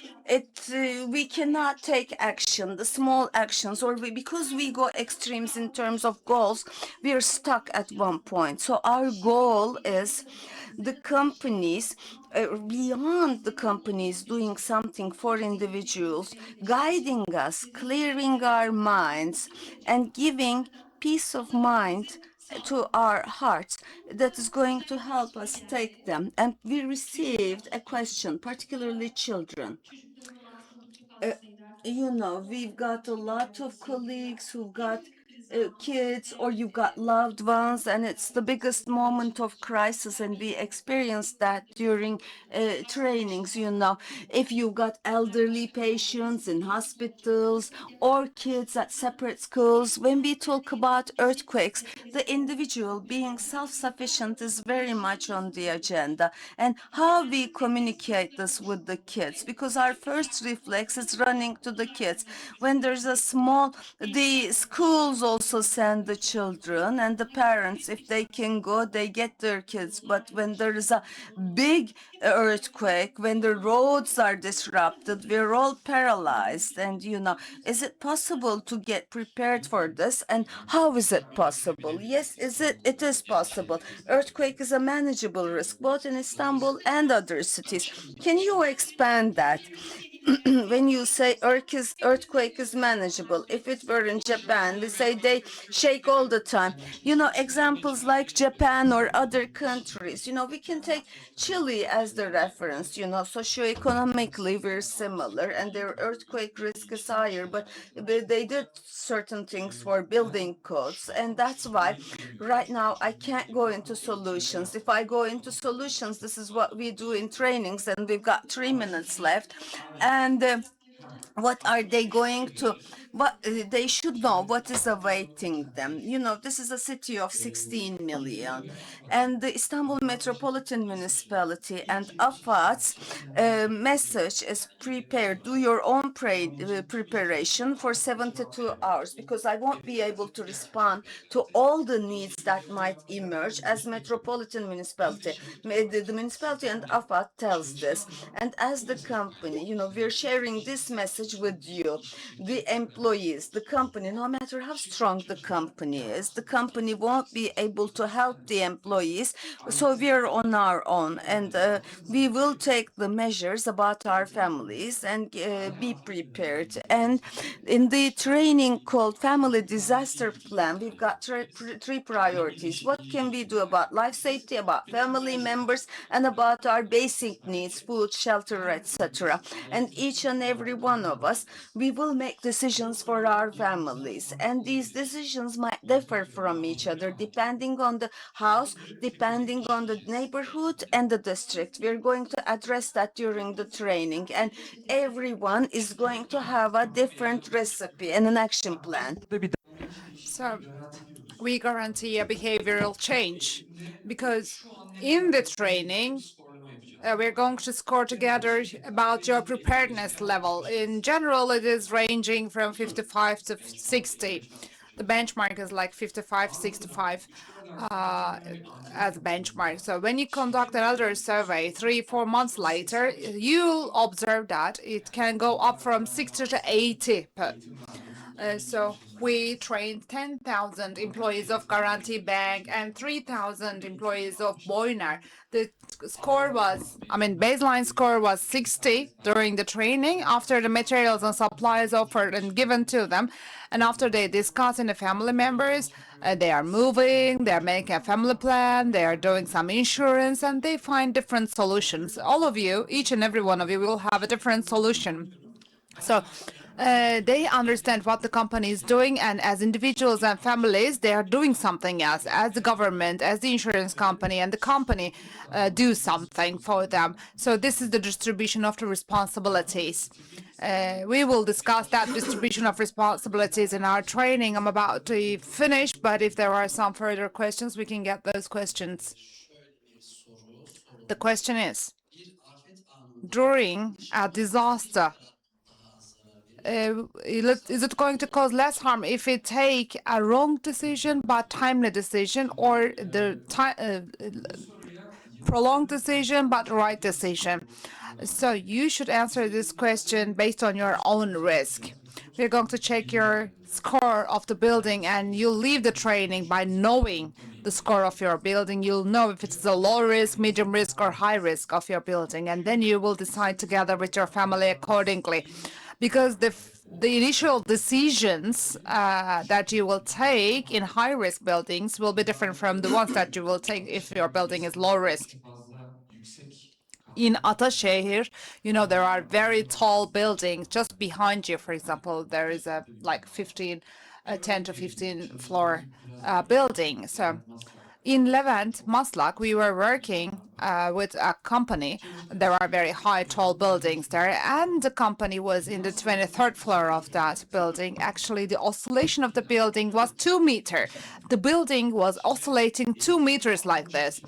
we cannot take action, the small actions, or because we go extremes in terms of goals, we are stuck at one point. So our goal is the companies, beyond the companies doing something for individuals, guiding us, clearing our minds, and giving peace of mind to our hearts that is going to help us take them. And we received a question, particularly children. Uh, we've got a lot of colleagues who've got kids, or you've got loved ones, and it's the biggest moment of crisis. And we experienced that during trainings. If you've got elderly patients in hospitals or kids at separate schools, when we talk about earthquakes, the individual being self-sufficient is very much on the agenda. And how we communicate this with the kids, because our first reflex is running to the kids. When there's the schools also send the children, and the parents, if they can go, they get their kids. But when there is a big earthquake, when the roads are disrupted, we're all paralyzed. And is it possible to get prepared for this? And how is it possible? Yes, it is possible. Earthquake is a manageable risk, both in Istanbul and other cities. Can you expand that? When you say earthquake is manageable, if it were in Japan, we say they shake all the time. Examples like Japan or other countries. We can take Chile as the reference. Socioeconomically we're similar, and their earthquake risk is higher, but they did certain things for building codes, and that's why right now I can't go into solutions. If I go into solutions, this is what we do in trainings, and we've got 3 minutes left. And what are they going to what they should know what is awaiting them. This is a city of 16 million, and the Istanbul Metropolitan Municipality and AFAD's message is prepared. Do your own preparation for 72 hours, because I won't be able to respond to all the needs that might emerge as Metropolitan Municipality. The municipality and AFAD tells this, and as the company, we're sharing this message with you, the employees. The company, no matter how strong the company is, the company won't be able to help the employees. So we're on our own, and we will take the measures about our families and be prepared. And in the training called Family Disaster Plan, we've got three priorities. What can we do about life safety, about family members, and about our basic needs, food, shelter, etc. And each and every one of us, we will make decisions for our families. And these decisions might differ from each other depending on the house, depending on the neighborhood and the district. We're going to address that during the training. And everyone is going to have a different recipe and an action plan. So we guarantee a behavioral change because in the training, we're going to score together about your preparedness level. In general, it is ranging from 55 to 60. The benchmark is like 55, 65 as a benchmark. So when you conduct another survey 3-4 months later, you'll observe that it can go up from 60 to 80. So we trained 10,000 employees of Guarantee Bank and 3,000 employees of Boyner. The score was, baseline score was 60 during the training after the materials and supplies offered and given to them. And after they discuss in the family members, they are moving, they are making a family plan, they are doing some insurance, and they find different solutions. All of you, each and every one of you will have a different solution. So they understand what the company is doing, and as individuals and families, they are doing something else. As the government, as the insurance company, and the company do something for them. So this is the distribution of the responsibilities. We will discuss that distribution of responsibilities in our training. I'm about to finish, but if there are some further questions, we can get those questions. The question is, during a disaster, is it going to cause less harm if we take a wrong decision but timely decision, or the prolonged decision but right decision? So you should answer this question based on your own risk. We're going to check your score of the building, and you'll leave the training by knowing the score of your building. You'll know if it's a low risk, medium risk, or high risk of your building, and then you will decide together with your family accordingly. Because the initial decisions that you will take in high-risk buildings will be different from the ones that you will take if your building is low risk. In Ataşehir, there are very tall buildings just behind you. For example, there is a 10 to 15 floor building. So in Levent, Maslak, we were working with a company. There are very high, tall buildings there, and the company was in the 23rd floor of that building. Actually, the oscillation of the building was 2 meters. The building was oscillating 2 meters like this.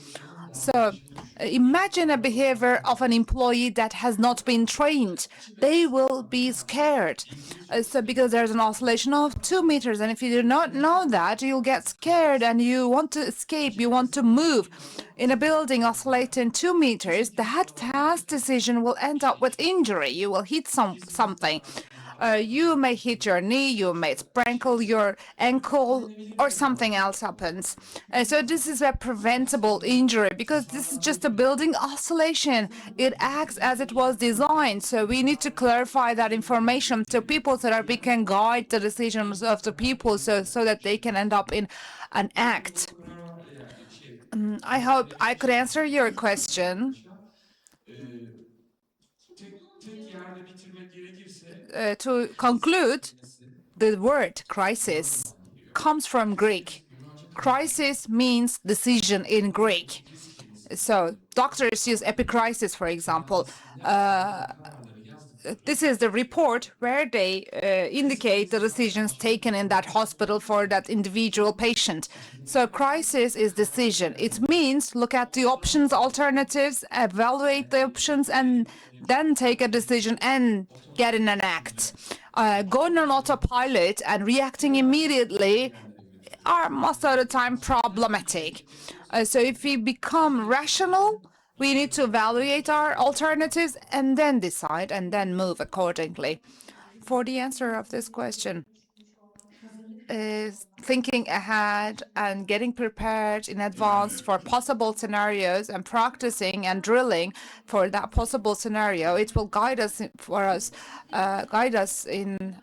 So imagine a behavior of an employee that has not been trained. They will be scared. So because there's an oscillation of 2 meters, and if you do not know that, you'll get scared and you want to escape, you want to move. In a building oscillating 2 meters, that fast decision will end up with injury. You will hit something. You may hit your knee, you may sprankle your ankle, or something else happens. So this is a preventable injury because this is just a building oscillation. It acts as it was designed. So we need to clarify that information to people so that we can guide the decisions of the people so that they can end up in an act. I hope I could answer your question. To conclude, the word crisis comes from Greek. Crisis means decision in Greek. So doctors use epicrisis, for example. This is the report where they indicate the decisions taken in that hospital for that individual patient. So crisis is decision. It means look at the options, alternatives, evaluate the options, and then take a decision and get in an act. Going on autopilot and reacting immediately are most of the time problematic. So if we become rational, we need to evaluate our alternatives and then decide and then move accordingly. For the answer of this question, is thinking ahead and getting prepared in advance for possible scenarios and practicing and drilling for that possible scenario. It will guide us in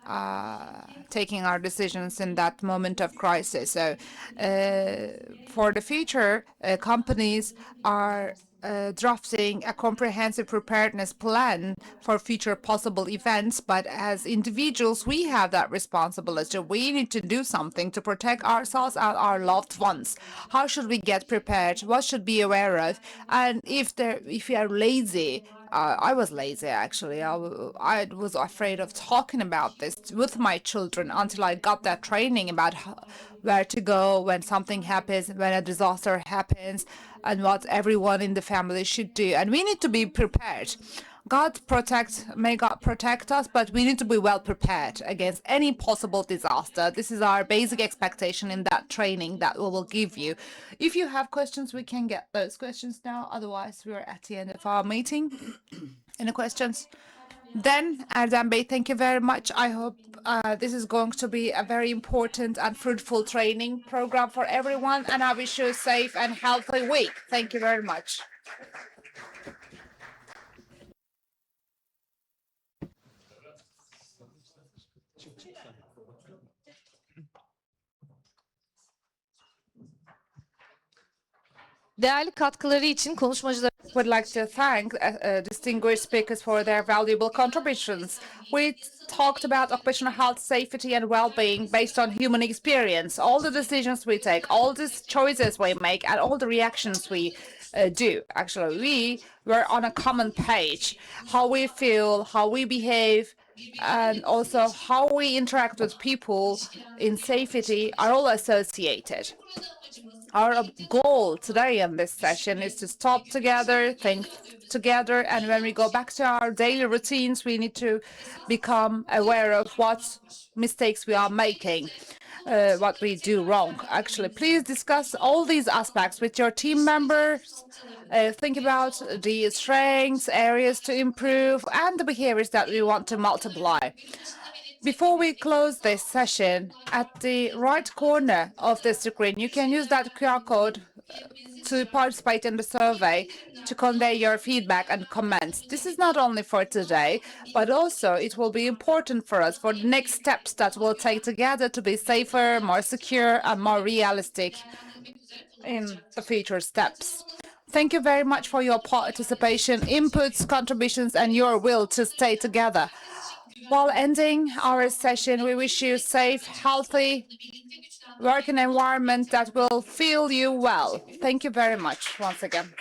taking our decisions in that moment of crisis. So for the future, companies are drafting a comprehensive preparedness plan for future possible events, but as individuals, we have that responsibility. We need to do something to protect ourselves and our loved ones. How should we get prepared? What should we be aware of? And if you are lazy, I was lazy actually. I was afraid of talking about this with my children until I got that training about where to go when something happens, when a disaster happens, and what everyone in the family should do. And we need to be prepared. May God protect us, but we need to be well prepared against any possible disaster. This is our basic expectation in that training that we will give you. If you have questions, we can get those questions now. Otherwise, we're at the end of our meeting. Any questions? Then, Erdem Bey, thank you very much. I hope this is going to be a very important and fruitful training program for everyone, and I wish you a safe and healthy week. Thank you very much. Değerli katkıları için konuşmacılara Would like to thank distinguished speakers for their valuable contributions. We talked about occupational health, safety, and well-being based on human experience. All the decisions we take, all the choices we make, and all the reactions we do. Actually, we were on a common page. How we feel, how we behave, and also how we interact with people in safety are all associated. Our goal today in this session is to stop together, think together, and when we go back to our daily routines, we need to become aware of what mistakes we are making, what we do wrong. Actually, please discuss all these aspects with your team members. Think about the strengths, areas to improve, and the behaviors that we want to multiply. Before we close this session, at the right corner of the screen, you can use that QR code to participate in the survey to convey your feedback and comments. This is not only for today, but also it will be important for us for the next steps that we'll take together to be safer, more secure, and more realistic in the future steps. Thank you very much for your participation, inputs, contributions, and your will to stay together. While ending our session, we wish you a safe, healthy working environment that will feel you well. Thank you very much once again.